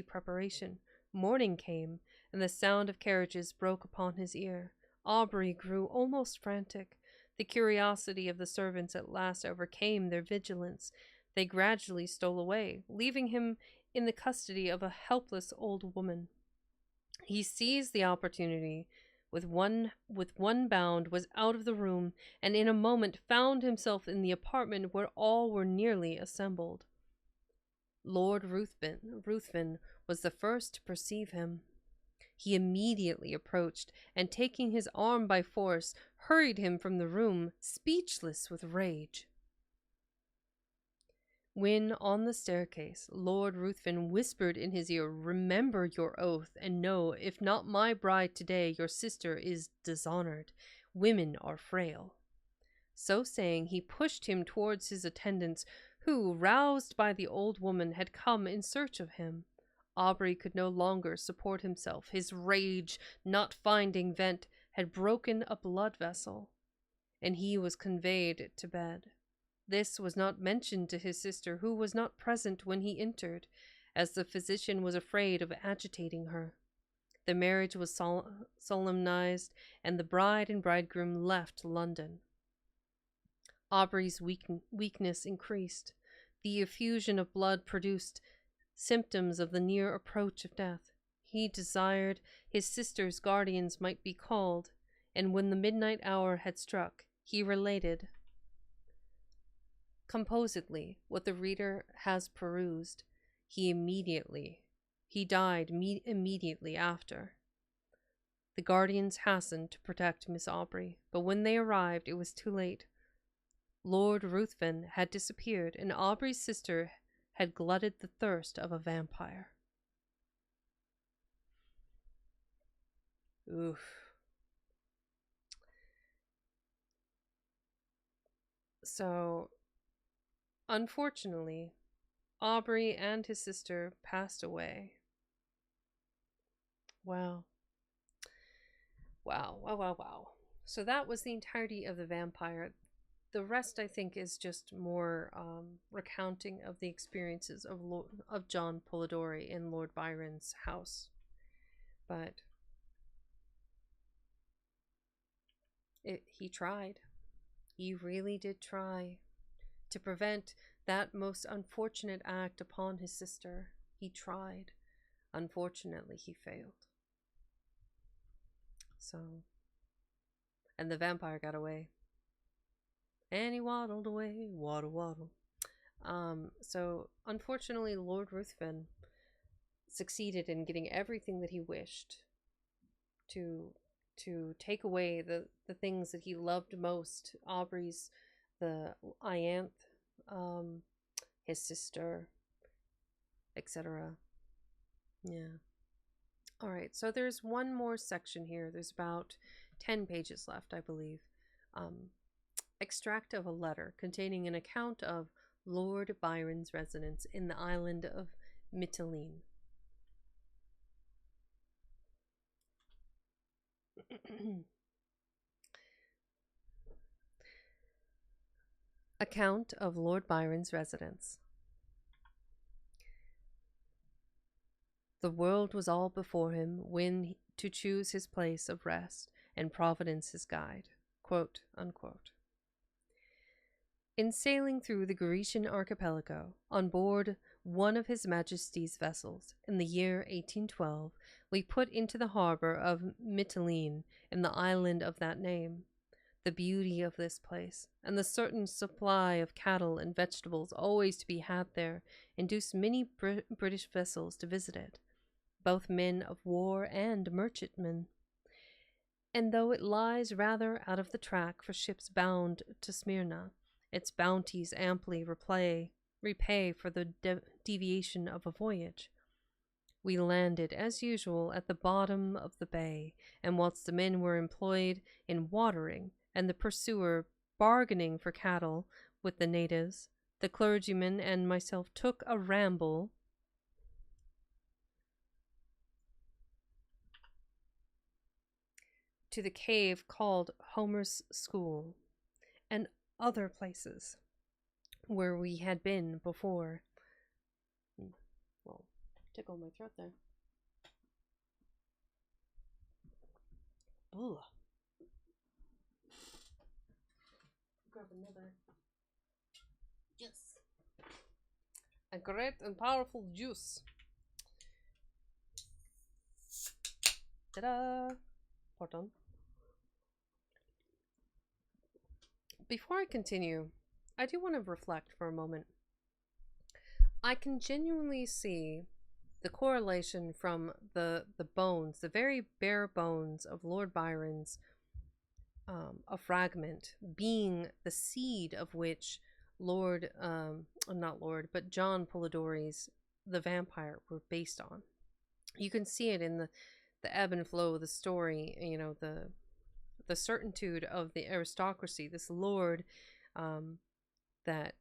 preparation. Morning came, and the sound of carriages broke upon his ear. Aubrey grew almost frantic. The curiosity of the servants at last overcame their vigilance. They gradually stole away, leaving him in the custody of a helpless old woman. He seized the opportunity. With one bound was out of the room, and in a moment found himself in the apartment where all were nearly assembled. Lord Ruthven was the first to perceive him. He immediately approached, and taking his arm by force, hurried him from the room, speechless with rage. When on the staircase, Lord Ruthven whispered in his ear, "Remember your oath, and know, if not my bride today, your sister is dishonored. Women are frail." So saying, he pushed him towards his attendants, who, roused by the old woman, had come in search of him. Aubrey could no longer support himself. His rage, not finding vent, had broken a blood vessel, and he was conveyed to bed. This was not mentioned to his sister, who was not present when he entered, as the physician was afraid of agitating her. The marriage was solemnized, and the bride and bridegroom left London. Aubrey's weakness increased. The effusion of blood produced symptoms of the near approach of death. He desired his sister's guardians might be called, and when the midnight hour had struck, he related composedly what the reader has perused. He died immediately after. The guardians hastened to protect Miss Aubrey, but when they arrived, it was too late. Lord Ruthven had disappeared, and Aubrey's sister had glutted the thirst of a vampire. Oof. So, unfortunately, Aubrey and his sister passed away. Wow. Wow. So that was the entirety of the Vampire. The rest, I think, is just more recounting of the experiences of John Polidori in Lord Byron's house. But he tried. He really did try to prevent that most unfortunate act upon his sister. He tried. Unfortunately, he failed. So, and the vampire got away. And he waddled away, waddle. So, unfortunately, Lord Ruthven succeeded in getting everything that he wished to take away the things that he loved most. Aubrey's, the Ianthe, his sister, etc. Yeah. All right, so there's one more section here. There's about 10 pages left, I believe. Extract of a letter containing an account of Lord Byron's residence in the island of Mytilene. Account of Lord Byron's residence. The world was all before him when to choose his place of rest, and Providence his guide. Quote, unquote. In sailing through the Grecian archipelago, on board one of His Majesty's vessels, in the year 1812, we put into the harbour of Mytilene, in the island of that name. The beauty of this place, and the certain supply of cattle and vegetables always to be had there, induced many British vessels to visit it, both men of war and merchantmen. And though it lies rather out of the track for ships bound to Smyrna, its bounties amply repay for the deviation of a voyage. We landed, as usual, at the bottom of the bay, and whilst the men were employed in watering, and the pursuer bargaining for cattle with the natives, the clergyman and myself took a ramble to the cave called Homer's School, and other places where we had been before. Well, tickle my throat there. Ugh. Grab another. Yes. A great and powerful juice. Ta-da! Pardon. Before I continue, I do want to reflect for a moment. I can genuinely see the correlation from the bones, the very bare bones of Lord Byron's a fragment, being the seed of which John Polidori's The Vampyre were based on. You can see it in the ebb and flow of the story, you know, the certitude of the aristocracy, this lord that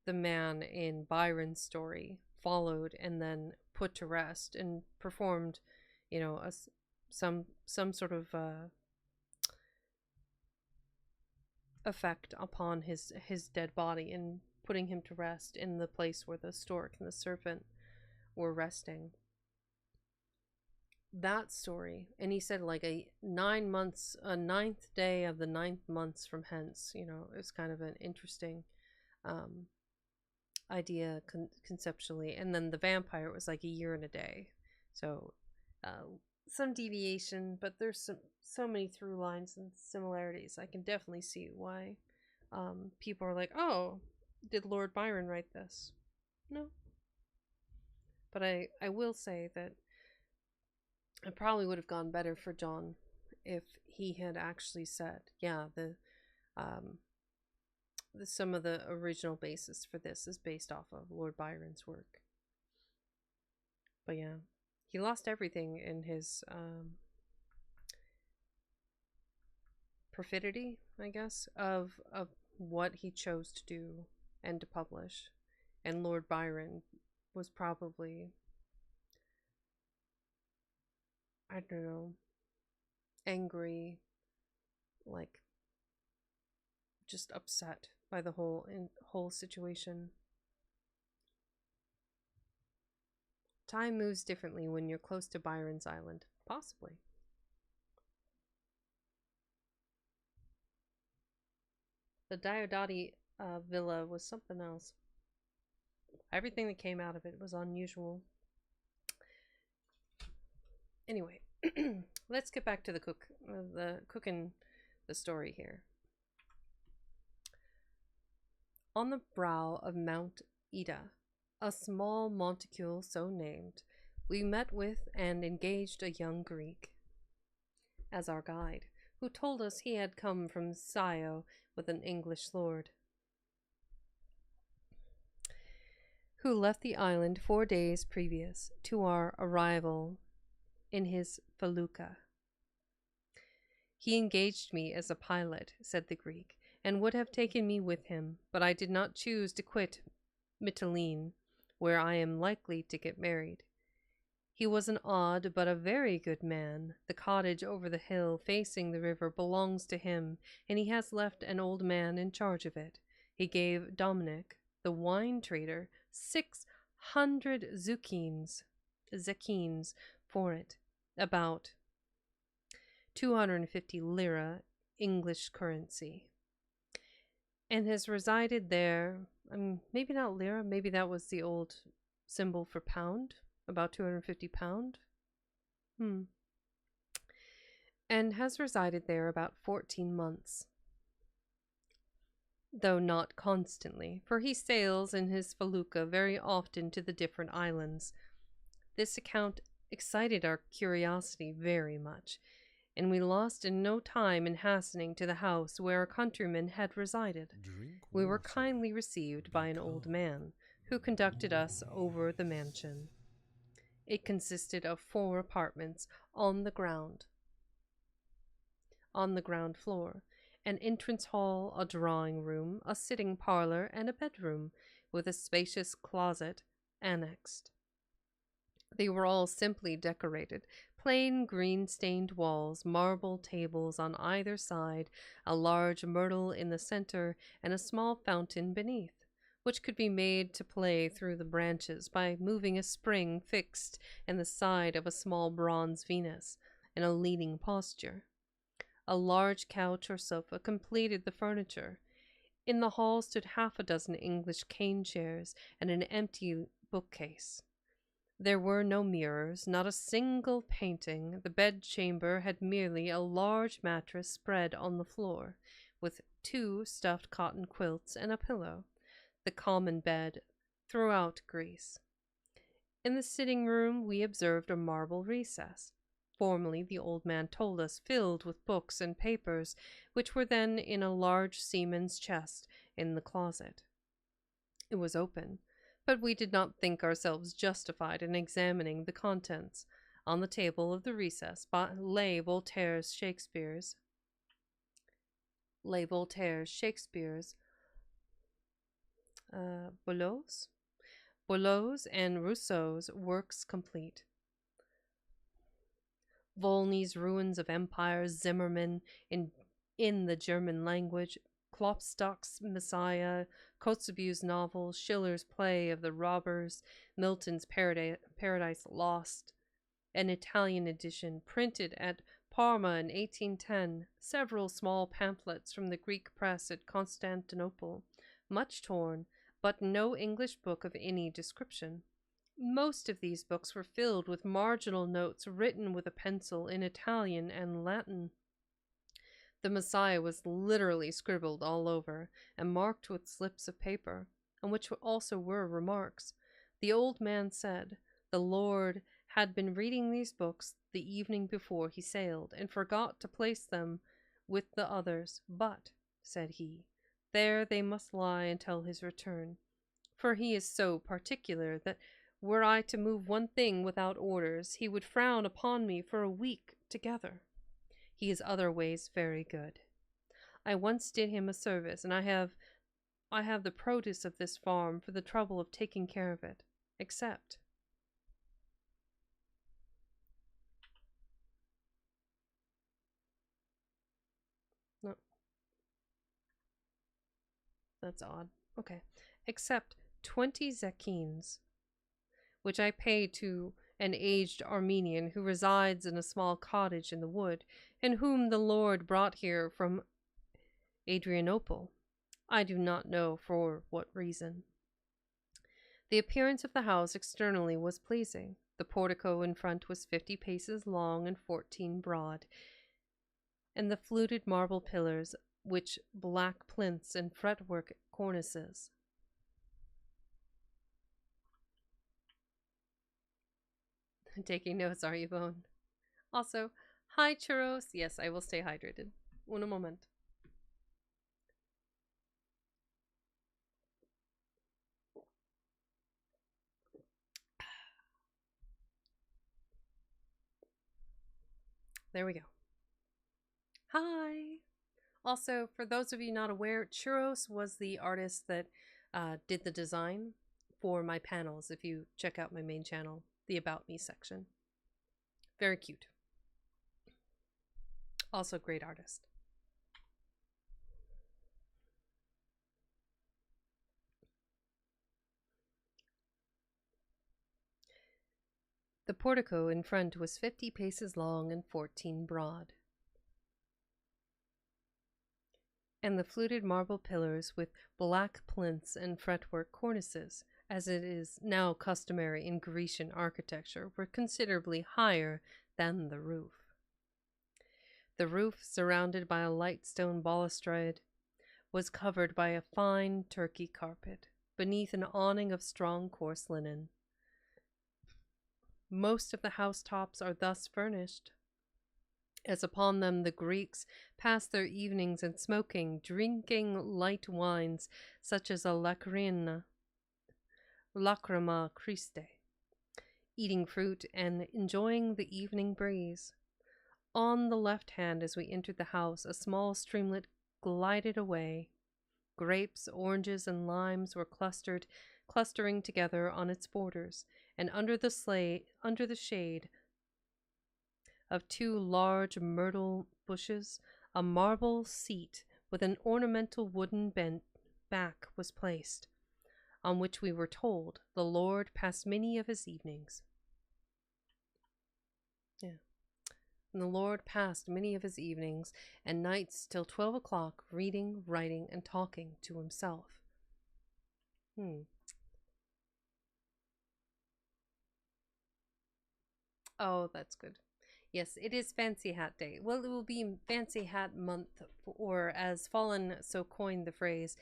the man in Byron's story followed and then put to rest and performed, you know, some sort of effect upon his dead body and putting him to rest in the place where the stork and the serpent were resting. That story, and he said like a 9th day of the 9th months from hence, you know, it's kind of an interesting idea conceptually. And then the vampire was like a year and a day, so some deviation, but there's so many through lines and similarities. I can definitely see why people are like, oh, did Lord Byron write this? No, but I will say that it probably would have gone better for John if he had actually said, yeah, some of the original basis for this is based off of Lord Byron's work. But yeah, he lost everything in his perfidy, I guess, of what he chose to do and to publish. And Lord Byron was probably, I don't know, angry, like just upset by the whole situation. Time moves differently when you're close to Byron's Island, possibly. The Diodati villa was something else. Everything that came out of it was unusual. Anyway, let's get back to the cooking the story here. On the brow of Mount Ida, a small monticule so named, we met with and engaged a young Greek as our guide, who told us he had come from Scio with an English lord, who left the island 4 days previous to our arrival in his felucca. He engaged me as a pilot, said the Greek, and would have taken me with him, but I did not choose to quit Mytilene, where I am likely to get married. He was an odd but a very good man. The cottage over the hill facing the river belongs to him, and he has left an old man in charge of it. He gave Dominic, the wine trader, 600 zecchines for it, about 250 lira English currency. and has resided there. Maybe not lira, maybe that was the old symbol for pound, about 250 pound. And has resided there about 14 months. Though not constantly, for he sails in his felucca very often to the different islands. This account excited our curiosity very much, and we lost in no time in hastening to the house where our countryman had resided. We were kindly received by an old man, who conducted us over the mansion. It consisted of 4 apartments on the ground floor, an entrance hall, a drawing room, a sitting parlor, and a bedroom, with a spacious closet annexed. They were all simply decorated, plain green-stained walls, marble tables on either side, a large myrtle in the center, and a small fountain beneath, which could be made to play through the branches by moving a spring fixed in the side of a small bronze Venus, in a leaning posture. A large couch or sofa completed the furniture. In the hall stood 6 English cane chairs and an empty bookcase. There were no mirrors, not a single painting. The bedchamber had merely a large mattress spread on the floor, with 2 stuffed cotton quilts and a pillow. The common bed throughout grease. In the sitting room we observed a marble recess, formerly, the old man told us, filled with books and papers, which were then in a large seaman's chest in the closet. It was open, but we did not think ourselves justified in examining the contents. On the table of the recess lay Voltaire's Shakespeare's, Boileau's and Rousseau's works complete. Volney's Ruins of Empire, Zimmermann in the German language, Klopstock's Messiah, Kotzebue's novel, Schiller's play of the robbers, Milton's Paradise Lost, an Italian edition printed at Parma in 1810, several small pamphlets from the Greek press at Constantinople, much torn, but no English book of any description. Most of these books were filled with marginal notes written with a pencil in Italian and Latin. The Messiah was literally scribbled all over and marked with slips of paper, on which also were remarks. The old man said the Lord had been reading these books the evening before he sailed, and forgot to place them with the others, but, said he, there they must lie until his return, for he is so particular that were I to move one thing without orders, he would frown upon me for a week together. He is other ways very good. I once did him a service, and I have the produce of this farm for the trouble of taking care of it, except no. That's odd. Okay. Except 20 zecchines, which I pay to an aged Armenian who resides in a small cottage in the wood, and whom the Lord brought here from Adrianople. I do not know for what reason. The appearance of the house externally was pleasing. The portico in front was 50 paces long and 14 broad, and the fluted marble pillars, which black plinths and fretwork cornices. Taking notes, are you, Bone? Also, hi, churros. Yes, I will stay hydrated. Un moment. There we go. Hi. Also, for those of you not aware, Churros was the artist that did the design for my panels. If you check out my main channel, the About Me section. Very cute. Also great artist. The portico in front was 50 paces long and 14 broad. and the fluted marble pillars with black plinths and fretwork cornices, as it is now customary in Grecian architecture, were considerably higher than the roof. The roof, surrounded by a light stone balustrade, was covered by a fine Turkey carpet, beneath an awning of strong coarse linen. Most of the housetops are thus furnished, as upon them the Greeks passed their evenings in smoking, drinking light wines such as a lacrima Christe, eating fruit and enjoying the evening breeze. On the left hand, as we entered the house, a small streamlet glided away. Grapes, oranges, and limes were clustering together on its borders, and under the shade of two large myrtle bushes, a marble seat with an ornamental wooden back was placed, on which we were told the Lord passed many of his evenings. And the Lord passed many of his evenings and nights till 12 o'clock, reading, writing, and talking to himself. Oh, that's good. Yes, it is Fancy Hat Day. Well, it will be Fancy Hat Month, or as Fallen so coined the phrase,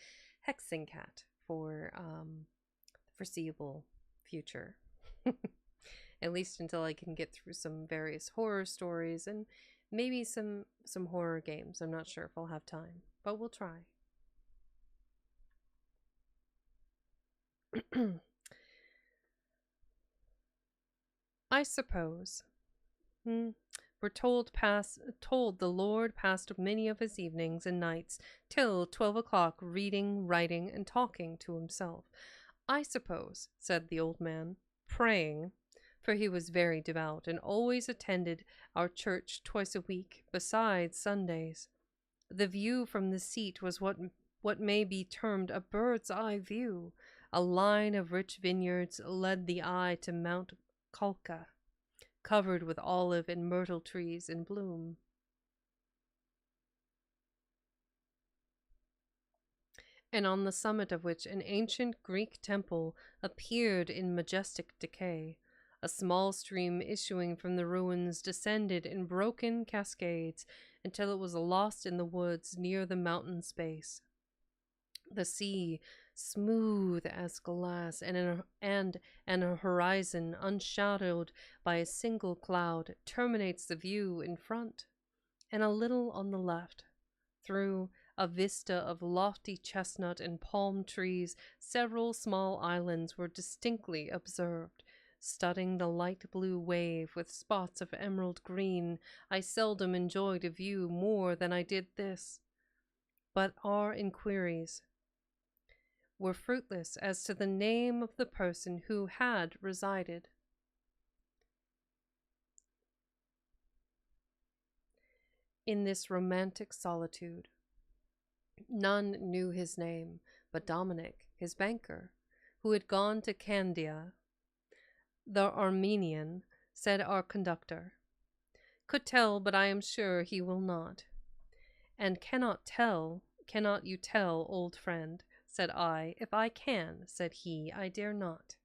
Hexing Cat for the foreseeable future. At least until I can get through some various horror stories and maybe some horror games. I'm not sure if I'll have time, but we'll try. I suppose. We're told the Lord passed many of his evenings and nights till 12 o'clock, reading, writing, and talking to himself. I suppose, said the old man, praying, for he was very devout and always attended our church twice a week, besides Sundays. The view from the seat was what may be termed a bird's eye view. A line of rich vineyards led the eye to Mount Calca, covered with olive and myrtle trees in bloom. And on the summit of which an ancient Greek temple appeared in majestic decay. A small stream issuing from the ruins descended in broken cascades until it was lost in the woods near the mountain's base. The sea, smooth as glass, and an horizon unshadowed by a single cloud, terminates the view in front, and a little on the left. Through a vista of lofty chestnut and palm trees, several small islands were distinctly observed, studding the light blue wave with spots of emerald green. I seldom enjoyed a view more than I did this, but our inquiries were fruitless as to the name of the person who had resided in this romantic solitude. None knew his name but Dominic, his banker, who had gone to Candia. The Armenian, said our conductor, could tell, but I am sure he will not. And cannot you tell, old friend? Said I. If I can, said he, I dare not.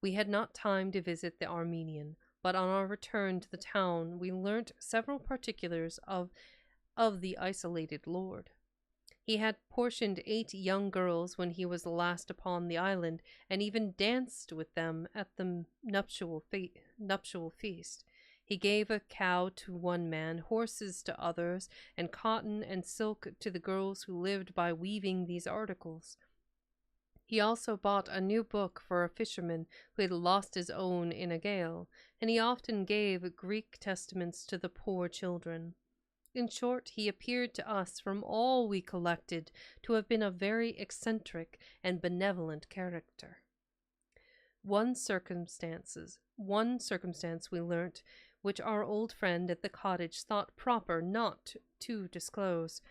We had not time to visit the Armenian, but on our return to the town we learnt several particulars of the isolated lord. He had portioned 8 young girls when he was last upon the island, and even danced with them at the nuptial feast. He gave a cow to one man, horses to others, and cotton and silk to the girls who lived by weaving these articles. He also bought a new book for a fisherman who had lost his own in a gale, and he often gave Greek testaments to the poor children. In short, he appeared to us, from all we collected, to have been a very eccentric and benevolent character. One circumstance we learnt, which our old friend at the cottage thought proper not to disclose.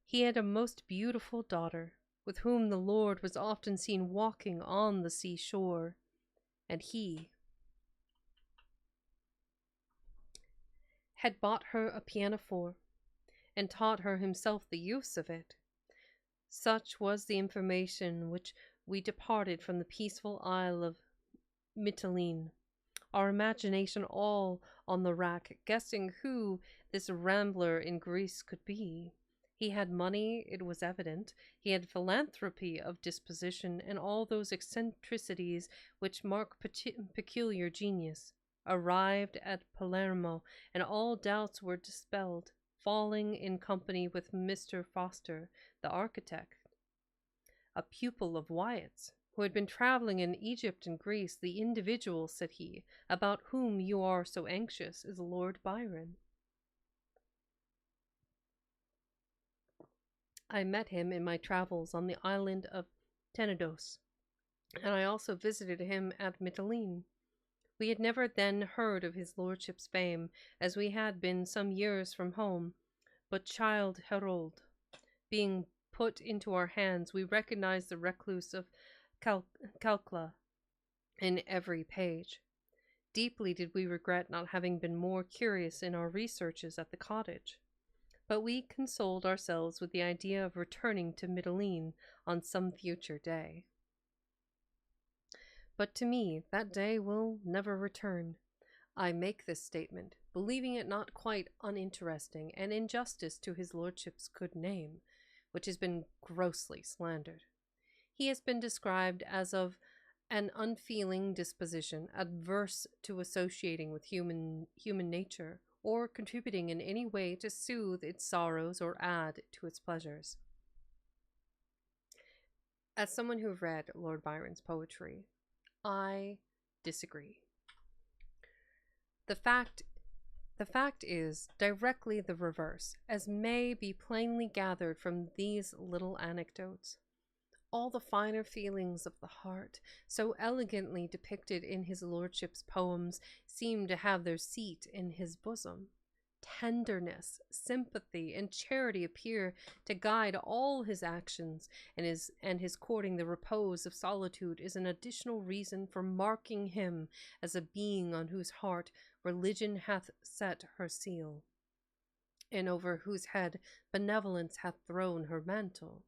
He had a most beautiful daughter, with whom the Lord was often seen walking on the seashore, and he had bought her a pianoforte and taught her himself the use of it. Such was the information which we departed from the peaceful isle of Mytilene, our imagination all on the rack, guessing who this rambler in Greece could be. He had money, it was evident. He had philanthropy of disposition, and all those eccentricities which mark peculiar genius. Arrived at Palermo, and all doubts were dispelled, falling in company with Mr. Foster, the architect, a pupil of Wyatt's, who had been traveling in Egypt and Greece. The individual, said he, about whom you are so anxious is Lord Byron. I met him in my travels on the island of Tenedos, and I also visited him at Mytilene. We had never then heard of his lordship's fame, as we had been some years from home, but Childe Harold being put into our hands, we recognized the recluse of Calcla in every page. Deeply did we regret not having been more curious in our researches at the cottage, but we consoled ourselves with the idea of returning to Mytilene on some future day. But to me, that day will never return. I make this statement, believing it not quite uninteresting, and injustice to his lordship's good name, which has been grossly slandered. He has been described as of an unfeeling disposition, adverse to associating with human nature, or contributing in any way to soothe its sorrows or add to its pleasures. As someone who read Lord Byron's poetry, I disagree. The fact is directly the reverse, as may be plainly gathered from these little anecdotes. All the finer feelings of the heart, so elegantly depicted in his lordship's poems, seem to have their seat in his bosom. Tenderness, sympathy, and charity appear to guide all his actions, and his courting the repose of solitude is an additional reason for marking him as a being on whose heart religion hath set her seal, and over whose head benevolence hath thrown her mantle.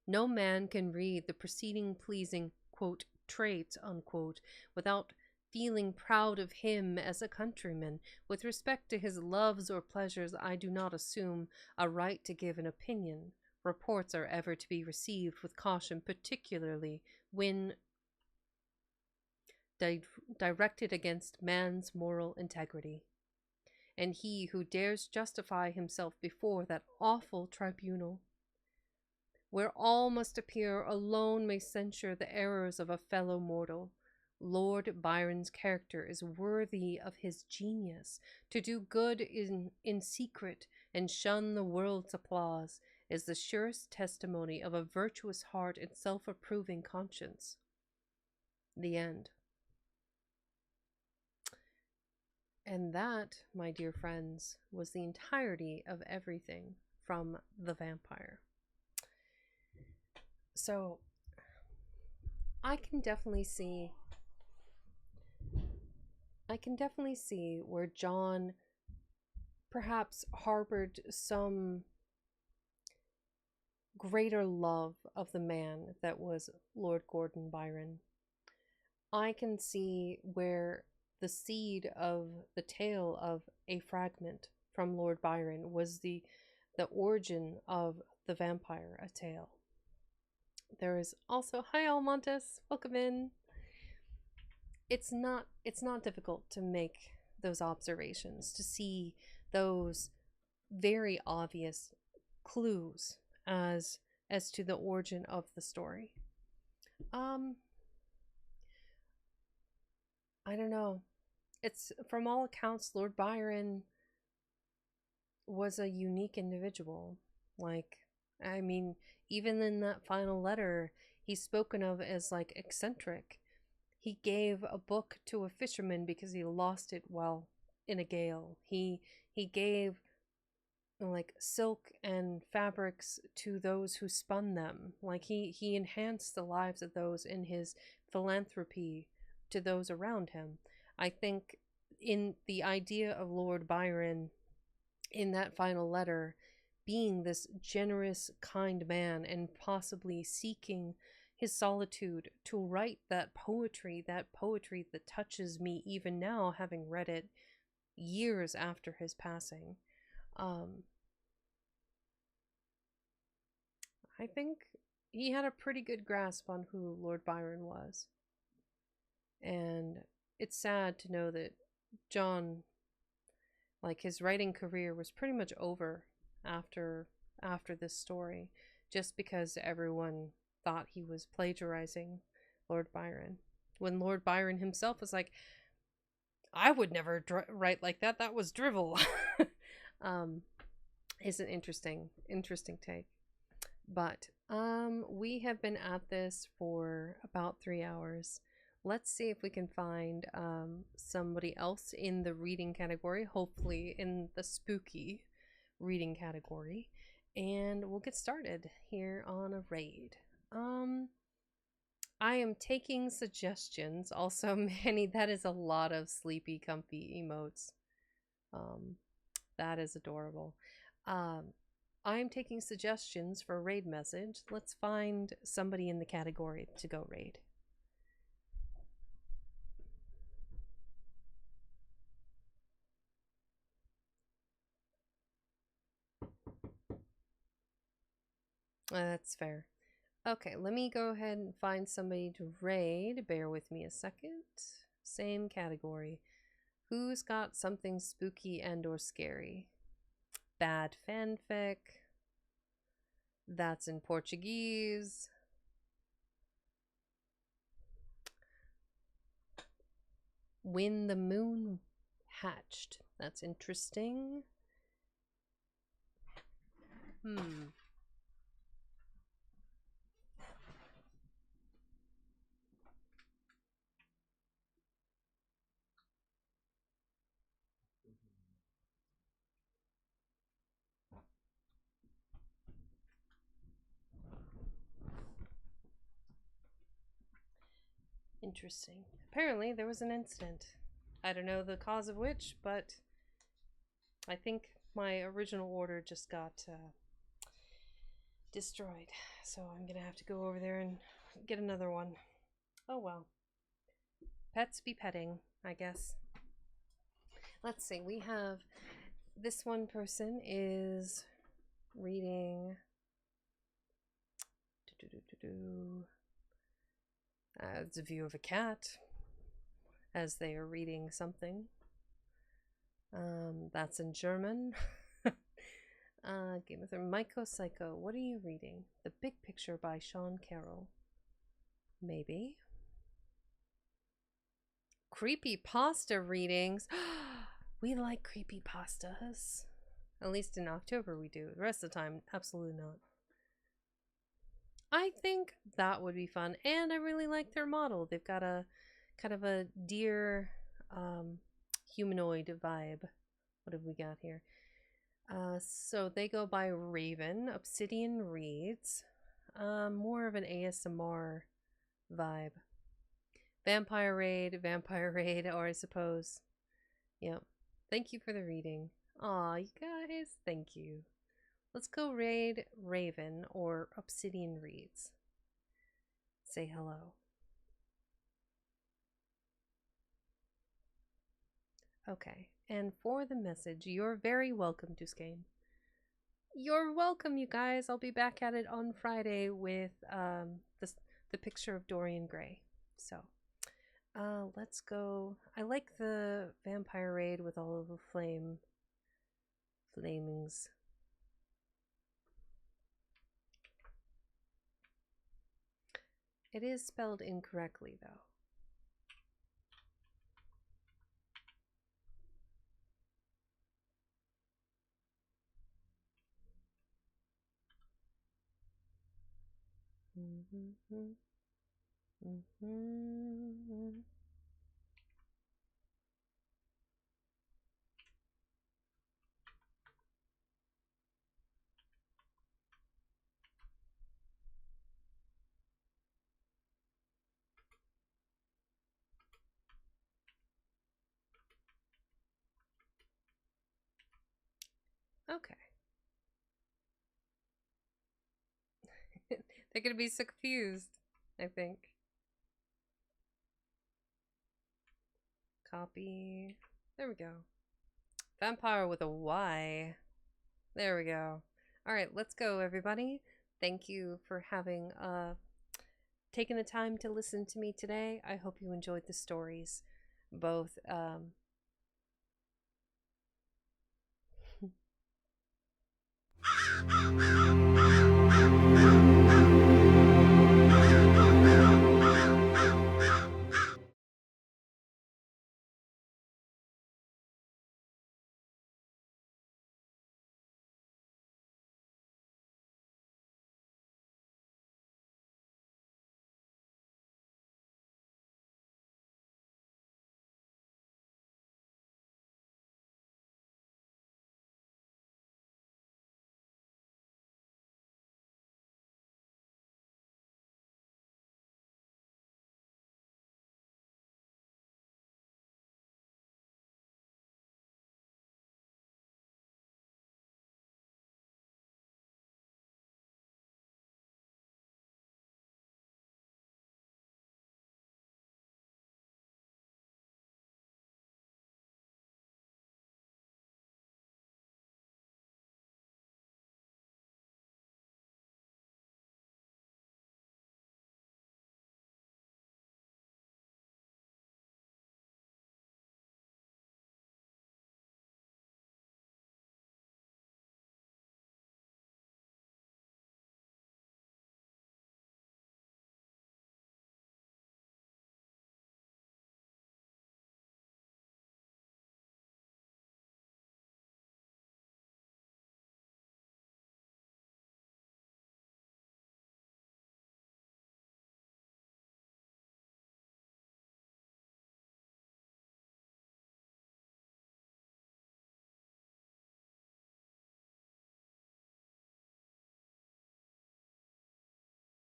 No man can read the preceding pleasing, quote, traits, unquote, without feeling proud of him as a countryman. With respect to his loves or pleasures, I do not assume a right to give an opinion. Reports are ever to be received with caution, particularly when directed against man's moral integrity. And he who dares justify himself before that awful tribunal, where all must appear, alone may censure the errors of a fellow mortal. Lord Byron's character is worthy of his genius. To do good in secret and shun the world's applause is the surest testimony of a virtuous heart and self-approving conscience. The end. And that, my dear friends, was the entirety of everything from The Vampyre. So, I can definitely see where John perhaps harbored some greater love of the man that was Lord Gordon Byron. I can see where the seed of the tale of A Fragment from Lord Byron was the origin of The Vampyre, a tale. There is also, hi Almontes, welcome in. It's not difficult to make those observations, to see those very obvious clues as to the origin of the story. I don't know. It's, from all accounts, Lord Byron was a unique individual. Like, I mean, even in that final letter, he's spoken of as like eccentric. He gave a book to a fisherman because he lost it while in a gale. He gave like silk and fabrics to those who spun them. Like he enhanced the lives of those in his philanthropy to those around him. I think in the idea of Lord Byron in that final letter being this generous, kind man and possibly seeking his solitude to write that poetry that touches me even now, having read it years after his passing. I think he had a pretty good grasp on who Lord Byron was. And it's sad to know that John, like, his writing career was pretty much over after this story, just because everyone thought he was plagiarizing Lord Byron, when Lord Byron himself was like, I would never write like that. That was drivel. Is an interesting take. But we have been at this for about 3 hours. Let's see if we can find somebody else in the reading category, hopefully in the spooky reading category, and we'll get started here on a raid. I am taking suggestions. Also, Manny, that is a lot of sleepy, comfy emotes. That is adorable. I'm taking suggestions for a raid message. Let's find somebody in the category to go raid. That's fair. Okay, let me go ahead and find somebody to raid. Bear with me a second. Same category. Who's got something spooky and or scary? Bad fanfic. That's in Portuguese. When the moon hatched. That's interesting. Interesting. Apparently there was an incident. I don't know the cause of which, but I think my original order just got destroyed. So I'm gonna have to go over there and get another one. Oh well. Pets be petting, I guess. Let's see, we have this one person is reading it's a view of a cat as they are reading something. That's in German. Game of Thrones. Myco Psycho. What are you reading? The Big Picture by Sean Carroll. Maybe. Creepy pasta readings. We like creepy pastas. At least in October we do. The rest of the time, absolutely not. I think that would be fun, and I really like their model. They've got a kind of a deer humanoid vibe. What have we got here? So they go by Raven. Obsidian Reads. More of an ASMR vibe. Vampire Raid, or I suppose. Yep. Thank you for the reading. Aw, you guys, thank you. Let's go raid Raven or Obsidian Reads. Say hello. Okay, and for the message, you're very welcome, Duskane. You're welcome, you guys. I'll be back at it on Friday with the picture of Dorian Gray. So, let's go. I like the Vampire Raid with all of the flamings. It is spelled incorrectly, though. Okay. They're gonna be so confused, I think. Copy. There we go. Vampire with a Y. There we go. All right, let's go, everybody. Thank you for having taken the time to listen to me today. I hope you enjoyed the stories, both